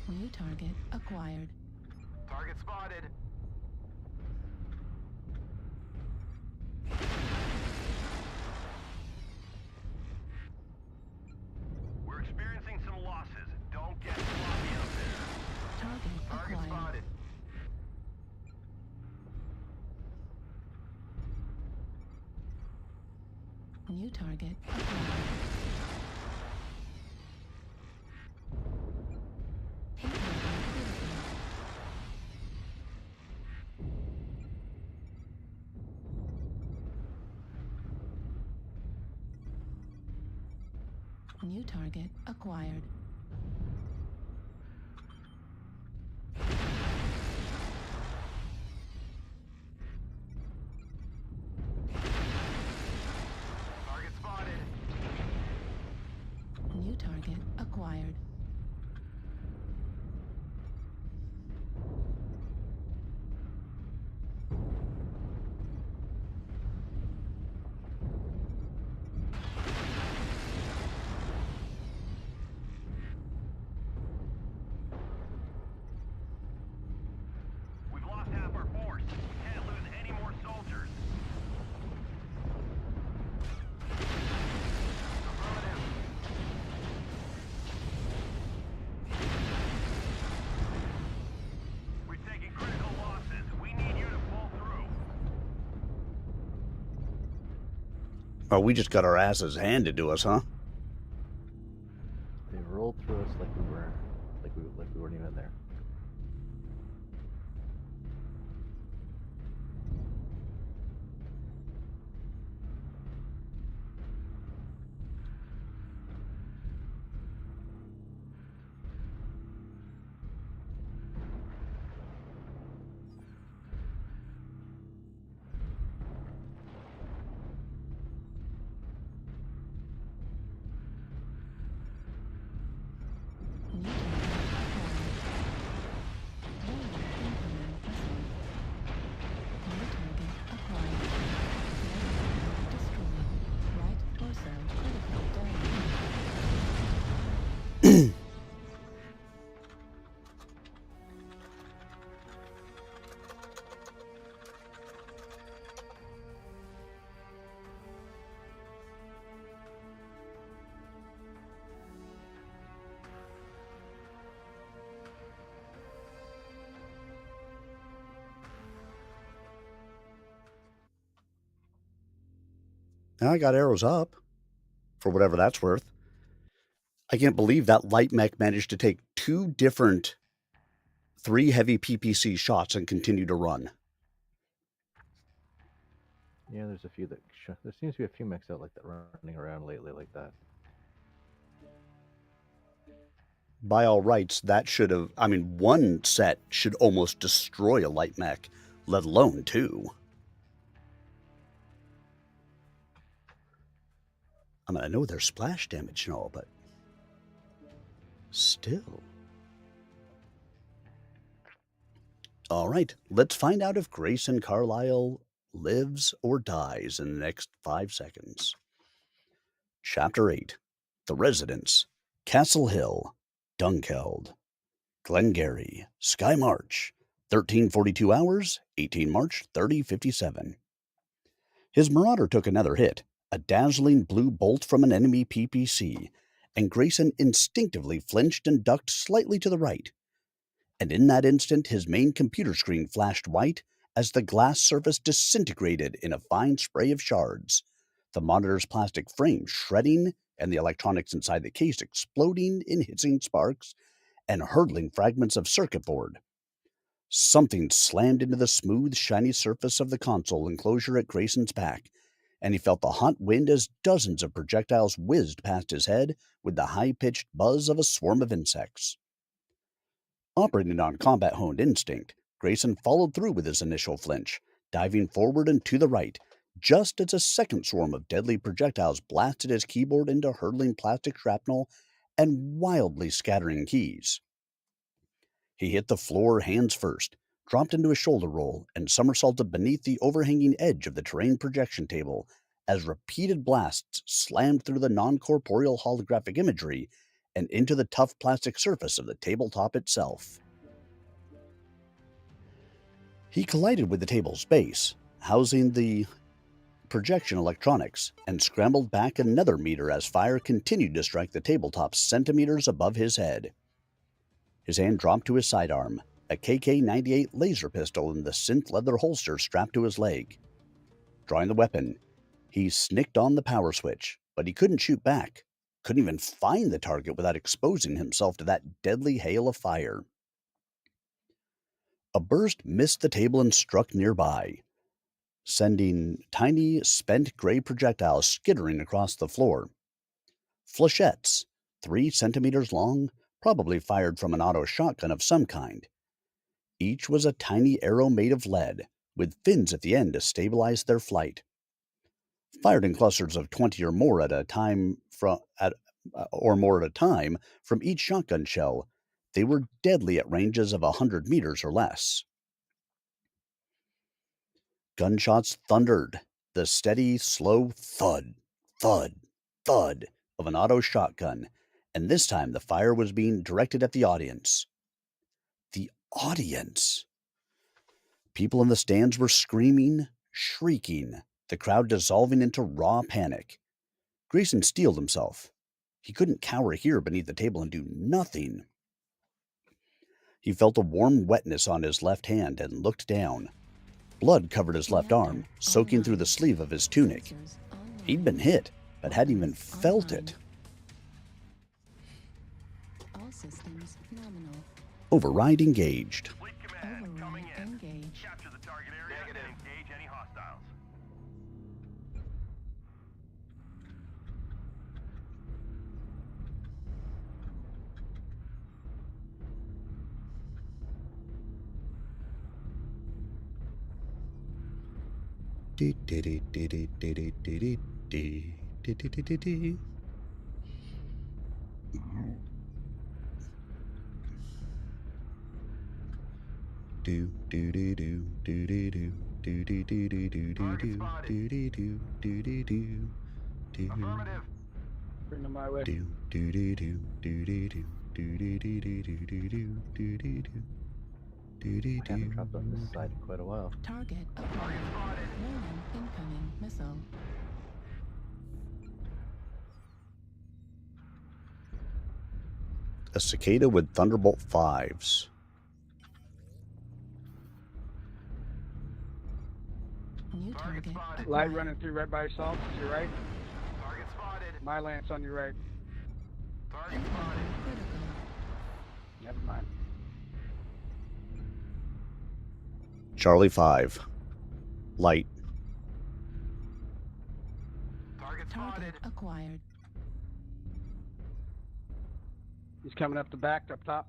New target acquired. Target spotted. We're experiencing some losses. Don't get sloppy out there. Target acquired. Spotted. New target acquired. New target acquired. Target spotted. New target acquired. We've lost half our force. We can't lose any more soldiers. We're taking critical losses. We need you to pull through. Oh, we just got our asses handed to us, huh? They rolled through us like we weren't even there. I got arrows up, for whatever that's worth. I can't believe that light mech managed to take 2 different 3 heavy PPC shots and continue to run. Yeah, there's a few that there seems to be a few mechs out like that running around lately like that. By all rights, that should have, I mean, one set should almost destroy a light mech, let alone 2. I mean, I know there's splash damage and all, but still. All right, let's find out if Grayson Carlisle lives or dies in the next 5 seconds. Chapter 8. The Residence. Castle Hill. Dunkeld. Glengarry. Sky March. 1342 hours, 18 March 3057. His Marauder took another hit, a dazzling blue bolt from an enemy PPC, and Grayson instinctively flinched and ducked slightly to the right. And in that instant, his main computer screen flashed white as the glass surface disintegrated in a fine spray of shards, the monitor's plastic frame shredding and the electronics inside the case exploding in hissing sparks and hurtling fragments of circuit board. Something slammed into the smooth, shiny surface of the console enclosure at Grayson's back, and he felt the hot wind as dozens of projectiles whizzed past his head with the high-pitched buzz of a swarm of insects. Operating on combat-honed instinct, Grayson followed through with his initial flinch, diving forward and to the right, just as a second swarm of deadly projectiles blasted his keyboard into hurtling plastic shrapnel and wildly scattering keys. He hit the floor hands first, dropped into a shoulder roll, and somersaulted beneath the overhanging edge of the terrain projection table as repeated blasts slammed through the non-corporeal holographic imagery and into the tough plastic surface of the tabletop itself. He collided with the table's base, housing the projection electronics, and scrambled back another meter as fire continued to strike the tabletop centimeters above his head. His hand dropped to his sidearm, a KK-98 laser pistol in the synth leather holster strapped to his leg. Drawing the weapon, he snicked on the power switch, but he couldn't shoot back, couldn't even find the target without exposing himself to that deadly hail of fire. A burst missed the table and struck nearby, sending tiny, spent gray projectiles skittering across the floor. Flechettes, 3 centimeters long, probably fired from an auto shotgun of some kind. Each was a tiny arrow made of lead, with fins at the end to stabilize their flight. Fired in clusters of 20 or more at a time from each shotgun shell, they were deadly at ranges of 100 meters or less. Gunshots thundered, the steady, slow thud, thud, thud of an auto shotgun, and this time the fire was being directed at the audience. The audience! People in the stands were screaming, shrieking, the crowd dissolving into raw panic. Grayson steeled himself. He couldn't cower here beneath the table and do nothing. He felt a warm wetness on his left hand and looked down. Blood covered his left arm, soaking through the sleeve of his tunic. He'd been hit, but hadn't even felt it. All systems nominal. Override engaged. Override engaged. Capture the target area and engage any hostiles. Affirmative. Bring them my way. I haven't dropped on this side in quite a while. Target acquired. Ronin incoming missile. A cicada with Thunderbolt 5s. New target. Light running through right by yourself. To your right. Target spotted. My lance on your right. Target spotted. Critical. Never mind. Charlie 5. Light. Target Target spotted. acquired. He's coming up the back, up top.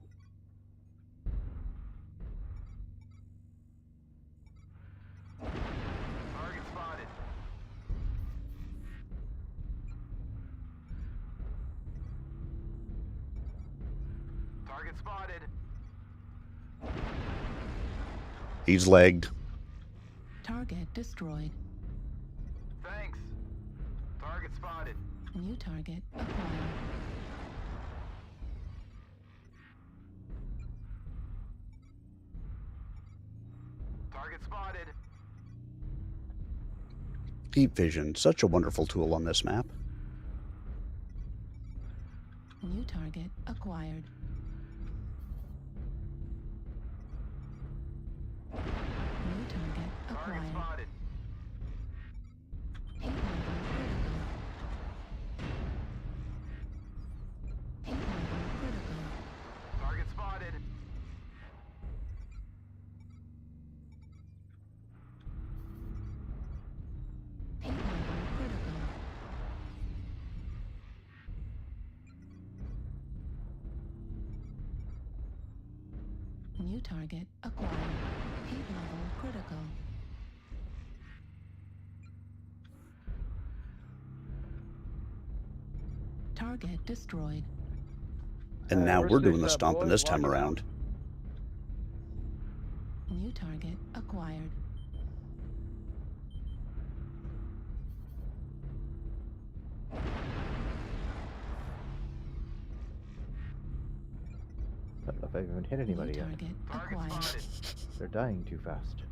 Target spotted. Target spotted. He's legged. Target destroyed. Thanks. Target spotted. New target acquired. Target spotted. Deep vision, such a wonderful tool on this map. New target acquired. New target acquired. Target spotted. Heat level critical. Heat level critical. Target spotted. Heat level critical. New target acquired. Heat level critical. Target destroyed. And now where's we're doing the this, stomping boy? this time Walking out. around. New target acquired. I don't know if I've even hit New anybody yet. target acquired. They're dying too fast.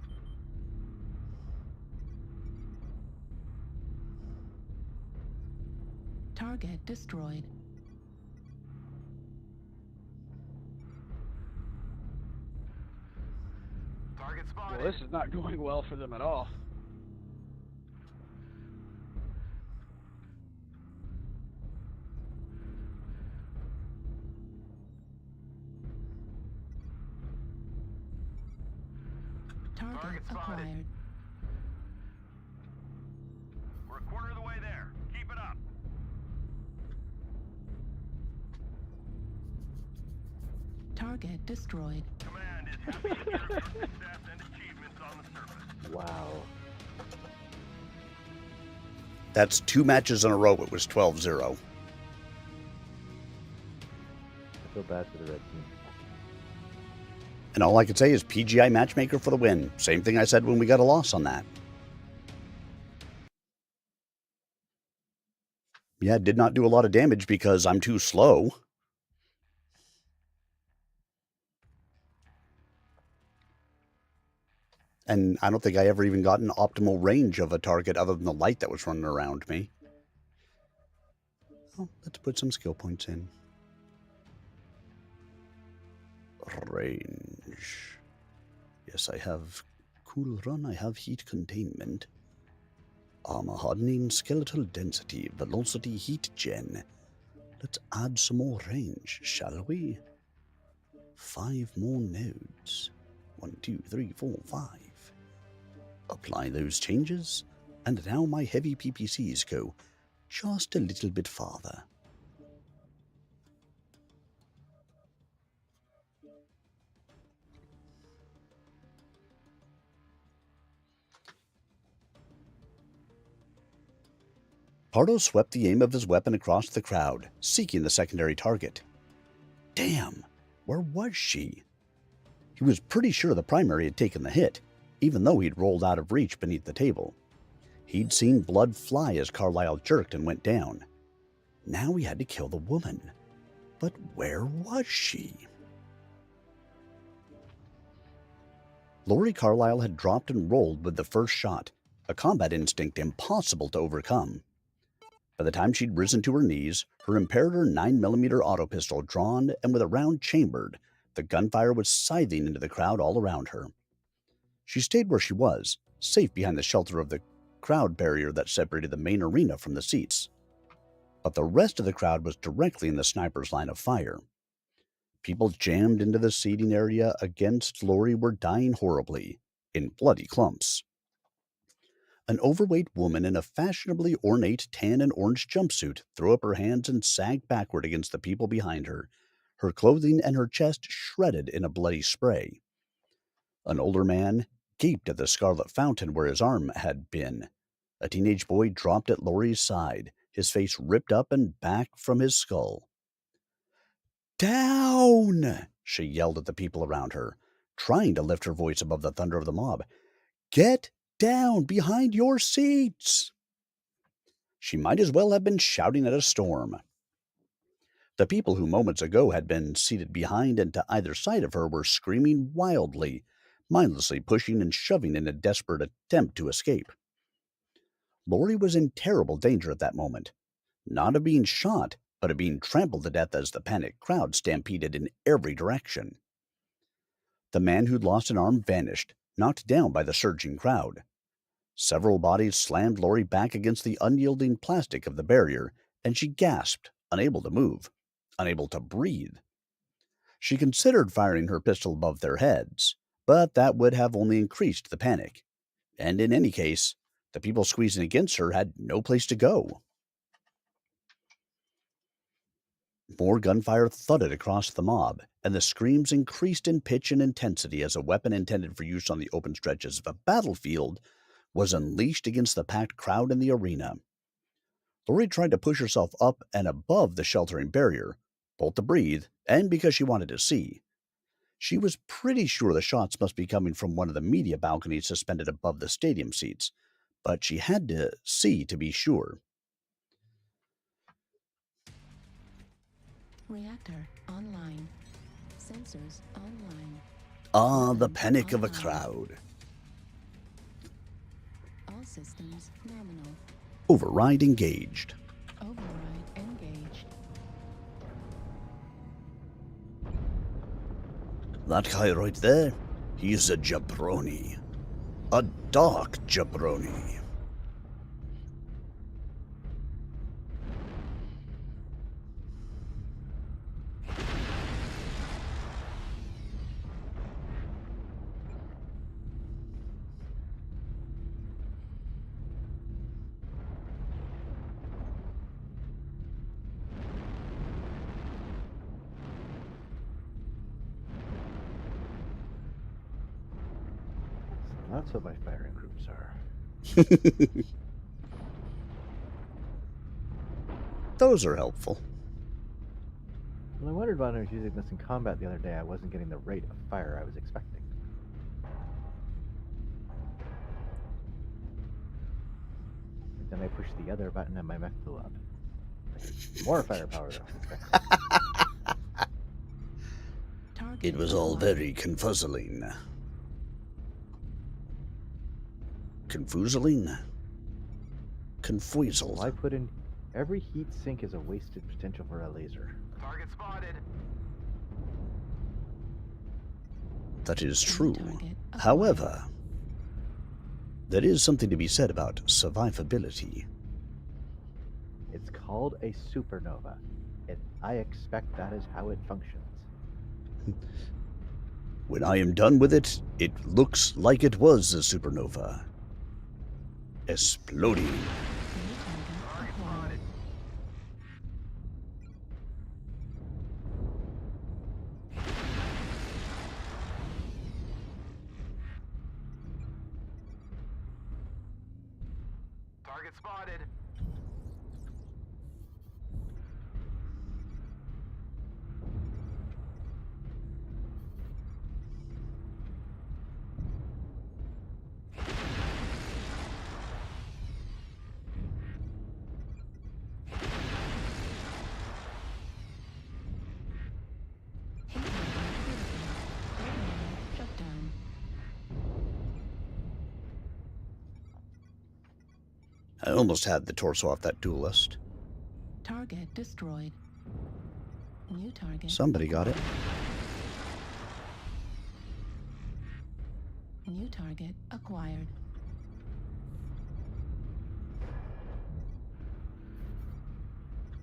Target destroyed. Target spotted. Well, this is not going well for them at all. Target acquired. We're a quarter of the way there. Keep it up. Target destroyed. Command is happy to share your success and achievements on the surface. Wow. That's 2 matches in a row. It was 12-0. I feel bad for the red team. And all I can say is PGI Matchmaker for the win. Same thing I said when we got a loss on that. Yeah, it did not do a lot of damage because I'm too slow. And I don't think I ever even got an optimal range of a target other than the light that was running around me. Oh, let's put some skill points in. Range. Yes, I have cool run, I have heat containment. Armor hardening, skeletal density, velocity, heat gen. Let's add some more range, shall we? 5 more nodes. 1, 2, 3, 4, 5. Apply those changes, and now my heavy PPCs go just a little bit farther. Pardo swept the aim of his weapon across the crowd, seeking the secondary target. Damn, where was she? He was pretty sure the primary had taken the hit, even though he'd rolled out of reach beneath the table. He'd seen blood fly as Carlyle jerked and went down. Now he had to kill the woman. But where was she? Lori Carlyle had dropped and rolled with the first shot, a combat instinct impossible to overcome. By the time she'd risen to her knees, her Imperator 9mm auto pistol drawn and with a round chambered, the gunfire was scything into the crowd all around her. She stayed where she was, safe behind the shelter of the crowd barrier that separated the main arena from the seats. But the rest of the crowd was directly in the sniper's line of fire. People jammed into the seating area against Lori were dying horribly, in bloody clumps. An overweight woman in a fashionably ornate tan and orange jumpsuit threw up her hands and sagged backward against the people behind her, her clothing and her chest shredded in a bloody spray. An older man gaped at the scarlet fountain where his arm had been. A teenage boy dropped at Lori's side, his face ripped up and back from his skull. down! She yelled at the people around her, trying to lift her voice above the thunder of the mob. Get down behind your seats! She might as well have been shouting at a storm. The people who moments ago had been seated behind and to either side of her were screaming wildly, mindlessly pushing and shoving in a desperate attempt to escape. Lori was in terrible danger at that moment, not of being shot, but of being trampled to death as the panicked crowd stampeded in every direction. The man who'd lost an arm vanished, knocked down by the surging crowd. Several bodies slammed Lori back against the unyielding plastic of the barrier, and she gasped, unable to move, unable to breathe. She considered firing her pistol above their heads, but that would have only increased the panic. And in any case, the people squeezing against her had no place to go. More gunfire thudded across the mob, and the screams increased in pitch and intensity as a weapon intended for use on the open stretches of a battlefield was unleashed against the packed crowd in the arena. Lori tried to push herself up and above the sheltering barrier, both to breathe and because she wanted to see. She was pretty sure the shots must be coming from one of the media balconies suspended above the stadium seats, but she had to see to be sure. Reactor online. Sensors online. Ah, the panic of a crowd. All systems nominal. Override engaged. Override engaged. That guy right there, he's a jabroni. A dark jabroni. That's what my firing groups are. Those are helpful. When I wondered why I was using this in combat the other day, I wasn't getting the rate of fire I was expecting. And then I pushed the other button and my mech blew up. More firepower though. It was all very confuzzling. Confuzzling? Confuzzled. Well, I put in every heat sink is a wasted potential for a laser. Target spotted. That is true. However, there is something to be said about survivability. It's called a supernova. I expect that is how it functions. When I am done with it, it looks like it was a supernova. Exploding. Target spotted. Shutdown. I almost had the torso off that duelist. Target destroyed. New target. Somebody got it. New target acquired.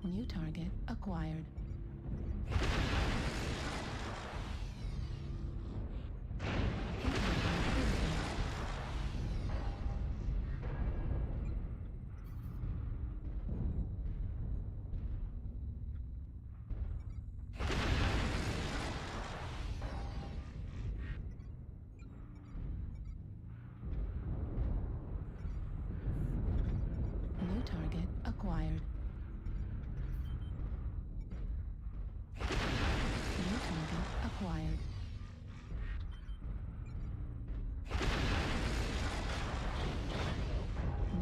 New target acquired. New target acquired. acquired.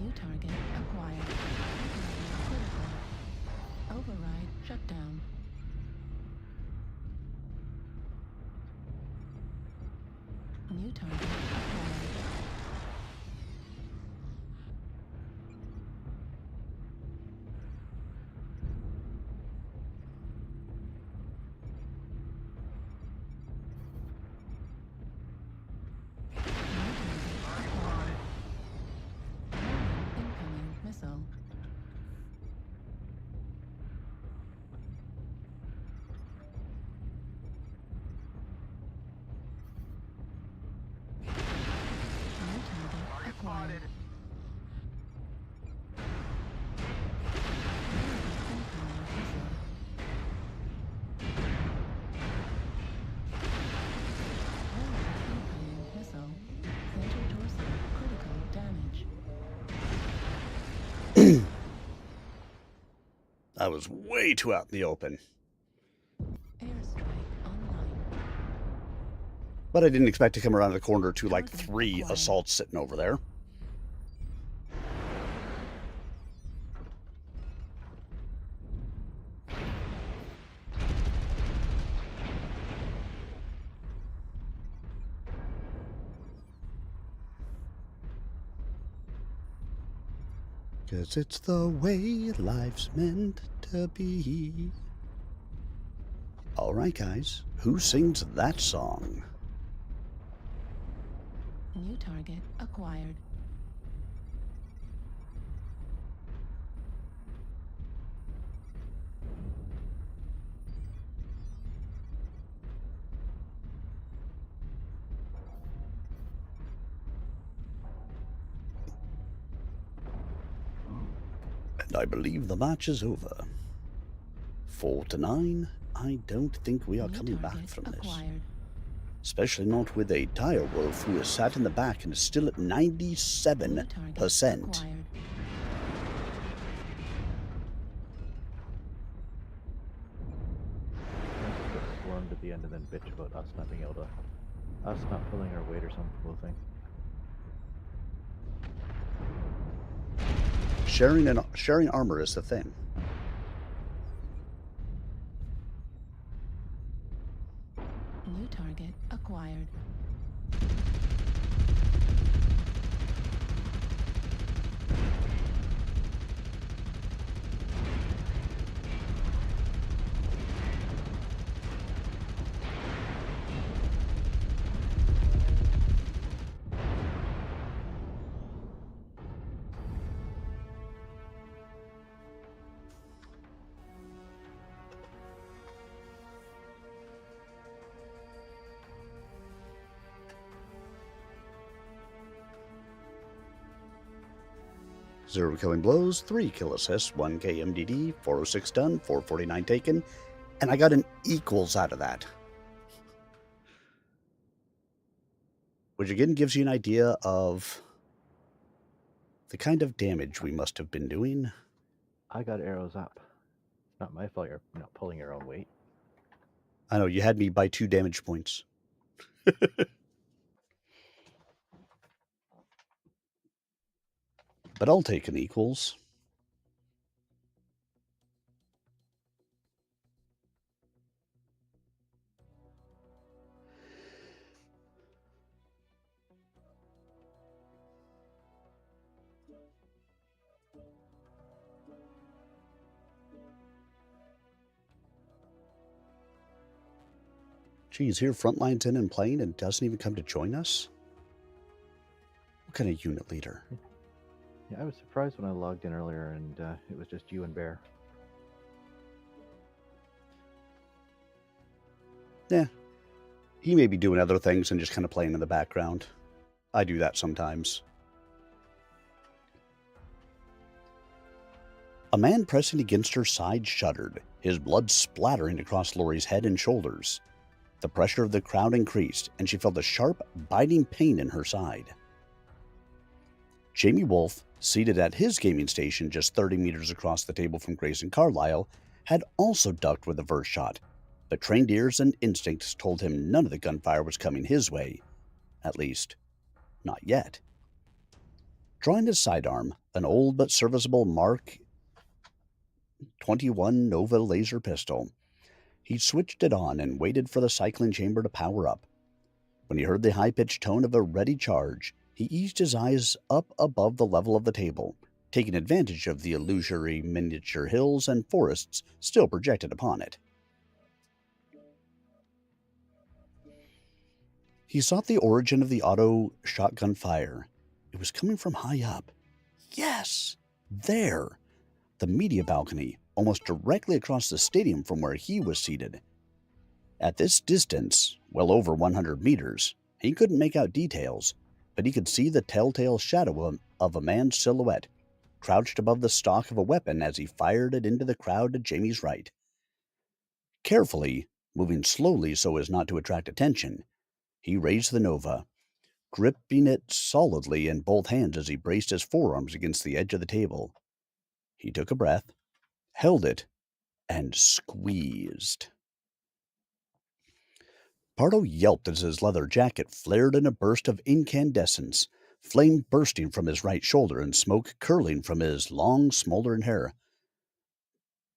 New target acquired. Critical. Override shut down. New target acquired. Incoming missile. New target acquired. Incoming missile. Incoming missile. Center torso. Critical damage. I was way too out in the open. Airstrike online. But I didn't expect to come around the corner to like 3 assaults sitting over there. Cause it's the way life's meant to be. Alright guys, who sings that song? New target acquired. And I believe the match is over. 4-9. I don't think we are coming back from this. Acquired. Especially not with a dire wolf who is sat in the back and is still at 97%. Acquired. Just swarmed at the end and then bitch about us not being able to, us not pulling our weight or some cool thing. Sharing armor is the thing. New target acquired. Zero killing blows, 3 kill assists, 1 KMDD, 406 done, 449 taken, and I got an equals out of that. Which again gives you an idea of the kind of damage we must have been doing. I got arrows up. Not my fault you're not pulling your own weight. I know, you had me by 2 damage points. But I'll take an equals. Geez, here Frontline's in and playing and doesn't even come to join us? What kind of unit leader? Yeah, I was surprised when I logged in earlier and it was just you and Bear. Yeah. He may be doing other things and just kind of playing in the background. I do that sometimes. A man pressing against her side shuddered, his blood splattering across Lori's head and shoulders. The pressure of the crowd increased, and she felt a sharp, biting pain in her side. Jamie Wolfe, seated at his gaming station just 30 meters across the table from Grayson Carlisle, had also ducked with the first shot, but trained ears and instincts told him none of the gunfire was coming his way. At least, not yet. Drawing his sidearm, an old but serviceable Mark 21 Nova laser pistol, he switched it on and waited for the cycling chamber to power up. When he heard the high-pitched tone of a ready charge, he eased his eyes up above the level of the table, taking advantage of the illusory miniature hills and forests still projected upon it. He sought the origin of the auto shotgun fire. It was coming from high up. Yes! There! The media balcony, almost directly across the stadium from where he was seated. At this distance, well over 100 meters, he couldn't make out details, but he could see the telltale shadow of a man's silhouette, crouched above the stock of a weapon as he fired it into the crowd to Jamie's right. Carefully, moving slowly so as not to attract attention, he raised the Nova, gripping it solidly in both hands as he braced his forearms against the edge of the table. He took a breath, held it, and squeezed. Pardo yelped as his leather jacket flared in a burst of incandescence, flame bursting from his right shoulder and smoke curling from his long, smoldering hair.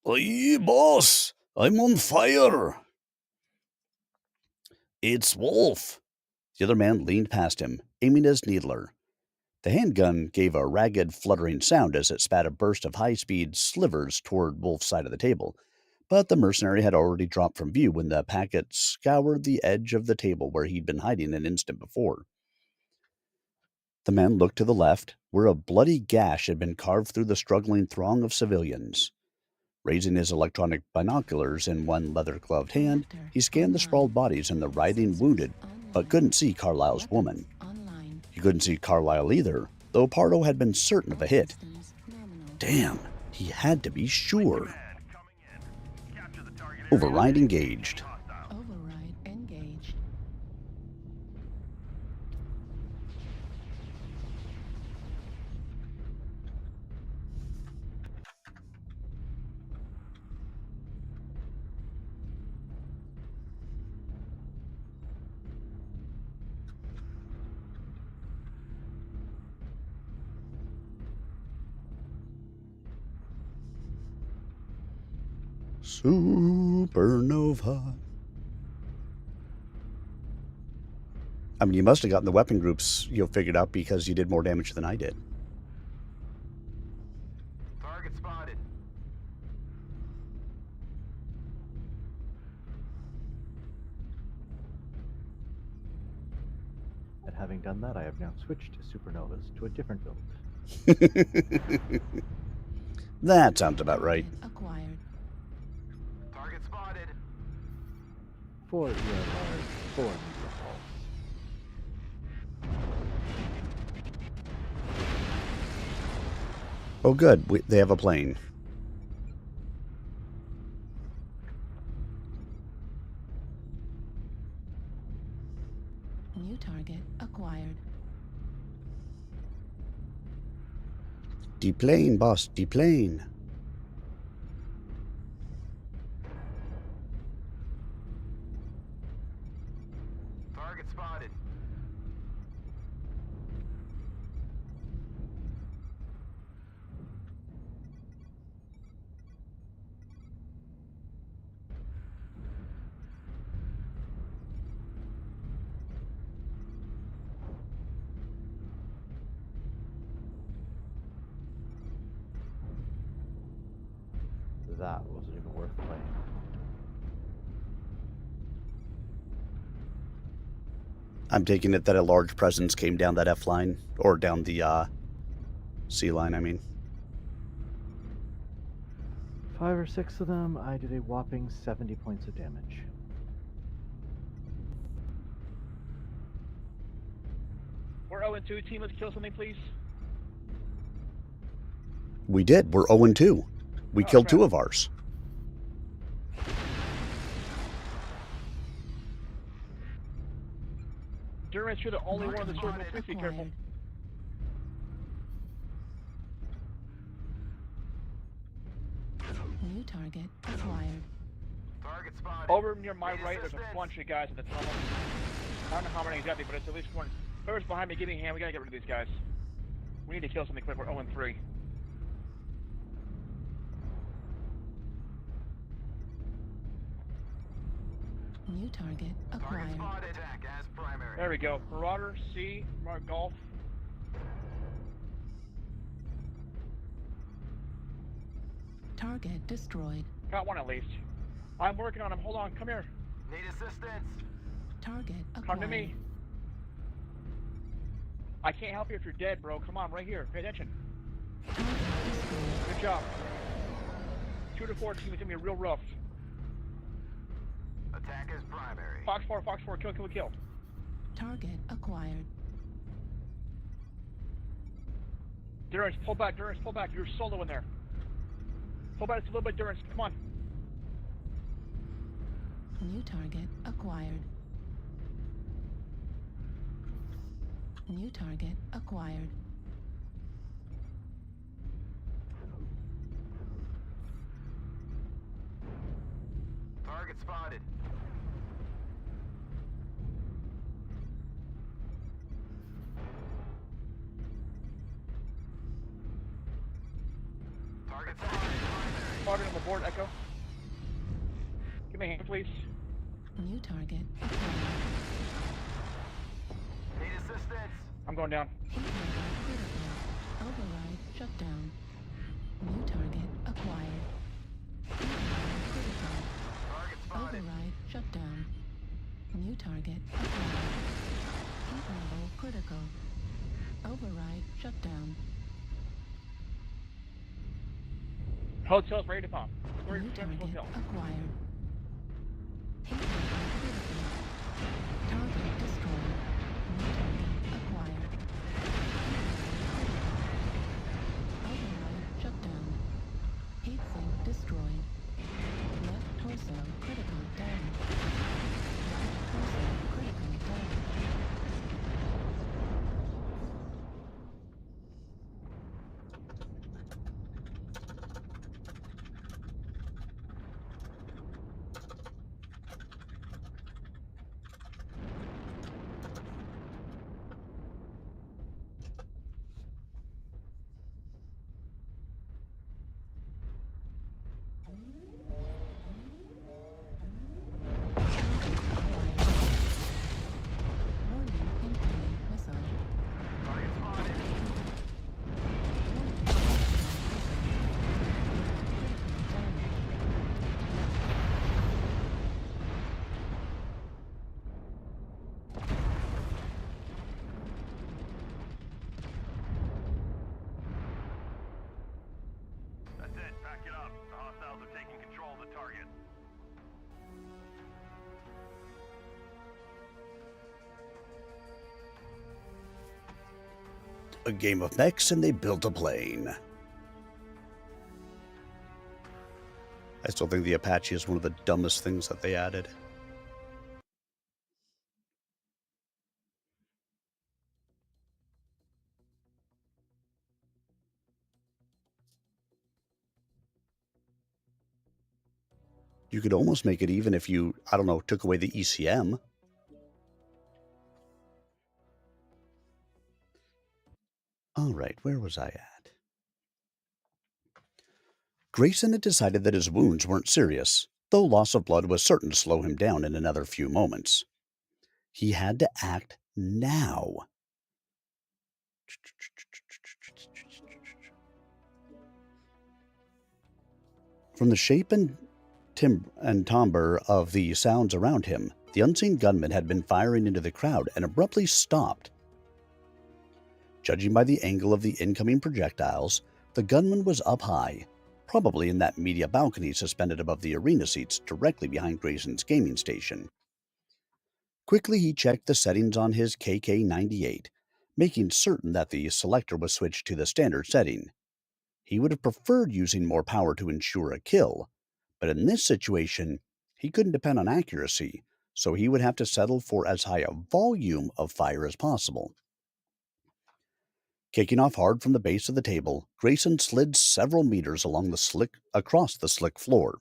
"Aye, boss! I'm on fire!" "It's Wolf!" The other man leaned past him, aiming his needler. The handgun gave a ragged, fluttering sound as it spat a burst of high-speed slivers toward Wolf's side of the table, but the mercenary had already dropped from view when the packet scoured the edge of the table where he'd been hiding an instant before. The man looked to the left, where a bloody gash had been carved through the struggling throng of civilians. Raising his electronic binoculars in one leather-gloved hand, he scanned the sprawled bodies and the writhing wounded, but couldn't see Carlisle's woman. He couldn't see Carlisle either, though Pardo had been certain of a hit. Damn, he had to be sure. Override engaged. Override engaged. Supernova. I mean, you must have gotten the weapon groups, figured out because you did more damage than I did. Target spotted. And having done that, I have now switched to supernovas to a different build. That sounds about right. Acquired. Target spotted. 4 ER large, 4 medium pulse. Oh, good. They have a plane. New target acquired. Deplane, boss, deplane. Target spotted. That wasn't even worth playing. I'm taking it that a large presence came down that F line, or down the C line, I mean. 5 or 6 of them, I did a whopping 70 points of damage. We're 0-2. Team, let's kill something, please. We did. We're 0-2. We killed 2 of ours. Durance, you're the only one that's circle. Please be careful. New target acquired. Over near my right, there's a bunch of guys in the tunnel. I don't know how many exactly, but it's at least one. Whoever's behind me, give me a hand. We gotta get rid of these guys. We need to kill something quick. We're 0-3. New target acquired. There we go. Marauder, C, Golf. Target destroyed. Got one at least. I'm working on him. Hold on. Come here. Need assistance. Target acquired. Come to me. I can't help you if you're dead, bro. Come on, right here. Pay attention. Good job. 2 to 4 team is gonna be real rough. Attack is primary. Fox 4, kill. Target acquired. Durance, pull back. You're solo in there. Pull back just a little bit, Durance. Come on. New target acquired. New target acquired. Target spotted. Target spotted. Spotted on the board, Echo. Give me a hand, please. New target acquired. Need assistance. I'm going down. Heat level critical. Override shut down. New target acquired. Heat level critical. Target spotted. Override shut down. New target acquired. Heat level critical. Override shut down. Hotel's ready to pop. New target acquired. Heat level critical. Target destroyed. New target acquired. Override shut down. Heat sink destroyed. Left torso critical damage. Right torso critical damage. That's it. Pack it up. The hostiles are taking control of the target. A game of mechs, and they built a plane. I still think the Apache is one of the dumbest things that they added. You could almost make it even if you, I don't know, took away the ECM. All right, where was I at? Grayson had decided that his wounds weren't serious, though loss of blood was certain to slow him down in another few moments. He had to act now. From the shape and timbre of the sounds around him, the unseen gunman had been firing into the crowd and abruptly stopped. Judging by the angle of the incoming projectiles, the gunman was up high, probably in that media balcony suspended above the arena seats directly behind Grayson's gaming station. Quickly he checked the settings on his KK-98, making certain that the selector was switched to the standard setting. He would have preferred using more power to ensure a kill, but in this situation, he couldn't depend on accuracy, so he would have to settle for as high a volume of fire as possible. Kicking off hard from the base of the table, Grayson slid several meters across the slick floor.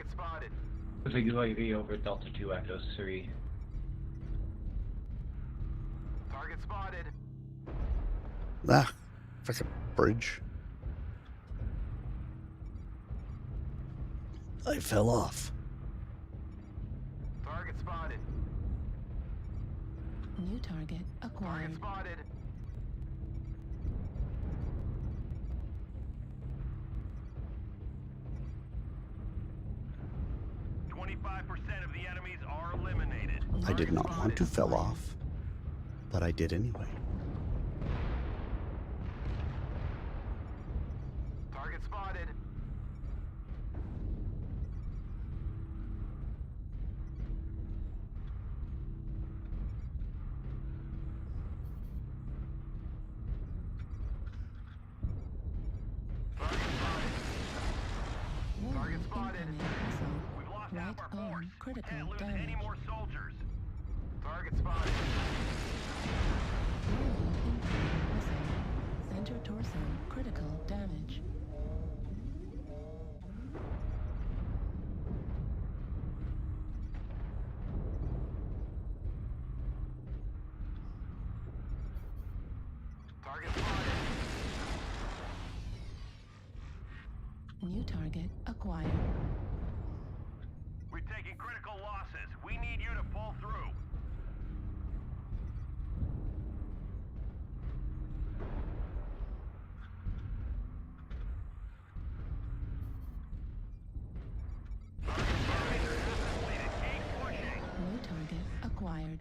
Target spotted. Big UAV over Delta 2 Echoes 3. Target spotted. Ah, frickin' bridge. I fell off. Target spotted. New target acquired. Target spotted. Of the enemies are eliminated. I did not want to fell off, but I did anyway. Target spotted. Target spotted. We've lost half our force. Critical Can't lose damage. any more soldiers. Target spotted. Center torso critical damage. Target spotted. New target acquired. We're taking critical losses. We need you to pull through. New target acquired.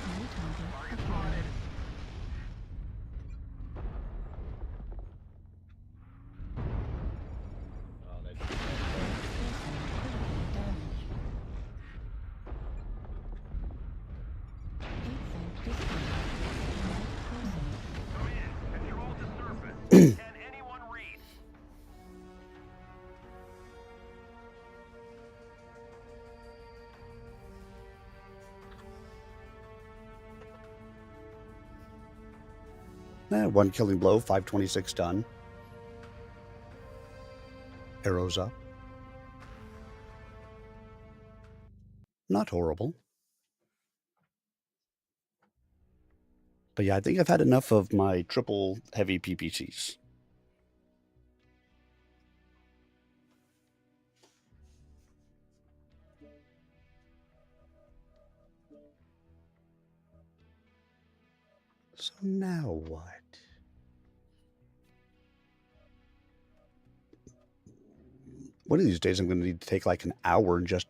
New target acquired. Can anyone read? One killing blow, 526 done. Arrows up. Not horrible. But yeah, I think I've had enough of my triple heavy PPCs. So now what? One of these days I'm going to need to take like an hour and just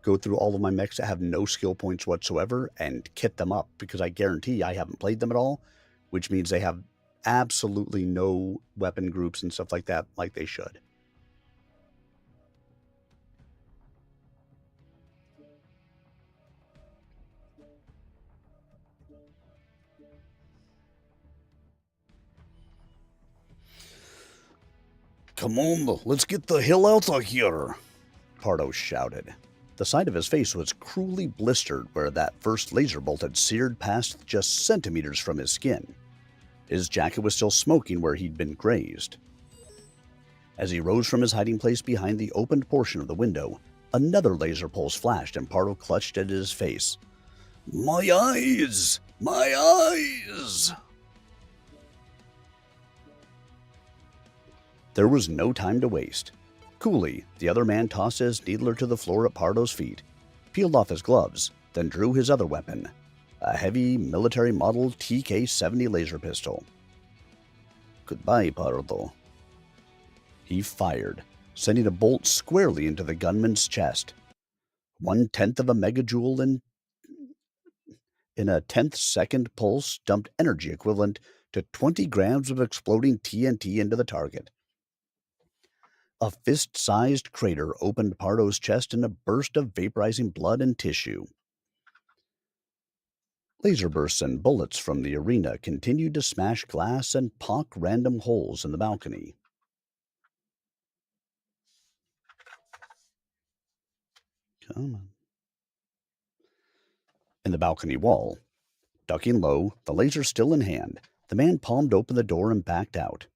go through all of my mechs that have no skill points whatsoever and kit them up, because I guarantee I haven't played them at all, which means they have absolutely no weapon groups and stuff like that like they should. Come on, let's get the hell out of here, Pardo shouted. The side of his face was cruelly blistered where that first laser bolt had seared past just centimeters from his skin. His jacket was still smoking where he'd been grazed. As he rose from his hiding place behind the opened portion of the window, another laser pulse flashed and Pardo clutched at his face. My eyes! My eyes! There was no time to waste. Coolly, the other man tossed his needler to the floor at Pardo's feet, peeled off his gloves, then drew his other weapon, a heavy military model TK-70 laser pistol. Goodbye, Pardo. He fired, sending a bolt squarely into the gunman's chest. 1/10 of a megajoule in a 10th second pulse dumped energy equivalent to 20 grams of exploding TNT into the target. A fist-sized crater opened Pardo's chest in a burst of vaporizing blood and tissue. Laser bursts and bullets from the arena continued to smash glass and pock random holes in the balcony. Come on. In the balcony wall, ducking low, the laser still in hand, the man palmed open the door and backed out.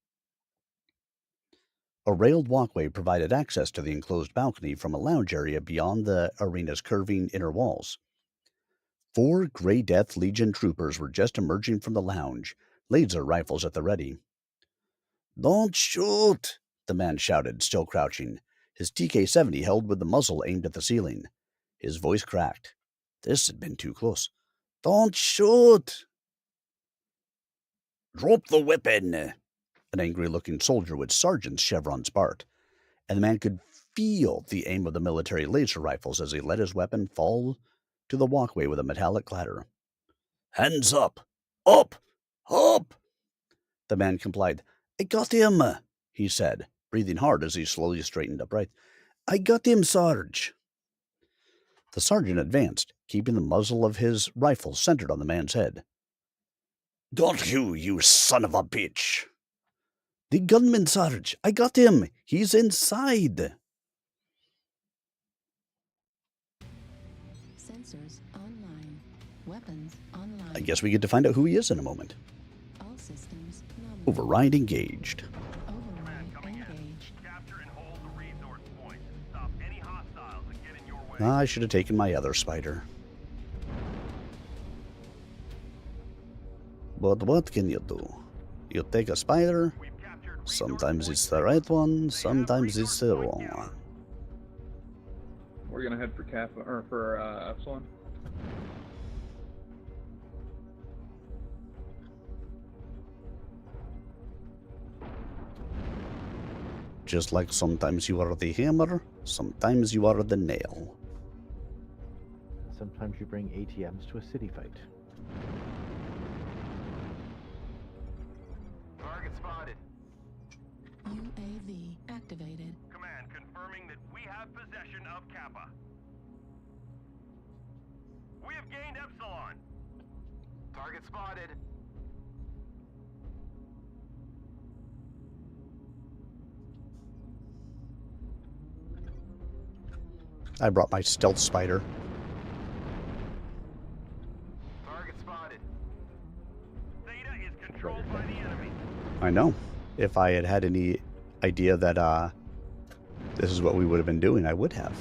A railed walkway provided access to the enclosed balcony from a lounge area beyond the arena's curving inner walls. 4 Grey Death Legion troopers were just emerging from the lounge, laser rifles at the ready. "Don't shoot!" the man shouted, still crouching, his TK-70 held with the muzzle aimed at the ceiling. His voice cracked. This had been too close. "Don't shoot!" "Drop the weapon!" an angry-looking soldier with sergeant's chevrons barked, and the man could feel the aim of the military laser rifles as he let his weapon fall to the walkway with a metallic clatter. "Hands up! Up! Up!" The man complied. "I got him," he said, breathing hard as he slowly straightened upright. "I got him, Sarge." The sergeant advanced, keeping the muzzle of his rifle centered on the man's head. "Don't you son of a bitch!" "The gunman, Sarge! I got him! He's inside!" Sensors online. Weapons online. I guess we get to find out who he is in a moment. All systems nominal. Override engaged. Override engaged. Capture and hold the resource point. Stop any hostiles that get in your way. I should have taken my other spider. But what can you do? You take a spider, sometimes it's the right one, sometimes it's the wrong one. We're gonna head for Kappa or for Epsilon. Just like sometimes you are the hammer, sometimes you are the nail. Sometimes you bring ATMs to a city fight. Target spotted. UAV activated. Command confirming that we have possession of Kappa. We have gained Epsilon. Target spotted. I brought my stealth spider. Target spotted. Theta is controlled by the enemy. I know. If I had had any idea that this is what we would have been doing, I would have.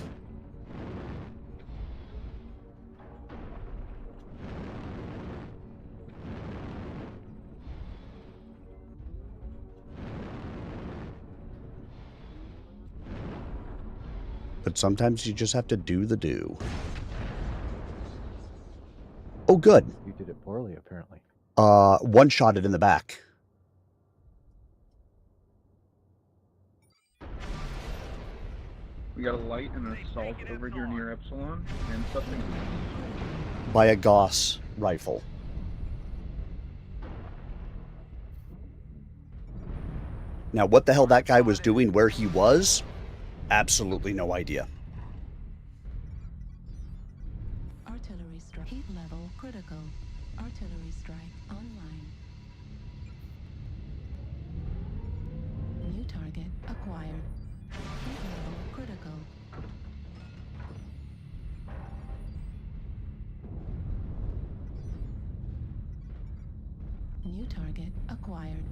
But sometimes you just have to do the do. Oh, good. You did it poorly, apparently. One-shotted in the back. We got a light and an assault over here near Epsilon, and something. By a Gauss rifle. Now, what the hell that guy was doing where he was, absolutely no idea. Artillery strike. Heat level critical. Artillery strike online. New target acquired. Heat level critical. New target acquired.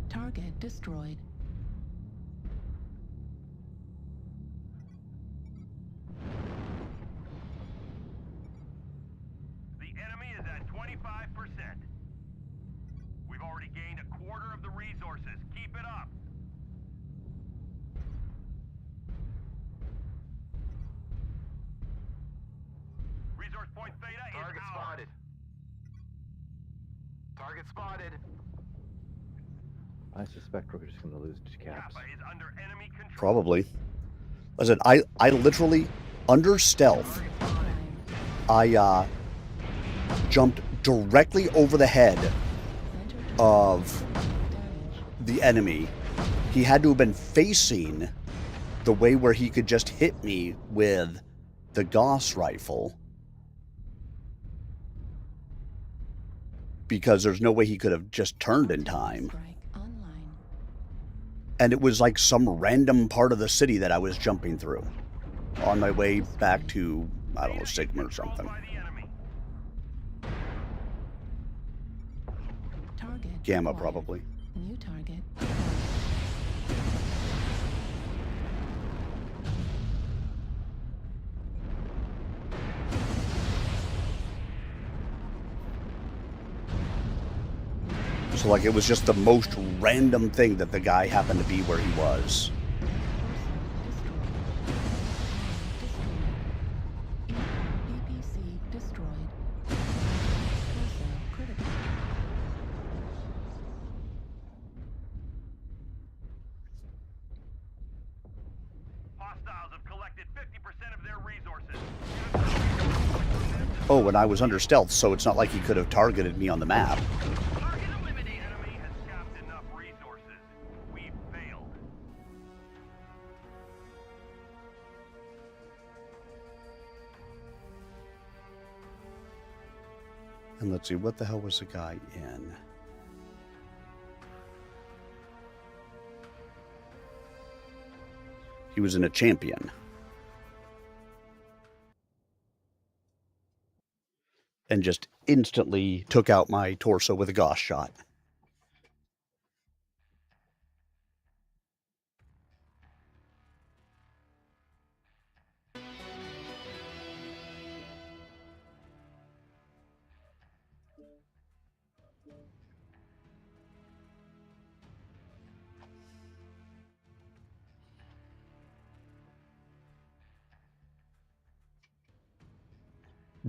Target destroyed. The enemy is at 25%. We've already gained a quarter of the resources. Keep it up. Resource point Theta is Target ours. spotted. Target spotted. I suspect we're just going to lose to Caps. Kappa is under enemy control. Probably. Listen, I literally, under stealth, I jumped directly over the head of the enemy. He had to have been facing the way where he could just hit me with the Gauss rifle. because there's no way he could have just turned in time. And it was like some random part of the city that I was jumping through on my way back to, I don't know, Sigma or something. Gamma, probably. New target. So, like, it was just the most random thing that the guy happened to be where he was. BBC destroyed. Torso critical. Hostiles have collected 50% of their resources. Oh, and I was under stealth, so it's not like he could have targeted me on the map. Target eliminated. Enemy has tapped enough resources. We failed. And let's see, what the hell was the guy in? He was in a champion. And just instantly took out my torso with a Gauss shot.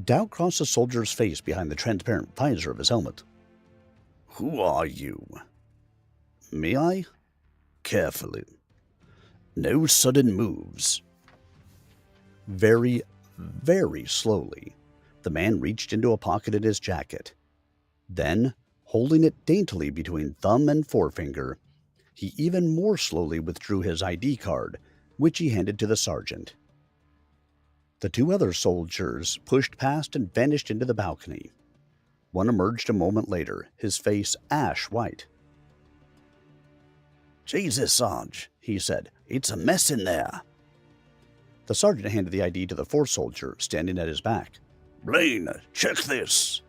Doubt crossed the soldier's face behind the transparent visor of his helmet. Who are you? May I? Carefully. No sudden moves. Very, very slowly, the man reached into a pocket in his jacket. Then, holding it daintily between thumb and forefinger, he even more slowly withdrew his ID card, which he handed to the sergeant. The two other soldiers pushed past and vanished into the balcony. One emerged a moment later, his face ash white. Jesus, Sarge, he said, it's a mess in there. The sergeant handed the ID to the fourth soldier, standing at his back. Blaine, check this.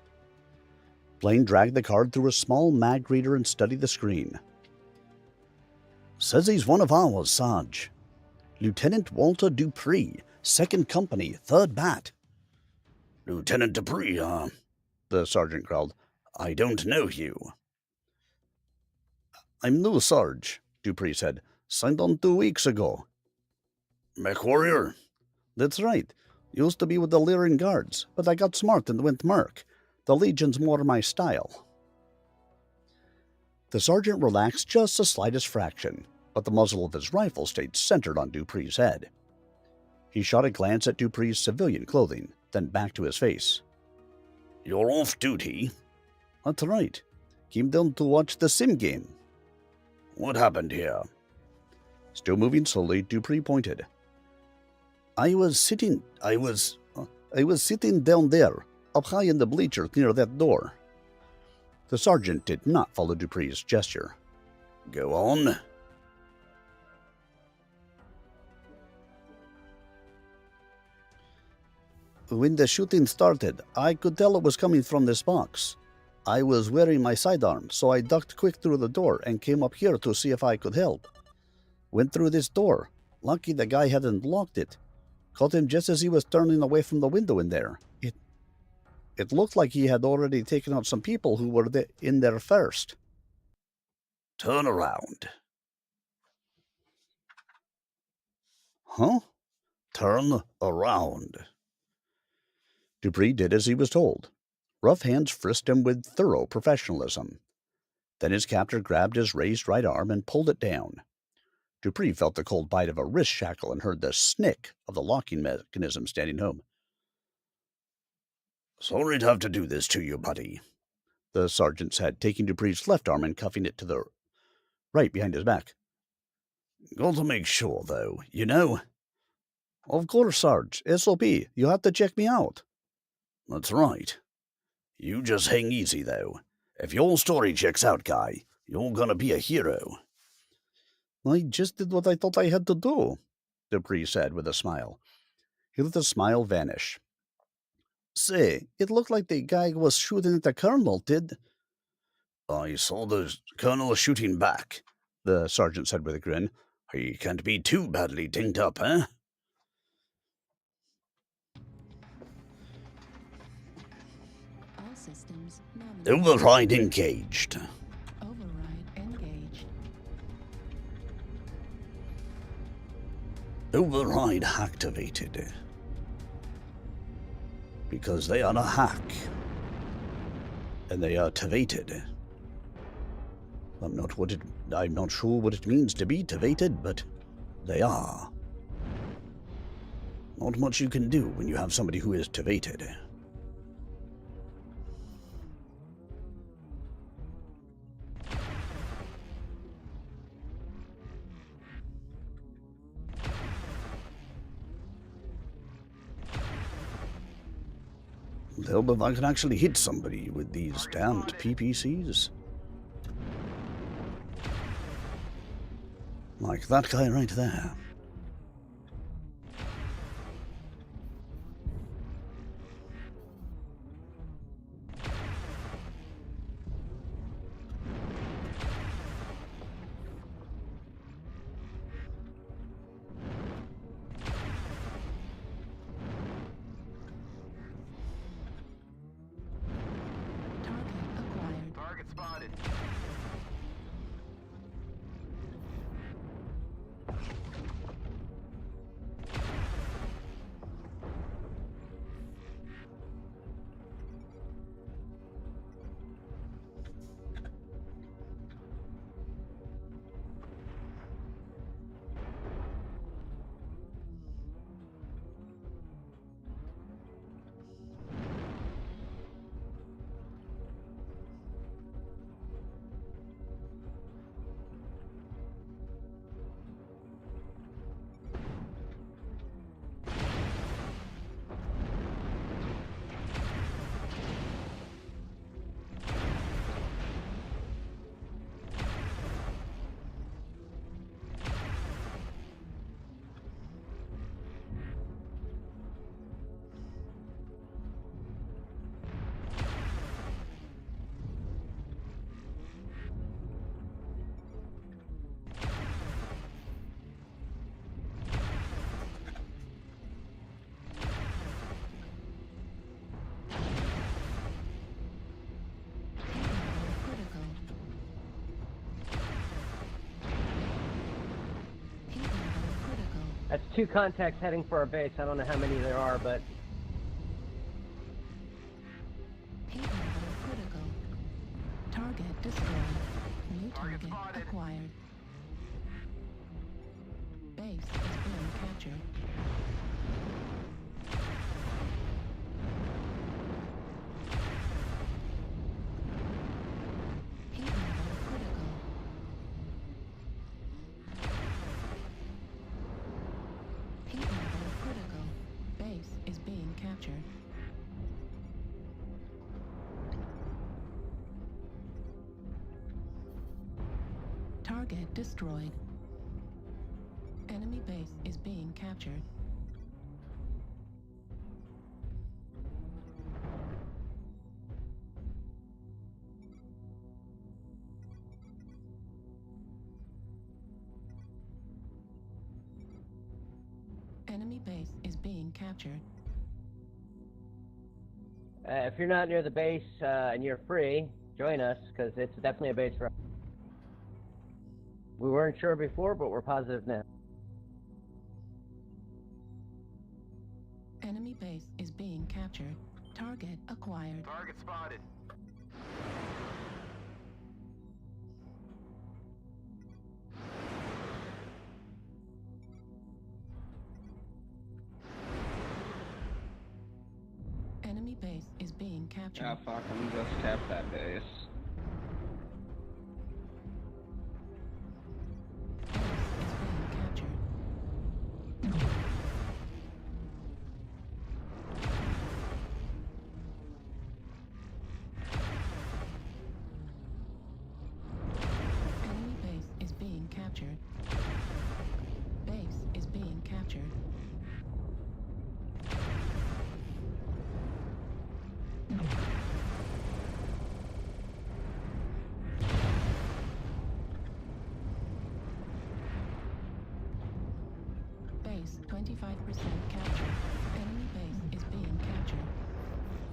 Blaine dragged the card through a small mag reader and studied the screen. Says he's one of ours, Sarge. Lieutenant Walter Dupree, 2nd Company, 3rd Bat. Lieutenant Dupree, the sergeant growled. I don't know you. I'm new, Sarge, Dupree said. Signed on 2 weeks ago. MechWarrior? That's right. Used to be with the Lyran Guards, but I got smart and went Merc. The Legion's more my style. The sergeant relaxed just the slightest fraction, but the muzzle of his rifle stayed centered on Dupree's head. He shot a glance at Dupree's civilian clothing, then back to his face. You're off duty? That's right. Came down to watch the sim game. What happened here? Still moving slowly, Dupree pointed. I was sitting down there, up high in the bleachers near that door. The sergeant did not follow Dupree's gesture. Go on. When the shooting started, I could tell it was coming from this box. I was wearing my sidearm, so I ducked quick through the door and came up here to see if I could help. Went through this door. Lucky the guy hadn't locked it. Caught him just as he was turning away from the window in there. It looked like he had already taken out some people who were in there first. Turn around. Huh? Turn around. Dupree did as he was told. Rough hands frisked him with thorough professionalism. Then his captor grabbed his raised right arm and pulled it down. Dupree felt the cold bite of a wrist shackle and heard the snick of the locking mechanism standing home. Sorry to have to do this to you, buddy, the sergeant said, taking Dupree's left arm and cuffing it to the right behind his back. Got to make sure, though, you know. Of course, Sarge. SOP. You have to check me out. That's right. You just hang easy, though. If your story checks out, guy, you're gonna be a hero. I just did what I thought I had to do, Dupree said with a smile. He let the smile vanish. Say, it looked like the guy was shooting at the colonel, did... I saw the colonel shooting back, the sergeant said with a grin. He can't be too badly dinged up, eh? All systems Override engaged. Override engaged. Override activated. Because they are a hack. And they are activated. I'm not sure what it means to be activated, but they are. Not much you can do when you have somebody who is activated. Hope if I can actually hit somebody with these damned PPCs. Like that guy right there. Target spotted. That's 2 contacts heading for our base. I don't know how many there are, but... Critical. Target destroyed. New target acquired. Base is being captured. Heat level critical. Heat level critical. Base is being captured. Target destroyed. Enemy base is being captured. Enemy base is being captured. If you're not near the base and you're free, join us, because it's definitely a base for us. We weren't sure before, but we're positive now. Enemy base is being captured. Target acquired. Target spotted. Enemy base is being captured. Yeah, fuck, I'm just tap that base. Base 25% captured. Enemy base is being captured.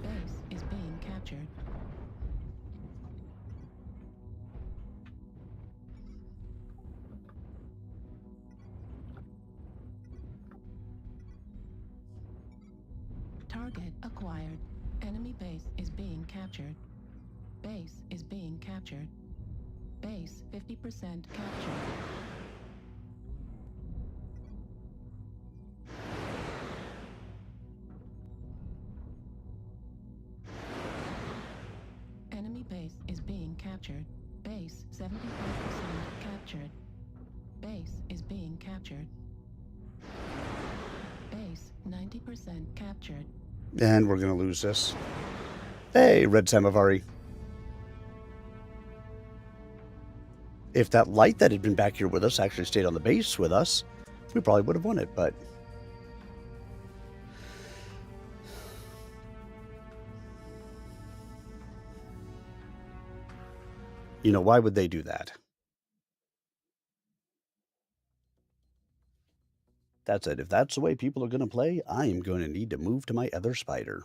Base is being captured. Target acquired. Enemy base is being captured. Base is being captured. Base 50% captured. Enemy base is being captured. Base 75% captured. Base is being captured. Base 90% captured. And we're going to lose this. Hey, Red Samovari. If that light that had been back here with us actually stayed on the base with us, we probably would have won it, but... You know, why would they do that? That's it. If that's the way people are going to play, I am going to need to move to my other spider.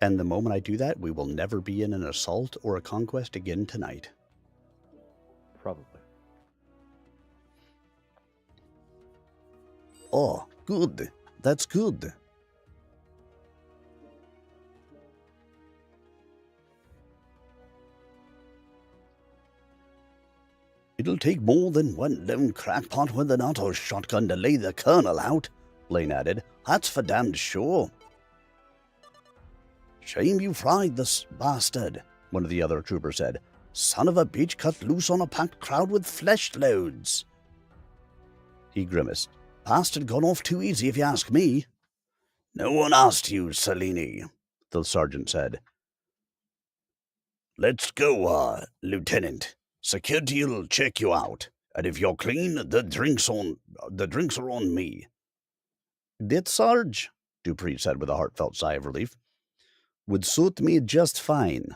And the moment I do that, we will never be in an assault or a conquest again tonight. Probably. Oh, good. That's good. It'll take more than one lone crackpot with an auto shotgun to lay the colonel out, Blaine added. That's for damned sure. Shame you fried this bastard, one of the other troopers said. Son of a bitch cut loose on a packed crowd with flesh loads. He grimaced. Bastard got off too easy if you ask me. No one asked you, Salini, the sergeant said. Let's go, Lieutenant. Security'll check you out, and if you're clean, the drinks are on me. That, Sarge, Dupree said with a heartfelt sigh of relief, would suit me just fine.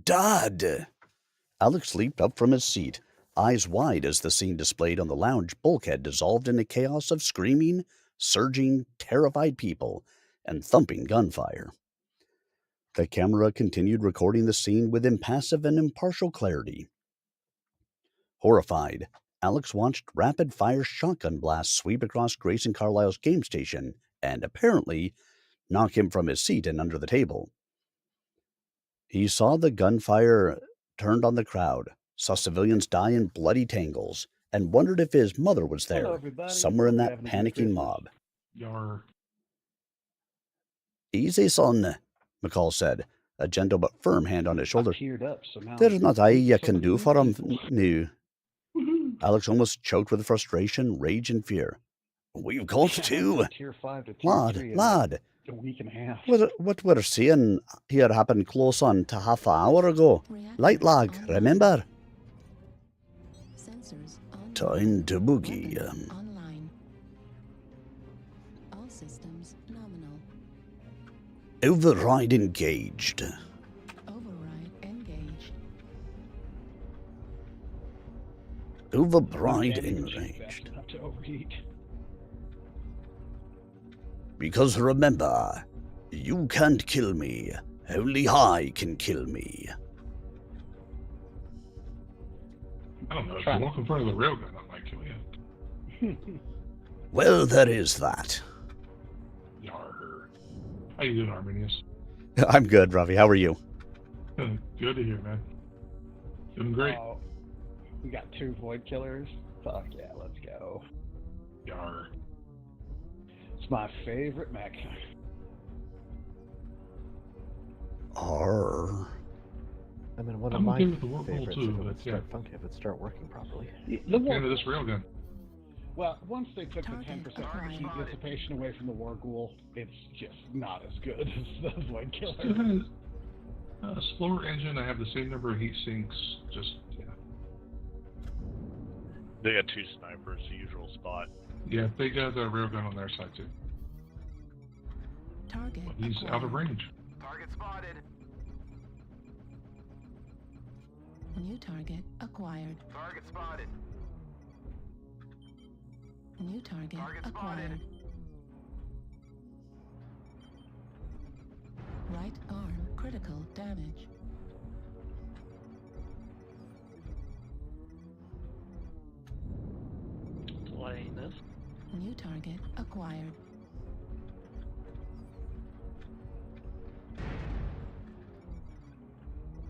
Dad! Alex leaped up from his seat, eyes wide as the scene displayed on the lounge bulkhead dissolved in a chaos of screaming, surging, terrified people, and thumping gunfire. The camera continued recording the scene with impassive and impartial clarity. Horrified, Alex watched rapid-fire shotgun blasts sweep across Grayson Carlisle's game station and, apparently, knock him from his seat and under the table. He saw the gunfire turned on the crowd, saw civilians die in bloody tangles, and wondered if his mother was there, somewhere in that panicking mob. Yar. Easy, son, McCall said, a gentle but firm hand on his shoulder. Up, so now There's not a you can do for him now. Alex almost choked with frustration, rage, and fear. We've got to. Tier 5 to tier 3 Lad. A week and a half. What we're seeing here happened close on to half an hour ago. Light lag, remember? Time to boogie. Online. All systems nominal. Override engaged. Override engaged. Override engaged. Not to overheat. Because remember, you can't kill me. Only I can kill me. I don't know. If you walk in front of the railgun, I might kill you. Well, there is that. Yar. How you doing, Arminius? I'm good, Ravi. How are you? Good to hear, man. Doing great. We got 2 void killers. Fuck yeah, let's go. Yar. It's my favorite mech. Arr. I mean, one of my favorites if it start working properly. The end of this railgun. Well, once they took the 10% heat dissipation away from the War Ghoul, it's just not as good as the Void Killer. It has a slower engine. I have the same number of heat sinks. Just, yeah. They got 2 snipers, the usual spot. Yeah, they got a railgun on their side too. Target But he's acquired. out of range. Target spotted. New target acquired. Target spotted. New target acquired. spotted. Right arm critical damage. Delaying this. New target acquired.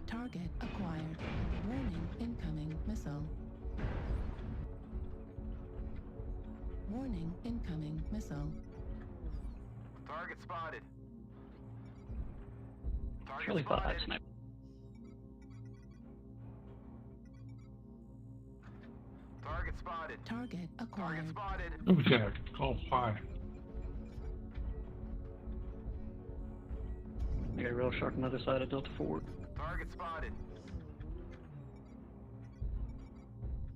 Target acquired. Warning, incoming missile. Warning, incoming missile. Target spotted. Target Really thought spotted. I'd snipe. Target spotted. Target acquired. Target spotted. Oh yeah, call 5. I got a real shark on the other side of Delta 4. Target spotted.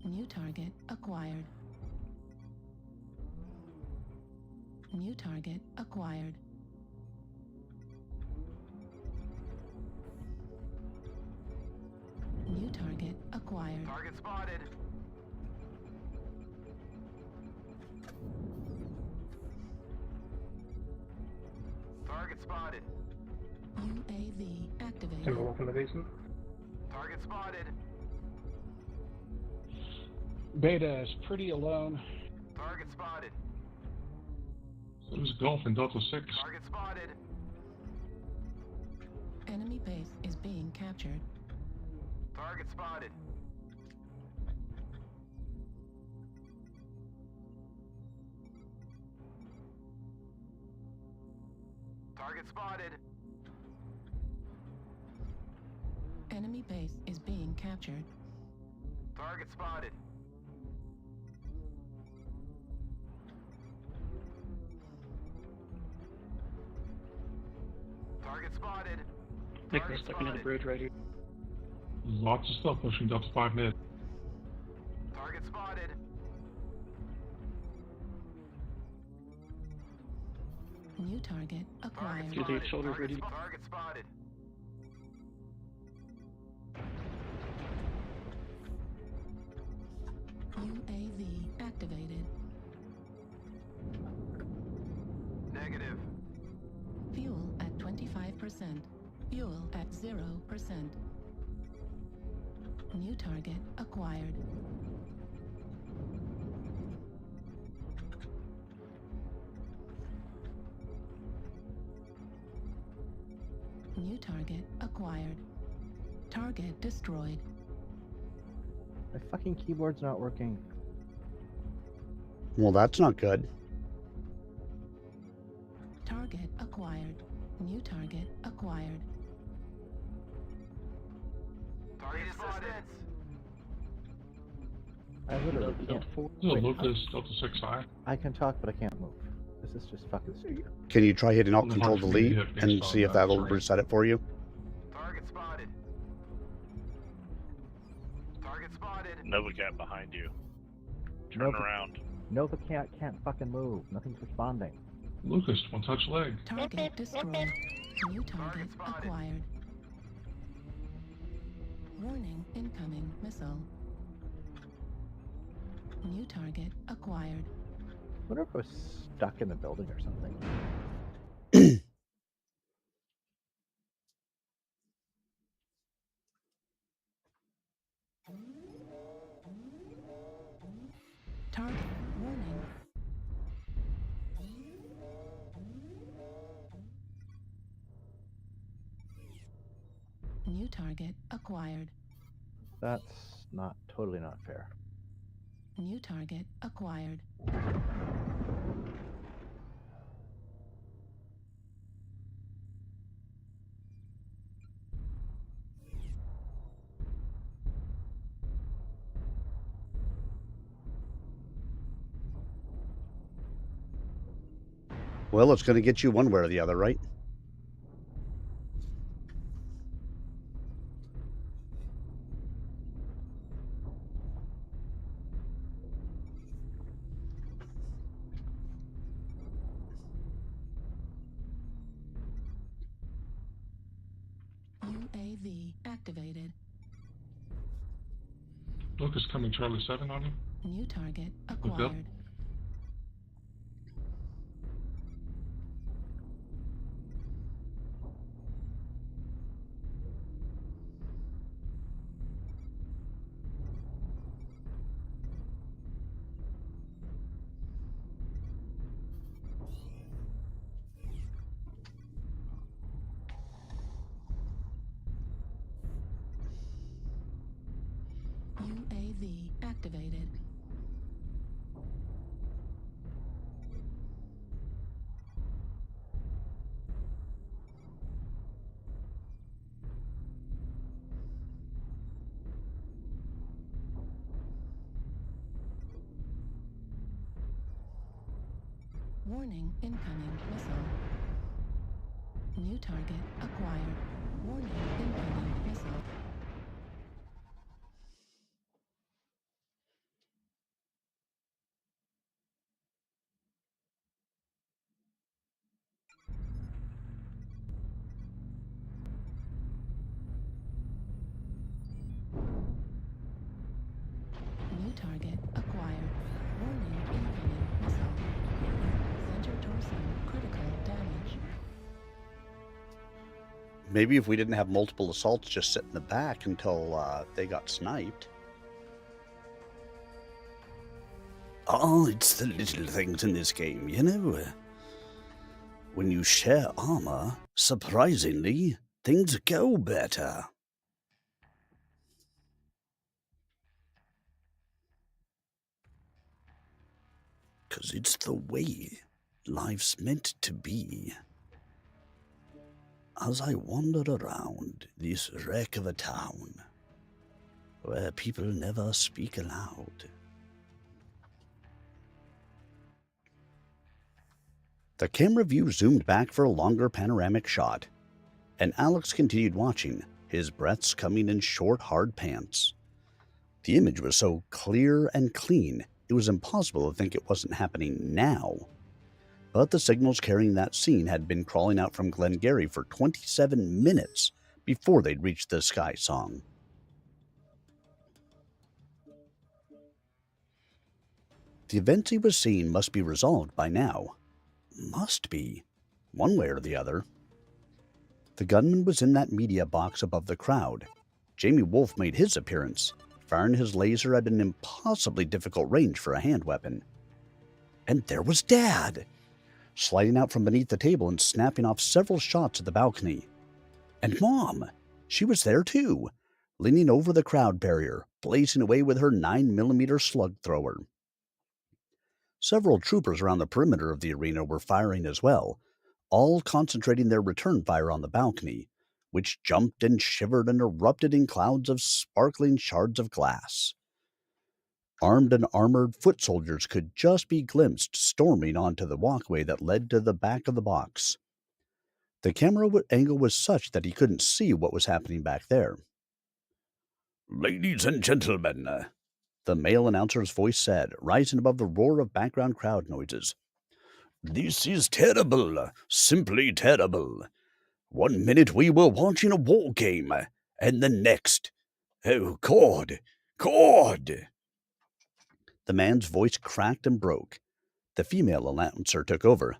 New target acquired. New target acquired. New target acquired. Target spotted. Target spotted. UAV activated. Can we walk in the basement? Target spotted. Beta is pretty alone. Target spotted. So there's Golf in Delta 6. Target spotted. Enemy base is being captured. Target spotted. Target spotted. Enemy base is being captured. Target spotted. Target spotted. Nick, we're stuck into the bridge right here. Lots of stuff pushing Delta 5 mid. Target spotted. New target acquired. Do the shoulders ready. Target spotted. UAV activated. Negative. Fuel at 25%. Fuel at 0%. New target acquired. New target acquired. Target destroyed. My fucking keyboard's not working. Well, that's not good. Target acquired. New target acquired. Target spotted. I literally can't. No, Lucas, Delta 6 high. I can talk, but I can't move. This is just fucking stupid. Can you try hitting Alt Well, Control hard for me to Delete hit based and on see if that that'll terrain. reset it for you? Target spotted. Target spotted. Nova Cat behind you. Turn Nova- around. Nova can't fucking move. Nothing's responding. Lucas, one touch leg. Target destroyed. New target acquired. Warning, incoming missile. New target acquired. I wonder if I was stuck in the building or something. Target warning. New target acquired. That's totally not fair. New target acquired. Well, it's going to get you one way or the other, right? UAV activated. Lucas coming Charlie 7 on you. New target Look up. acquired. UAV activated. Warning, incoming missile. New target acquired. Warning, incoming missile. New target acquired. Warning, incoming missile. Center torso, critical damage. Maybe if we didn't have multiple assaults just sit in the back until they got sniped. Oh, it's the little things in this game, you know. When you share armor, surprisingly, things go better. Because it's the way life's meant to be. As I wander around this wreck of a town, where people never speak aloud. The camera view zoomed back for a longer panoramic shot, and Alex continued watching, his breaths coming in short, hard pants. The image was so clear and clean, it was impossible to think it wasn't happening now. But the signals carrying that scene had been crawling out from Glengarry for 27 minutes before they'd reached the Sky Song. The events he was seeing must be resolved by now. Must be. One way or the other. The gunman was in that media box above the crowd. Jamie Wolf made his appearance, firing his laser at an impossibly difficult range for a hand weapon. And there was Dad, sliding out from beneath the table and snapping off several shots at the balcony. And Mom, she was there too, leaning over the crowd barrier, blazing away with her 9mm slug thrower. Several troopers around the perimeter of the arena were firing as well, all concentrating their return fire on the balcony, which jumped and shivered and erupted in clouds of sparkling shards of glass. Armed and armored foot soldiers could just be glimpsed storming onto the walkway that led to the back of the box. The camera angle was such that he couldn't see what was happening back there. "Ladies and gentlemen," the male announcer's voice said, rising above the roar of background crowd noises. "This is terrible, simply terrible. 1 minute we were watching a war game, and the next... Oh, God! God!" The man's voice cracked and broke. The female announcer took over.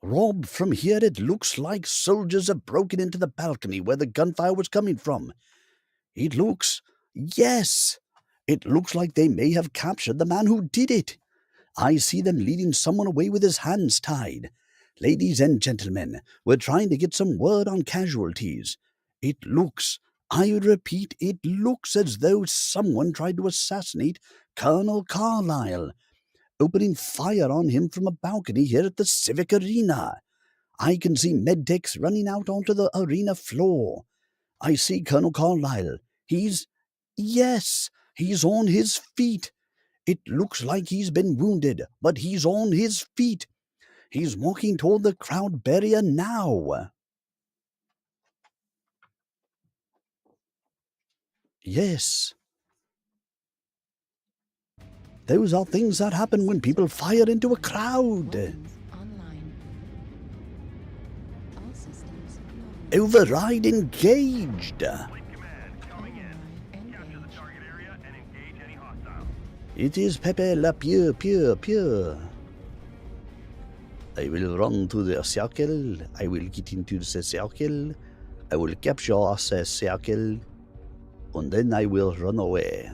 "Rob, from here it looks like soldiers have broken into the balcony where the gunfire was coming from. It looks... Yes! It looks like they may have captured the man who did it. I see them leading someone away with his hands tied. Ladies and gentlemen, we're trying to get some word on casualties. It looks, I repeat, it looks as though someone tried to assassinate Colonel Carlyle, opening fire on him from a balcony here at the Civic Arena. I can see medtechs running out onto the arena floor. I see Colonel Carlyle. Yes, he's on his feet. It looks like he's been wounded, but he's on his feet. He's walking toward the crowd barrier now." Yes. Those are things that happen when people fire into a crowd. Override engaged. It is Pepe Le Pew Pew Pew. I will run to the circle. I will get into the circle. I will capture the circle. And then I will run away.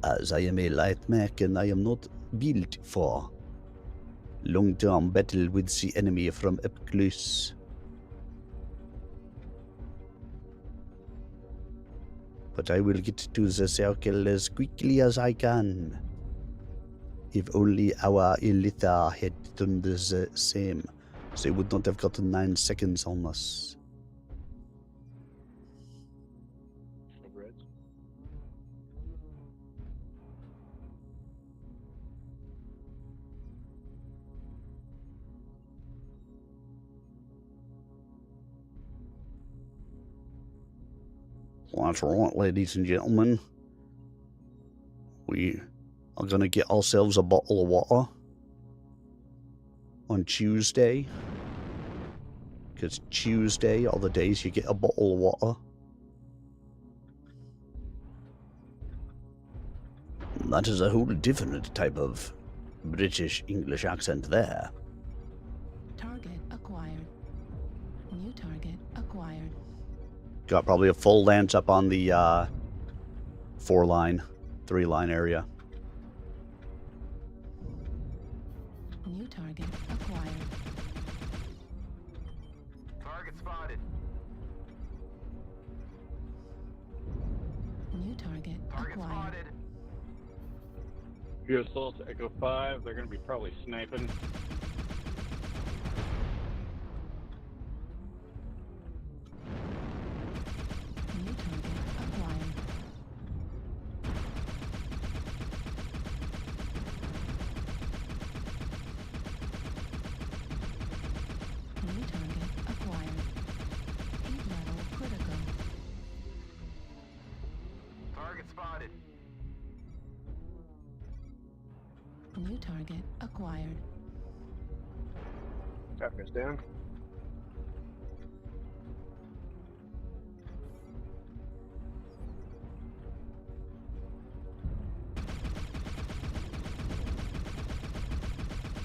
As I am a light mech and I am not built for long-term battle with the enemy from up close. But I will get to the circle as quickly as I can. If only our Elitha had done the same, they would not have gotten 9 seconds on us. Well, that's right, ladies and gentlemen. We are going to get ourselves a bottle of water on Tuesday. Because Tuesday are the days you get a bottle of water. That is a whole different type of British English accent there. Target acquired. New target acquired. Got probably a full lance up on the 4-line, 3-line area. New target acquired. Target spotted. New target acquired. Spotted. Few assaults, Echo 5. They're going to be probably sniping. New target acquired. New target acquired. Heat level critical. Target spotted. New target acquired. Trapper's down.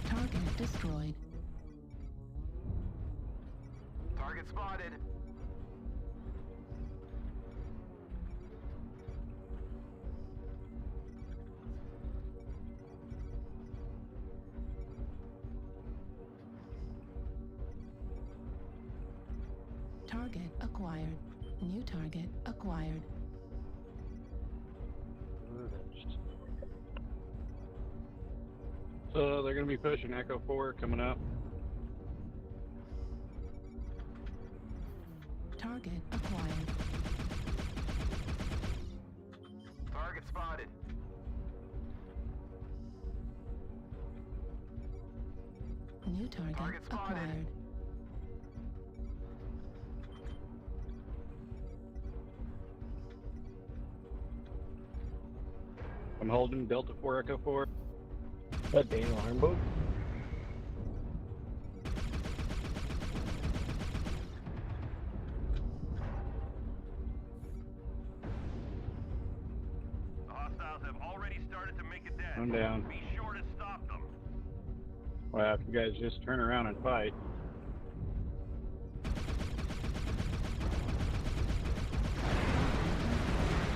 Target destroyed. Target spotted. Target acquired. New target acquired. So they're going to be pushing Echo 4 coming up. Target acquired. Target spotted. New target acquired. I'm holding Delta 4 Echo 4. That Dane alarm boat. The hostiles have already started to make a dash. I'm down. Be sure to stop them. Well, if you guys just turn around and fight.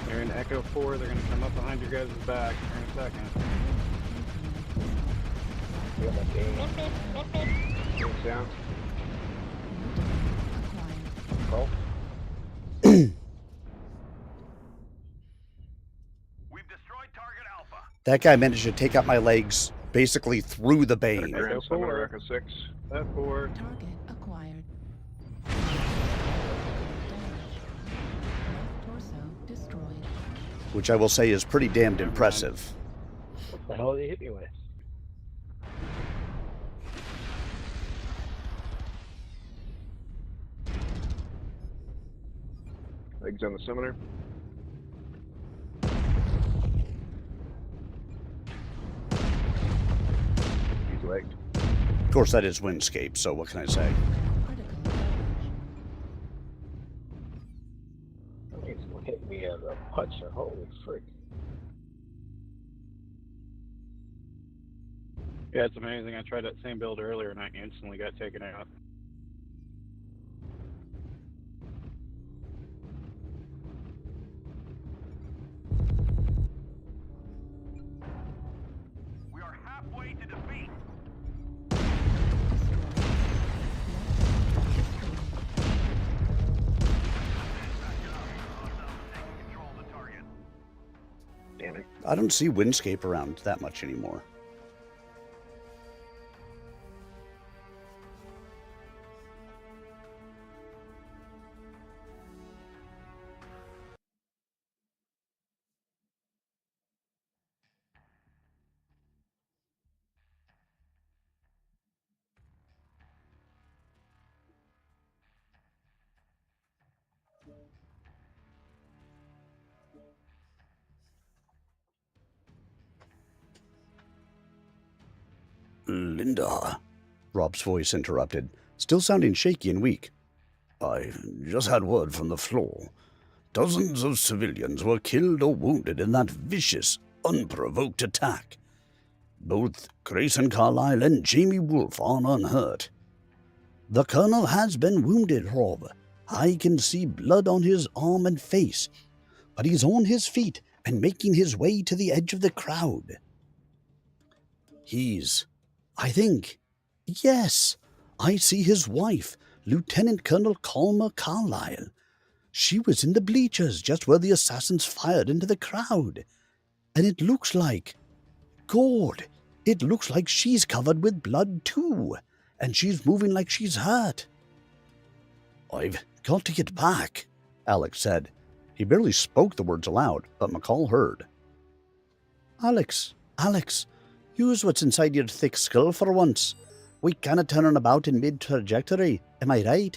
They're in Echo 4. They're going to come up behind your guys' back here in a second. We got that Dane. Dane's down. Call. That guy managed to take out my legs basically through the bane. Echo 4. Echo 6. That 4. Target acquired. Torso destroyed. Which I will say is pretty damned impressive. What the hell did he hit me with? Legs on the summoner. He's legged. Of course, that is Windscape, so what can I say? much, so holy frick. Yeah, it's amazing. I tried that same build earlier and I instantly got taken out. We are halfway to defeat. Damn it. I don't see Windscape around that much anymore. Linda, Rob's voice interrupted, still sounding shaky and weak. I just had word from the floor. Dozens of civilians were killed or wounded in that vicious, unprovoked attack. Both Grayson Carlyle and Jamie Wolfe are unhurt. The colonel has been wounded, Rob. I can see blood on his arm and face, but he's on his feet and making his way to the edge of the crowd. I think, yes, I see his wife, Lieutenant Colonel Calmer Carlyle. She was in the bleachers just where the assassins fired into the crowd. And it looks like, God, it looks like she's covered with blood too, and she's moving like she's hurt. I've got to get back, Alex said. He barely spoke the words aloud, but McCall heard. Alex, use what's inside your thick skull for once. We can't turn about in mid-trajectory, am I right?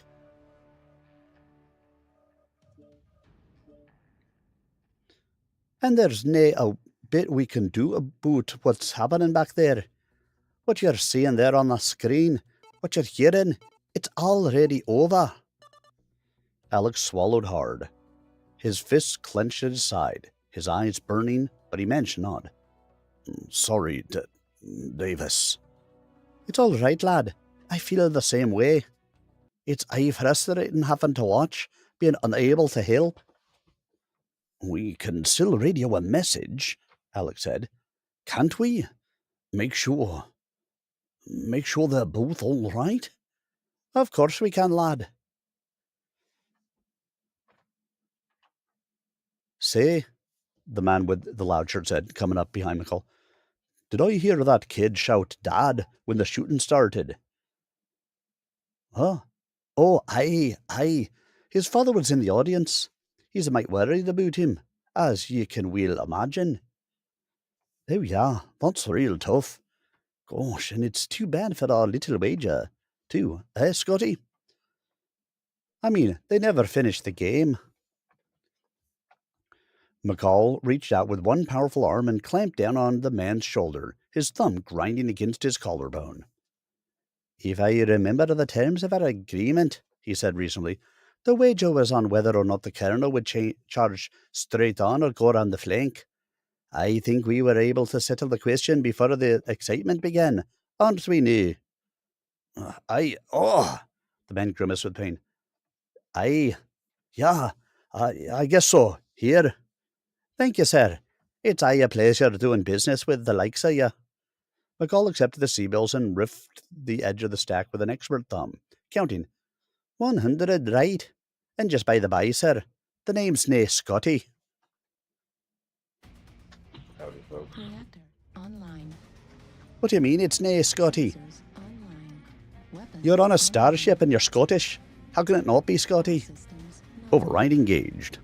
And there's nae a bit we can do about what's happening back there. What you're seeing there on the screen, what you're hearing, it's already over. Alex swallowed hard. His fists clenched at his side, his eyes burning, but he managed to nod. Sorry, Davis. It's all right, lad. I feel the same way. It's frustrating having to watch, being unable to help. We can still radio a message, Alex said. Can't we? Make sure they're both all right? Of course we can, lad. Say, the man with the loud shirt said, coming up behind McCall. Did I hear that kid shout Dad when the shooting started? Huh? Oh, aye. His father was in the audience. He's a mite worried about him, as you can well imagine. Oh yeah, that's real tough. Gosh, and it's too bad for our little wager, too, Scotty? I mean, they never finished the game. McCall reached out with one powerful arm and clamped down on the man's shoulder, his thumb grinding against his collarbone. If I remember the terms of our agreement, he said reasonably, the wager was on whether or not the colonel would charge straight on or go around the flank. I think we were able to settle the question before the excitement began, aren't we now? The man grimaced with pain. Yeah, I guess so. Here. Thank you, sir. It's a pleasure doing business with the likes of you. McCall accepted the C-bills and riffed the edge of the stack with an expert thumb, counting. 100, right? And just by the by, sir, the name's nae Scotty. Howdy, folks. Reactor online. What do you mean it's nae Scotty? You're on a starship and you're Scottish. How can it not be Scotty? Override engaged.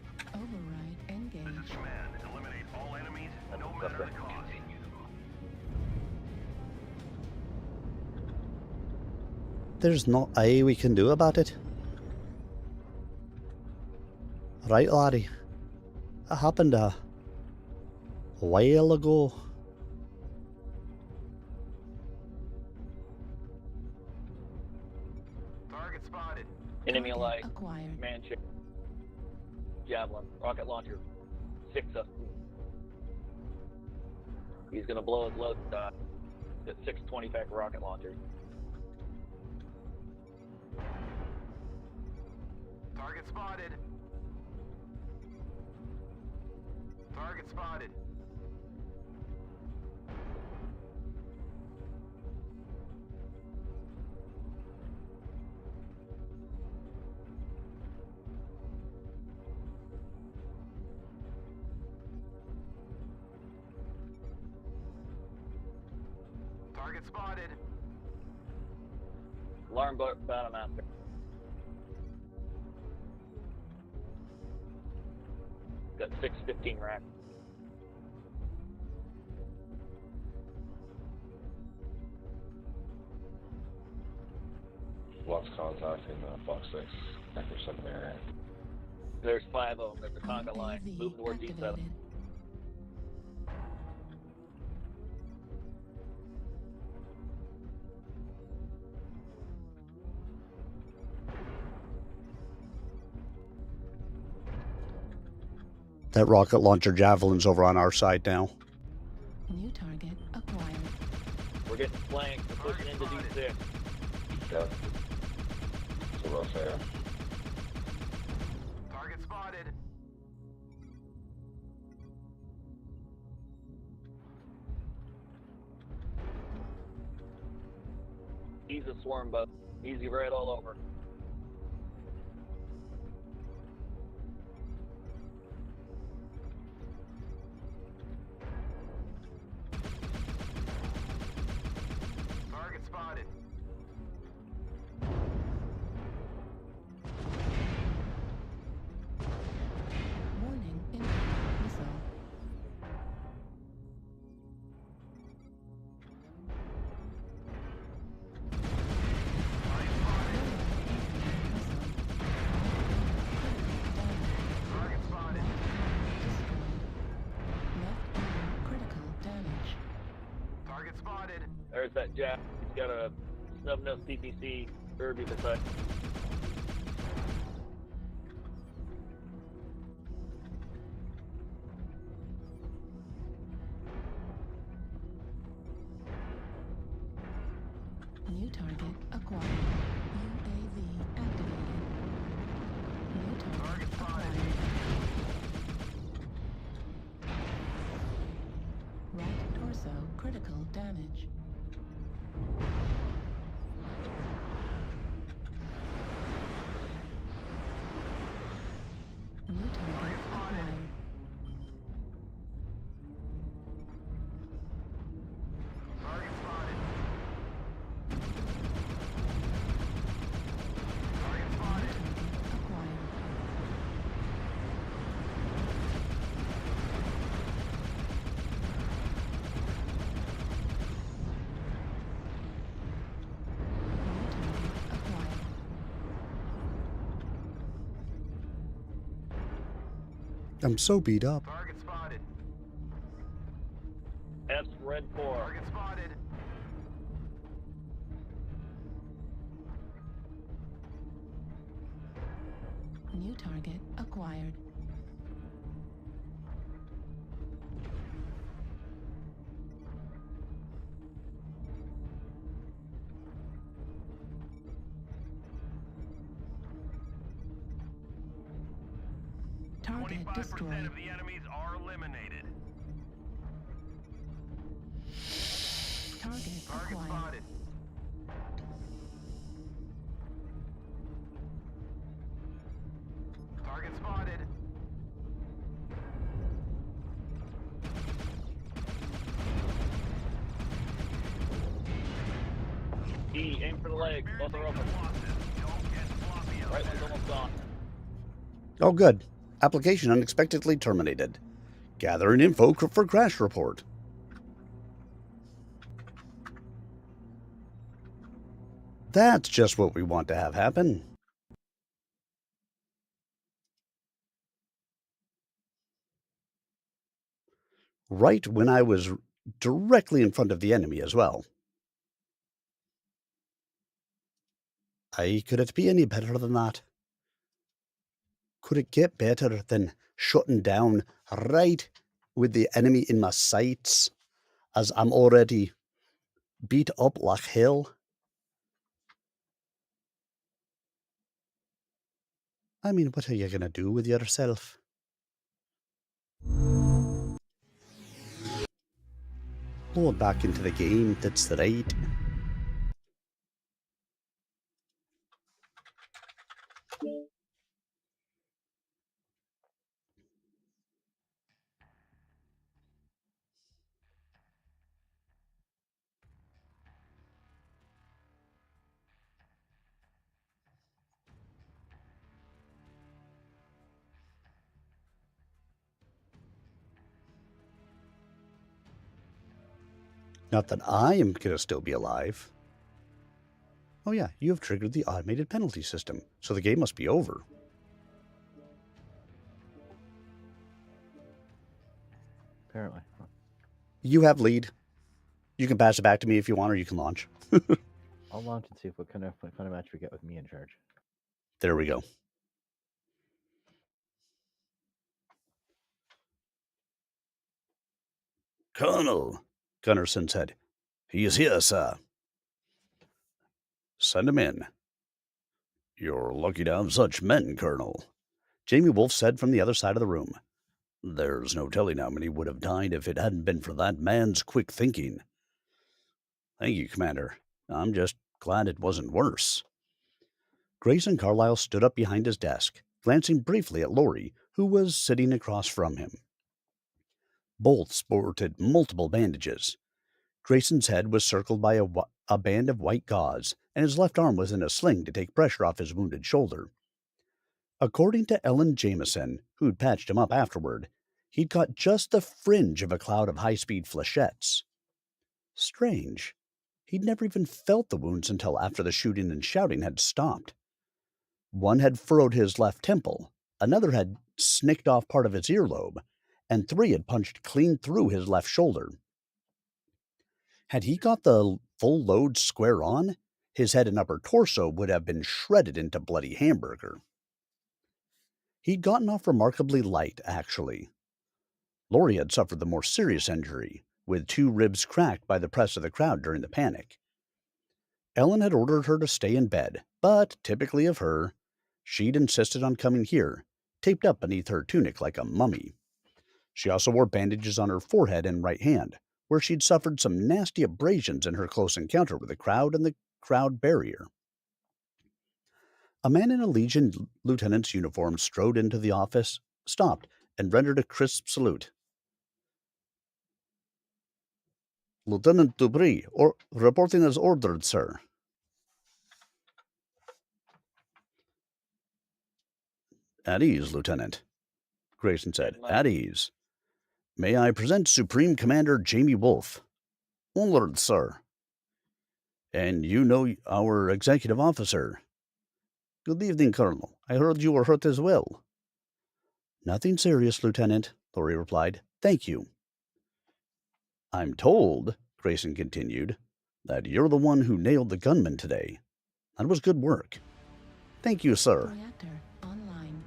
There's not a we can do about it. Right, laddie. It happened a while ago. Target spotted. Enemy alive. Acquired. Man ship. Javelin. Rocket launcher. 6 up. He's gonna blow his load and die. Got 6 20-pack rocket launchers. Target spotted. Target spotted. Target spotted. Alarm battle master. Got 6 15 racks. Lost contact in Fox 6, Sector 7 area. There's 5 of them. There's a conga line. Moving towards E7. That rocket launcher Javelin's over on our side now. New target acquired. We're getting flanked. We're pushing into D6. Yeah. It's a rough area. Target spotted. He's a swarm boat. Easy red all over. Target spotted. Warning, impact missile. Target spotted. Left arm critical damage. Target spotted. There's that Jap. He's got a snub nose CPC Irby beside. New target acquired. UAV activated. New target acquired. Right torso critical damage. New target acquired. Target spotted. Target spotted. Acquired. I'm so beat up. Target spotted. F's red 4. Target spotted. New target acquired. Target 25% destroyed. of the enemies are eliminated. Target Target acquired. spotted. Target spotted. E, aim for the legs. Both are open. Right one's almost gone. Oh, good. Application unexpectedly terminated. Gathering info for crash report. That's just what we want to have happen. Right when I was directly in front of the enemy as well. Could it be any better than that? Could it get better than shutting down right with the enemy in my sights as I'm already beat up like hell? I mean, what are you going to do with yourself? Load back into the game, that's right. Not that I am going to still be alive. Oh yeah, you have triggered the automated penalty system, so the game must be over. Apparently. You have lead. You can pass it back to me if you want, or you can launch. I'll launch and see what kind of match we get with me in charge. There we go. Colonel, Gunnarsson said. He is here, sir. Send him in. You're lucky to have such men, Colonel, Jamie Wolf said from the other side of the room. There's no telling how many would have died if it hadn't been for that man's quick thinking. Thank you, Commander. I'm just glad it wasn't worse. Grayson Carlyle stood up behind his desk, glancing briefly at Laurie, who was sitting across from him. Both sported multiple bandages. Grayson's head was circled by a band of white gauze, and his left arm was in a sling to take pressure off his wounded shoulder. According to Ellen Jameson, who'd patched him up afterward, he'd caught just the fringe of a cloud of high-speed flechettes. Strange. He'd never even felt the wounds until after the shooting and shouting had stopped. One had furrowed his left temple, another had snicked off part of his earlobe, and 3 had punched clean through his left shoulder. Had he got the full load square on, his head and upper torso would have been shredded into bloody hamburger. He'd gotten off remarkably light, actually. Laurie had suffered the more serious injury, with 2 ribs cracked by the press of the crowd during the panic. Ellen had ordered her to stay in bed, but, typically of her, she'd insisted on coming here, taped up beneath her tunic like a mummy. She also wore bandages on her forehead and right hand, where she'd suffered some nasty abrasions in her close encounter with the crowd and the crowd barrier. A man in a Legion lieutenant's uniform strode into the office, stopped, and rendered a crisp salute. Lieutenant Dubry, reporting as ordered, sir. At ease, Lieutenant, Grayson said. At ease. May I present Supreme Commander Jamie Wolf? Ordered, sir. And you know our executive officer. Good evening, Colonel. I heard you were hurt as well. Nothing serious, Lieutenant, Laurie replied. Thank you. I'm told, Grayson continued, that you're the one who nailed the gunman today. That was good work. Thank you, sir. Reactor online.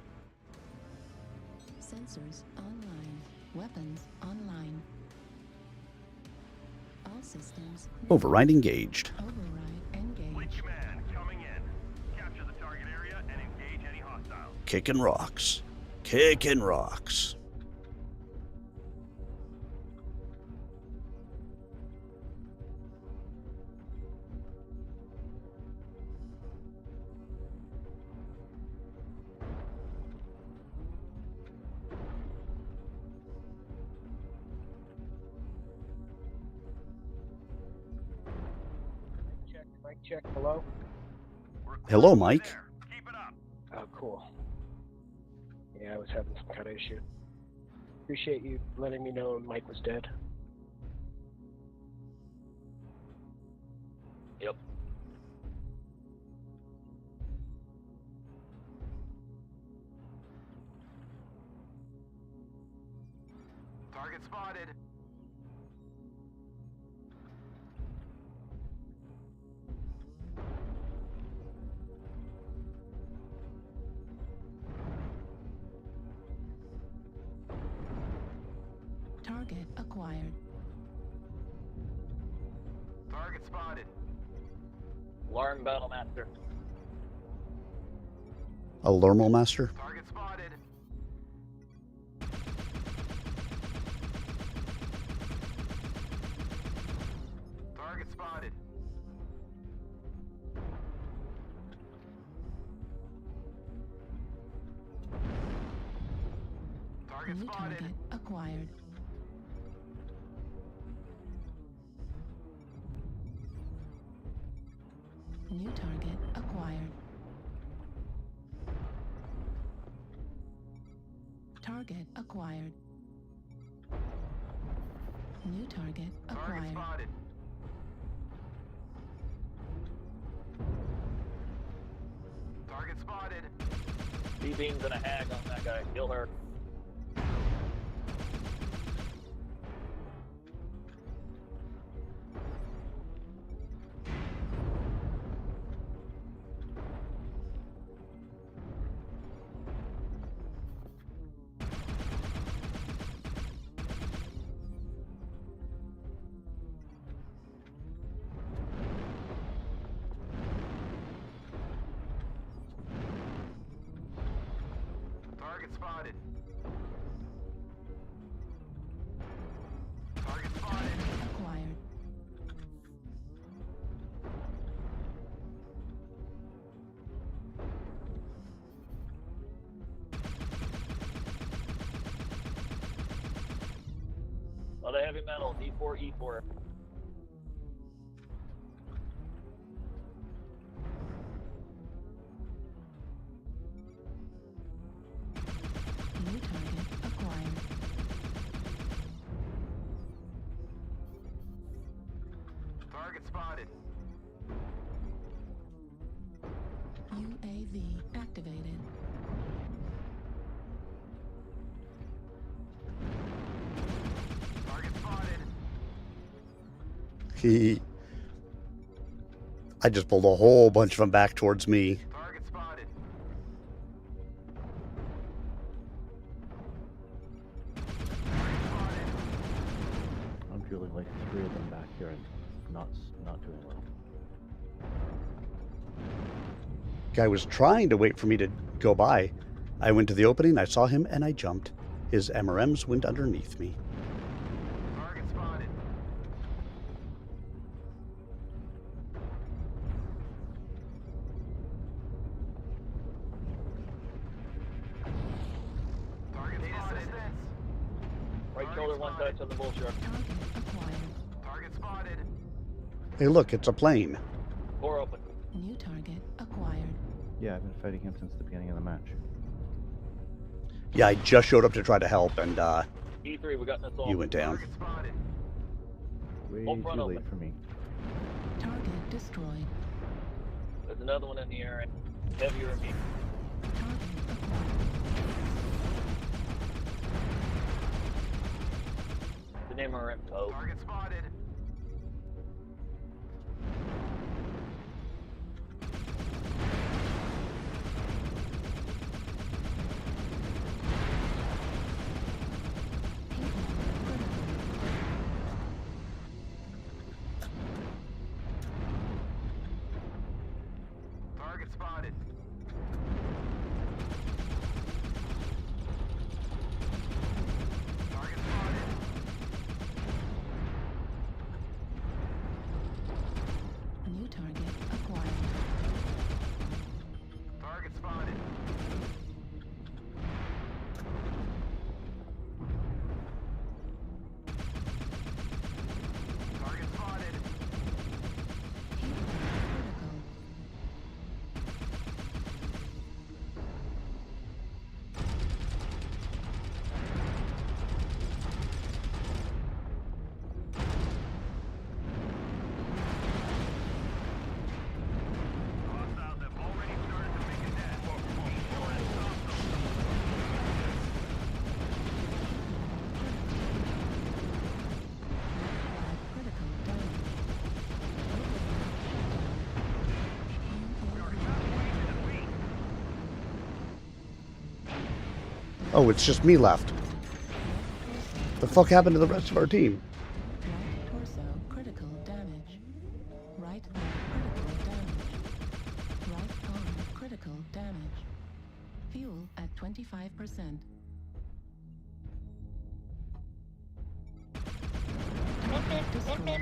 Sensors online. Weapons online. All systems. Override engaged. Override engaged. Leech man coming in. Capture the target area and engage any hostiles. Kicking rocks. Kicking rocks. Mic check. Hello? Hello, Mike. Keep it up. Oh, cool. Yeah, I was having some kind of issue. Appreciate you letting me know Mike was dead. Yep. Target spotted. Target acquired. Target spotted. Alarm Battlemaster. Alarmal Master? Target spotted. Target spotted. Target New spotted. target acquired. New target acquired. Target acquired. New target acquired. Target spotted. Target spotted. D-beams and a hag on that guy. Kill her. Target spotted. Target spotted. Acquired. A lot of heavy metal. D4, E4. New target acquired. Target spotted. UAV activated. Target spotted. I just pulled a whole bunch of them back towards me. Target spotted. I'm feeling like 3 of them back here and not doing well. Guy was trying to wait for me to go by. I went to the opening, I saw him, and I jumped. His MRMs went underneath me. Target spotted. Target spotted. Right shoulder, one touch on the bull shark. Target acquired. Target spotted. Hey, look, it's a plane. Door open. New target acquired. Yeah, I've been fighting him since the beginning of the match. Yeah, I just showed up to try to help, and E3, we got an assault. you went down. Target spotted. Way Full too front late open. for me. Target destroyed. There's another one in the air. Heavier than me. Target acquired. The name of our info. Target spotted. Target spotted. Target spotted. New target acquired. Target spotted. Target spotted. Critical. Hostiles have already started to make a dash. Go ahead and stop them. Critical damage. Oh, it's just me left. The fuck happened to the rest of our team? Right torso critical damage. Right arm critical damage. Right arm critical damage. Fuel at 25%. Target destroyed.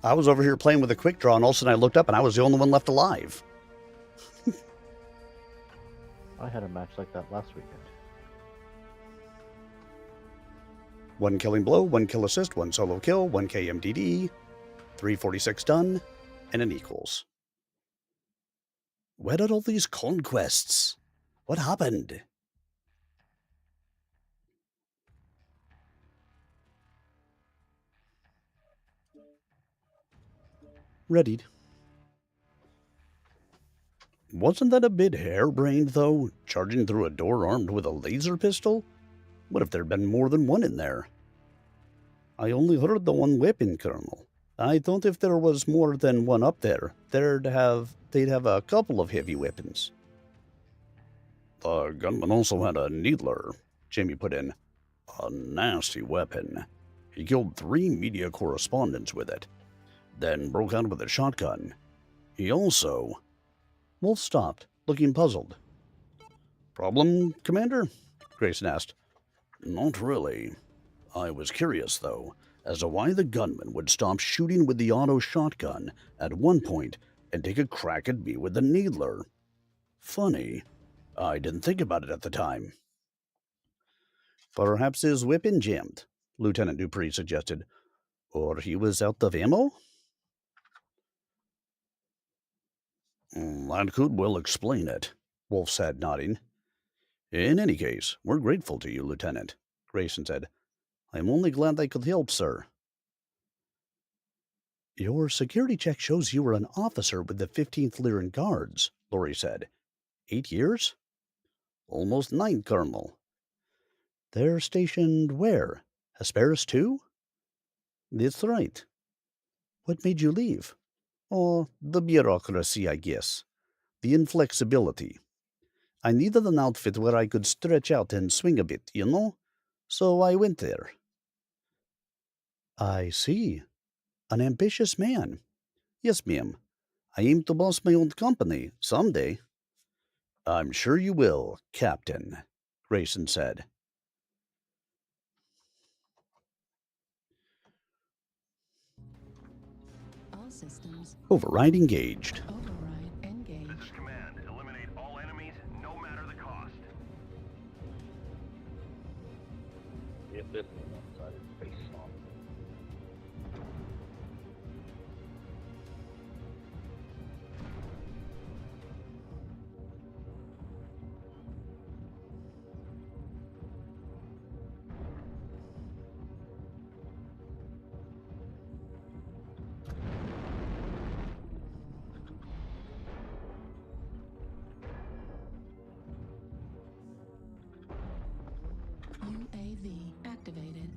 I was over here playing with a quick draw, and all of a sudden I looked up, and I was the only one left alive. I had a match like that last weekend. 1 killing blow, 1 kill assist, 1 solo kill, 1 KMDD, 346 done, and an equals. Where are all these conquests? What happened? Readied. Wasn't that a bit harebrained, though? Charging through a door armed with a laser pistol? What if there'd been more than one in there? I only heard the one weapon, Colonel. I thought if there was more than one up there, they'd have a couple of heavy weapons. The gunman also had a needler, Jamie put in. A nasty weapon. He killed 3 media correspondents with it, then broke out with a shotgun. He also... Wolf stopped, looking puzzled. Problem, Commander? Grayson asked. Not really. I was curious, though, as to why the gunman would stop shooting with the auto shotgun at one point and take a crack at me with the needler. Funny. I didn't think about it at the time. Perhaps his weapon jammed, Lieutenant Dupree suggested. Or he was out of ammo? That could well explain it, Wolf said, nodding. In any case, we're grateful to you, Lieutenant, Grayson said. I'm only glad I could help, sir. Your security check shows you were an officer with the 15th Lyran Guards, Lori said. 8 years? Almost 9, Colonel. They're stationed where? Hesperus 2? That's right. What made you leave? Oh, the bureaucracy, I guess. The inflexibility. I needed an outfit where I could stretch out and swing a bit, you know? So I went there. I see. An ambitious man. Yes, ma'am. I aim to boss my own company someday. I'm sure you will, Captain, Grayson said. All systems. Override engaged. Override engaged. This is command. Eliminate all enemies, no matter the cost. If this is an outside face off. UAV activated.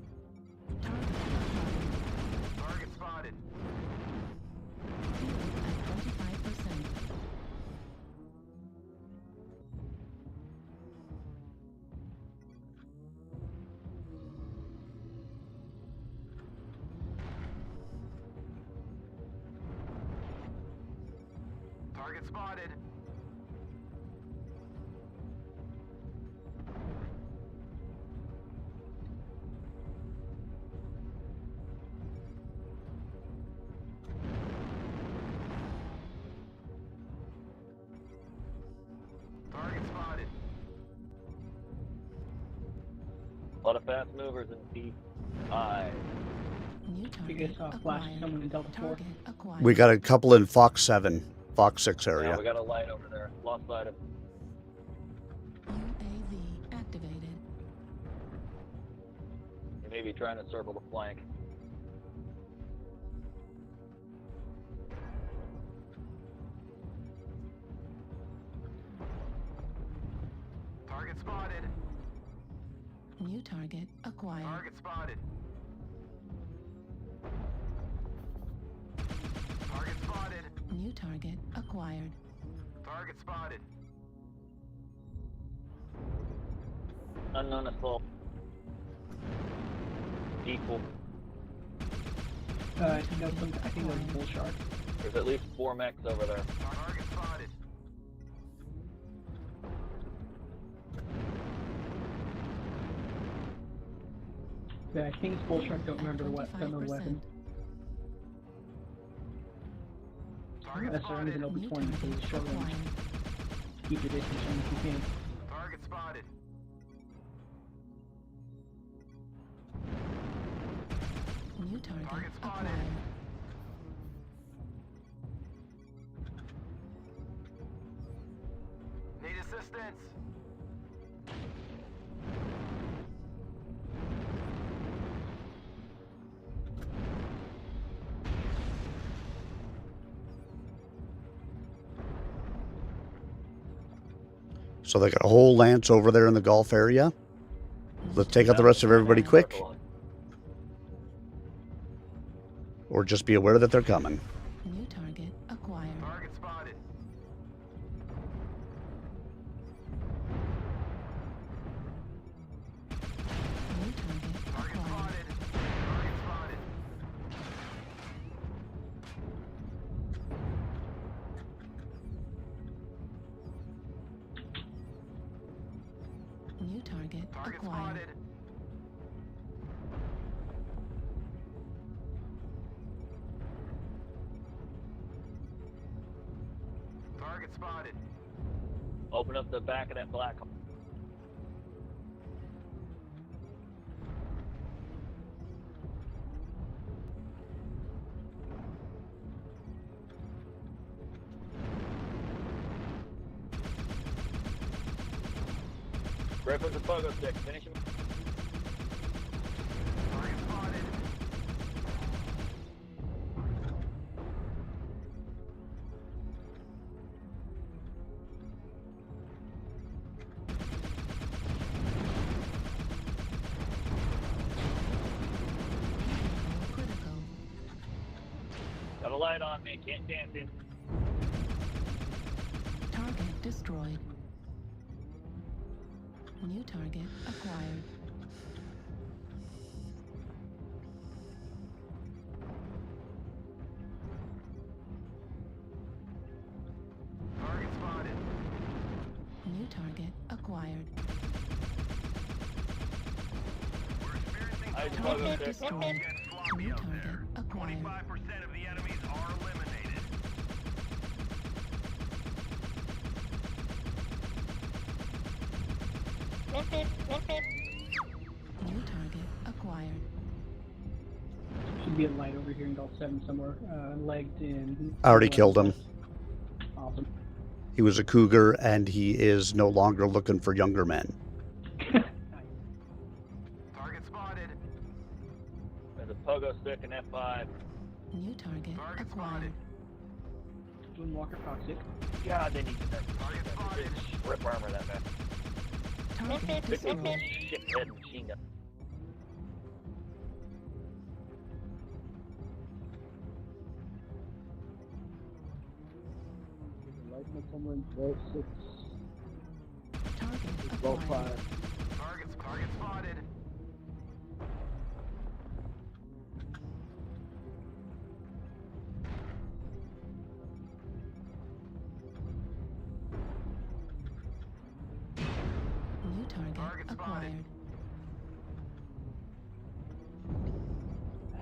Target spotted. Fuel at 25%. Target spotted. Target spotted. A lot of fast movers in T5. New You target guys saw Flash acquired. coming in Delta 4. Target acquired. We got a couple in Fox 7, Fox 6 area. Yeah, we got a light over there. Lost sight of. UAV activated. He may be trying to circle the flank. Target spotted. New target acquired. Target spotted. Target spotted. New target acquired. Target spotted. Unknown assault. D4. I think that was bull shark. There's at least 4 mechs over there. Target spotted. Yeah, I think it's bull shark. Don't remember the weapon. That's only an open 20 because it's short range. Keep your distance if you can. Target spotted. New target spotted. acquired. Need assistance. So they got a whole lance over there in the Gulf area. Let's take out the rest of everybody quick. Or just be aware that they're coming. New target acquired. Target spotted. New target Target acquired. spotted. Target spotted. New target Target acquired. spotted. Target spotted. Open up the back of that black. Griffin's a pogo stick. Finish him. Target spotted. Critical. Got a light on me. Can't dance in. Target destroyed. New target acquired. Target spotted. New target acquired. We're experiencing I just Target pogo stick. destroyed. Getting sloppy New out target there. acquired. 25% of the enemies are eliminated. New target acquired. Should be a light over here in Gulf 7 somewhere. Legged in. I already killed him. Awesome. He was a cougar, and he is no longer looking for younger men. Target spotted. There's a pogo stick and F5. New target Target acquired. spotted. Twin Walker toxic. God, they need to Target spotted. rip armor that man. Target Big destroyed. shithead machine gun. Light somewhere in Gulf 6. Target Gulf acquired. 5. Target spotted. New target Target spotted. acquired.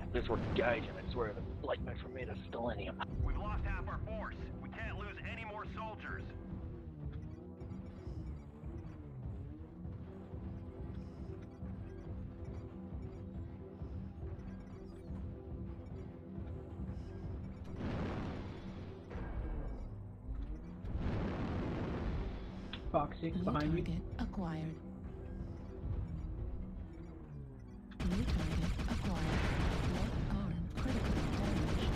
If this were Gaijin, I swear the light mechs were made of selenium. We've lost half our force. We can't lose any more soldiers. Fox 6 New behind you. target acquired. New target acquired. Right arm critical damage.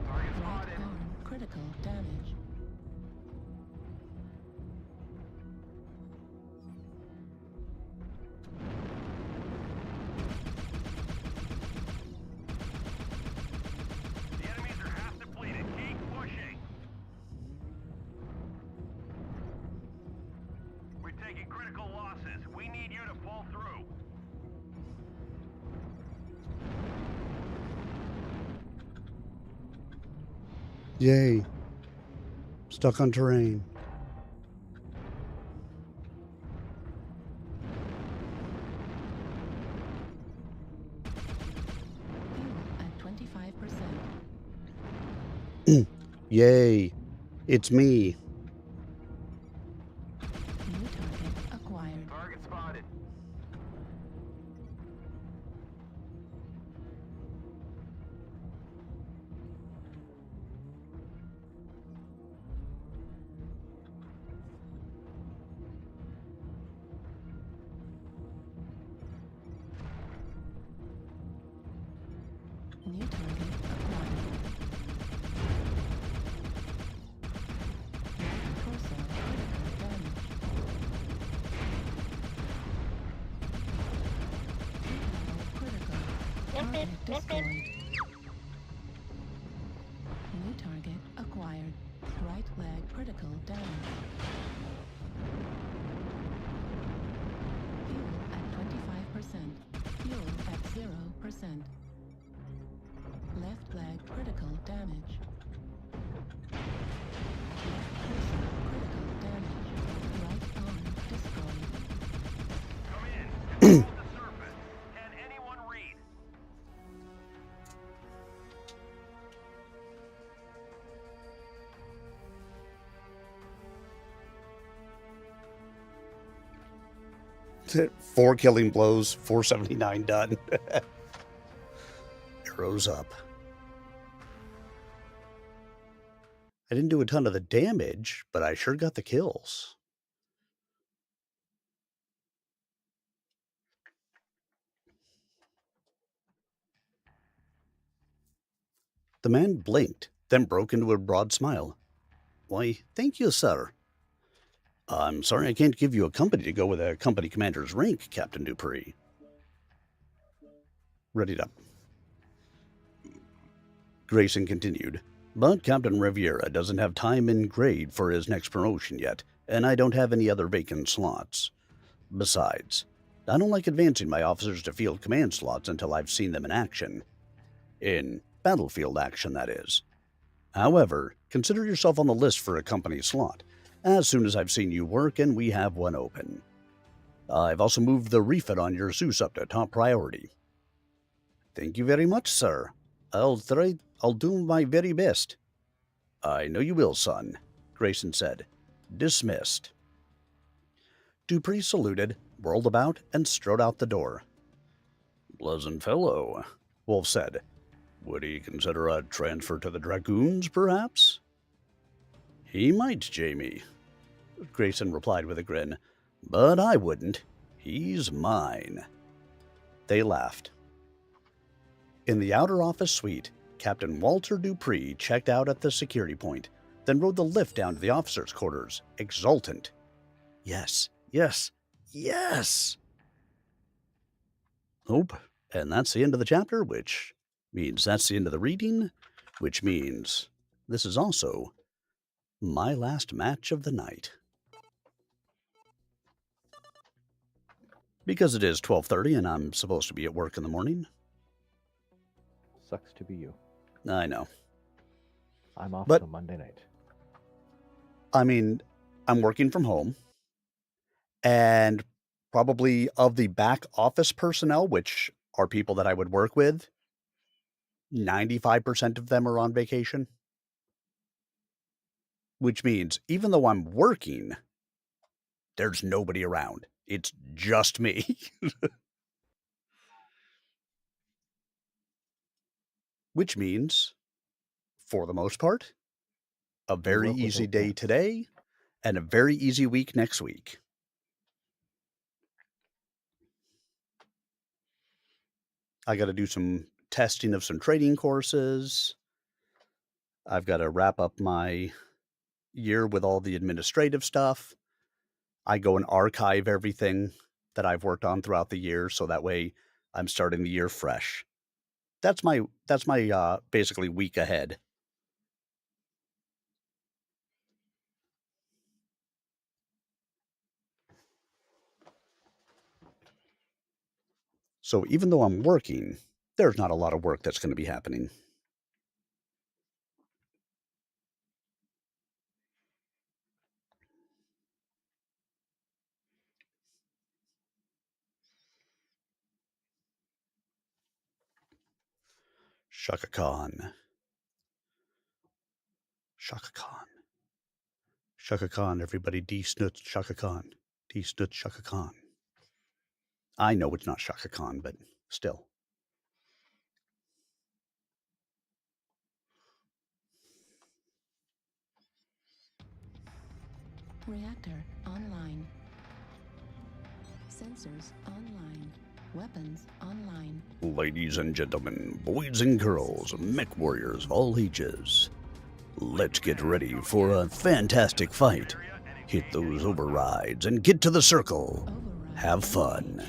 Target Right spotted. arm critical damage. The enemies are half depleted. Keep pushing. We're taking critical losses. fall through. Yay. Stuck on terrain. At 25%. Yay. It's me. New target acquired. Target spotted. New target acquired. Torso critical damage. Critical. Target destroyed. New target acquired. Right leg critical damage. Fuel at 25%. Fuel at 0%. Left leg critical damage. Left torso critical damage. Right arm destroyed. Come in. You're off the surface. Can anyone read? Four killing blows, 479 done. Arrows up. I didn't do a ton of the damage, but I sure got the kills. The man blinked, then broke into a broad smile. Why, thank you, sir. I'm sorry I can't give you a company to go with a company commander's rank, Captain Dupree. Readied up. Grayson continued, but Captain Riviera doesn't have time in grade for his next promotion yet, and I don't have any other vacant slots. Besides, I don't like advancing my officers to field command slots until I've seen them in action. In battlefield action, that is. However, consider yourself on the list for a company slot, as soon as I've seen you work and we have one open. I've also moved the refit on your Zeus up to top priority. Thank you very much, sir. I'll do my very best. I know you will, son, Grayson said. Dismissed. Dupree saluted, whirled about, and strode out the door. Pleasant fellow, Wolf said. Would he consider a transfer to the Dragoons, perhaps? He might, Jamie, Grayson replied with a grin. But I wouldn't. He's mine. They laughed. In the outer office suite, Captain Walter Dupree checked out at the security point, then rode the lift down to the officers' quarters, exultant. Yes, yes, yes! Oh, and that's the end of the chapter, which means that's the end of the reading, which means this is also my last match of the night. Because it is 12:30 and I'm supposed to be at work in the morning. Sucks to be you. I know. I'm off But, till Monday night. I mean, I'm working from home. And probably of the back office personnel, which are people that I would work with, 95% of them are on vacation. Which means even though I'm working, there's nobody around. It's just me. Which means, for the most part, a very easy day today and a very easy week next week. I got to do some testing of some trading courses. I've got to wrap up my year with all the administrative stuff. I go and archive everything that I've worked on throughout the year, so that way I'm starting the year fresh. That's my basically week ahead. So even though I'm working, there's not a lot of work that's going to be happening. Shaka Khan. Shaka Khan. Shaka Khan, everybody. D-Snuts Shaka Khan. D-Snuts Shaka Khan. I know it's not Shaka Khan, but still. Reactor online. Sensors online. Weapons online. Ladies and gentlemen, boys and girls, mech warriors all ages, let's get ready for a fantastic fight. Hit those overrides and get to the circle. Have fun.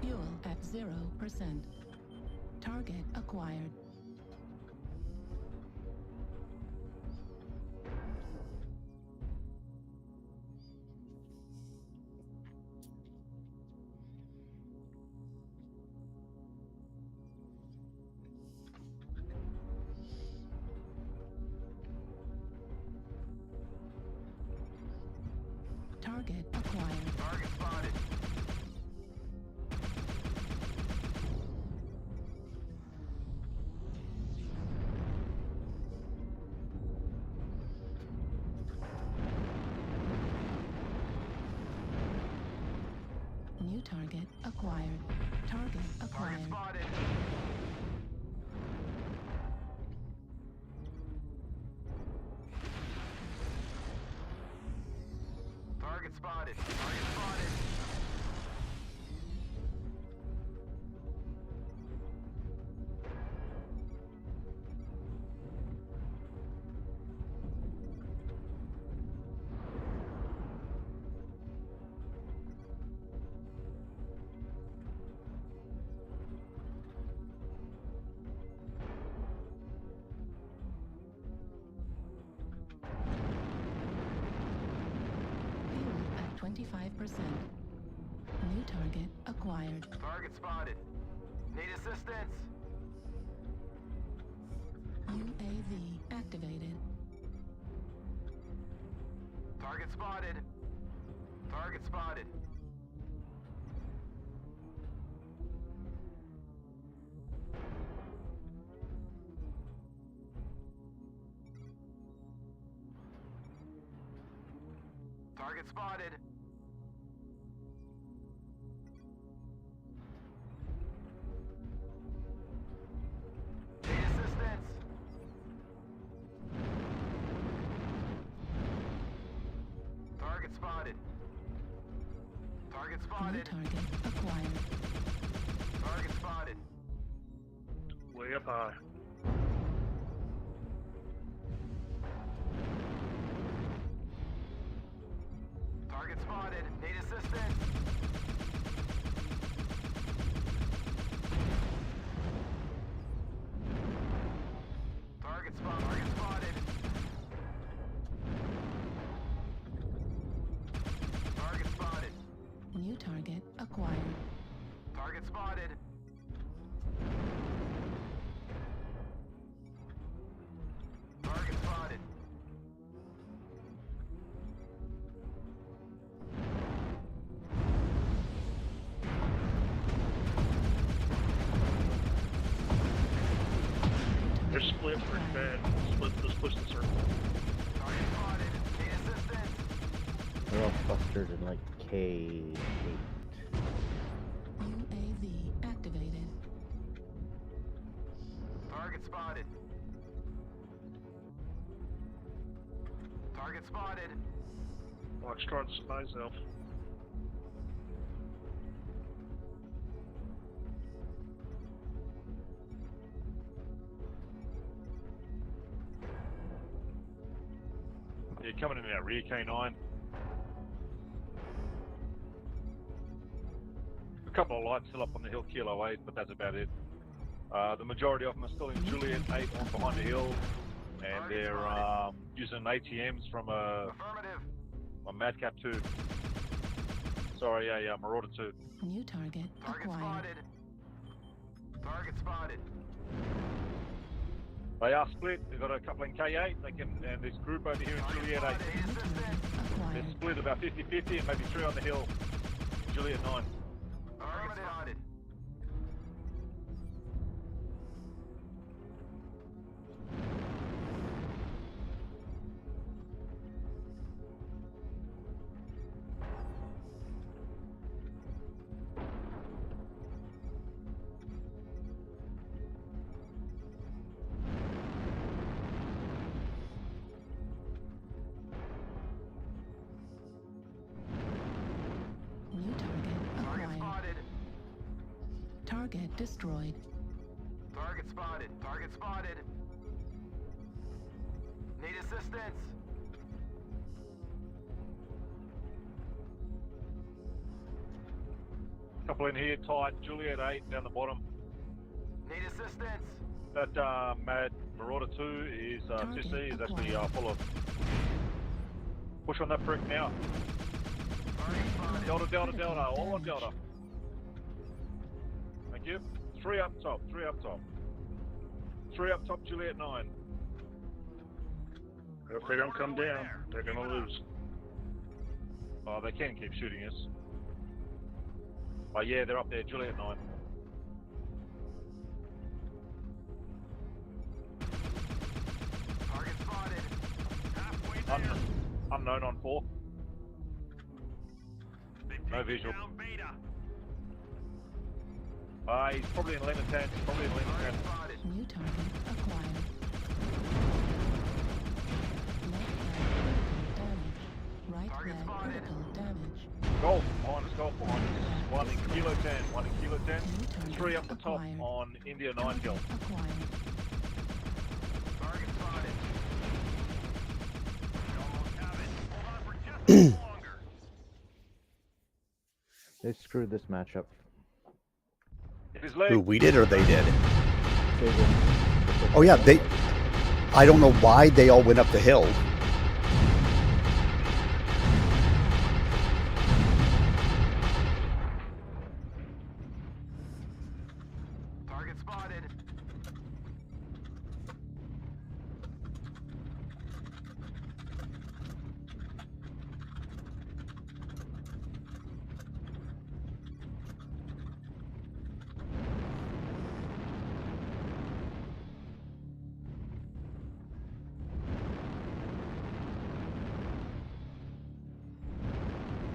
Fuel at 0%. Target acquired. Target acquired. Target spotted. New target acquired. Target acquired. Target spotted. Target spotted. Target spotted. Fuel at 25%. New target acquired. Target spotted. Need assistance. UAV activated. Target spotted. Target spotted. Target spotted. Need assistance. Target spotted. Target New spotted. target acquired. Target spotted. Way up high. Target spotted. Need assistance. Target spotted. Target spotted. Target spotted. New target acquired. Target spotted. Target spotted. They're split pretty bad. Let's push the circle. Target spotted. Need assistance. They're all clustered in like K8. UAV activated. Target spotted. Target spotted. Foxtrot spy self. You're coming in our rear K9. A couple of lights still up on the hill, Kilo 8, but that's about it. The majority of them are still in Juliet 8 on behind the hill, and they're using ATMs from a Madcap 2. Sorry, a Marauder 2. New target acquired. Target spotted. They are split. They've got a couple in K8, and this group over here in Juliet 8. They're split about 50-50, and maybe 3 on the hill in Juliet 9. Target spotted. New target acquired. Target destroyed. Target spotted. Target spotted. Need assistance. Couple in here, tight. Juliet 8 down the bottom. Need assistance. That Mad Marauder 2 is Sissy is actually full of. Push on that prick now. Delta, Delta, Delta, all on Delta. Thank you. 3 up top, 3 up top. 3 up top, Juliet 9. If they don't come down, they're gonna lose. Oh, they can keep shooting us. Oh yeah, they're up there, Juliet 9. Target spotted. Unknown on 4. No visual. He's probably in Lemon 10. Probably in Lemon 10. New target acquired. Left leg critical damage. Right leg critical damage. Golf behind us, golf behind us. 1 in Kilo 10, 1 in Kilo 10. 3 up the top on India 9 hill. Acquired. Target spotted. They screwed this matchup. Who, we did or they did? They did. Oh yeah, I don't know why they all went up the hill. Target spotted.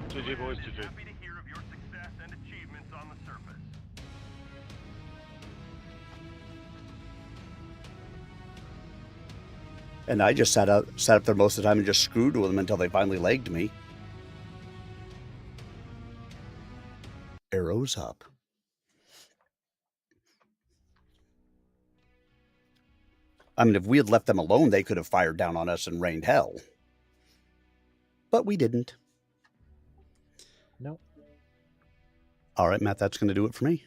GG boys, GG. Happy to hear of your success and achievements on the surface. And I just sat up there most of the time and just screwed with them until they finally legged me. Arrows up. I mean, if we had left them alone, they could have fired down on us and rained hell. But we didn't. Nope. All right, Matt, that's going to do it for me.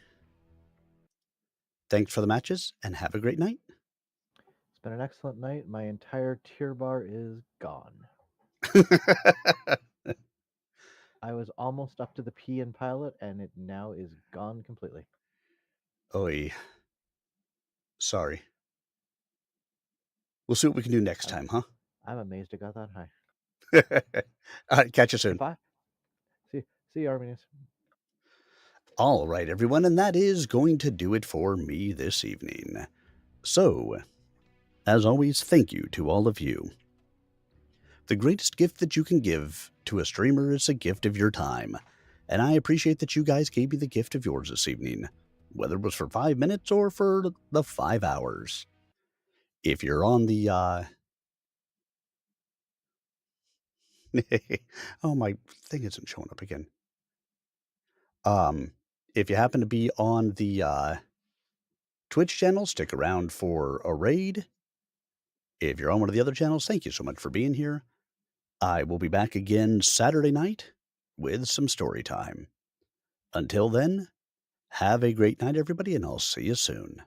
Thanks for the matches, and have a great night. It's been an excellent night. My entire tier bar is gone. I was almost up to the P in pilot, and it now is gone completely. Oy. Sorry. We'll see what we can do next time, huh? I'm amazed it got that high. All right, catch you soon. Bye. See you, Arminius. All right, everyone, and that is going to do it for me this evening. So, as always, thank you to all of you. The greatest gift that you can give to a streamer is a gift of your time, and I appreciate that you guys gave me the gift of yours this evening, whether it was for 5 minutes or for the 5 hours. If you're on the, oh, my thing isn't showing up again. If you happen to be on the Twitch channel, stick around for a raid. If you're on one of the other channels, thank you so much for being here. I will be back again Saturday night with some story time. Until then, have a great night, everybody, and I'll see you soon.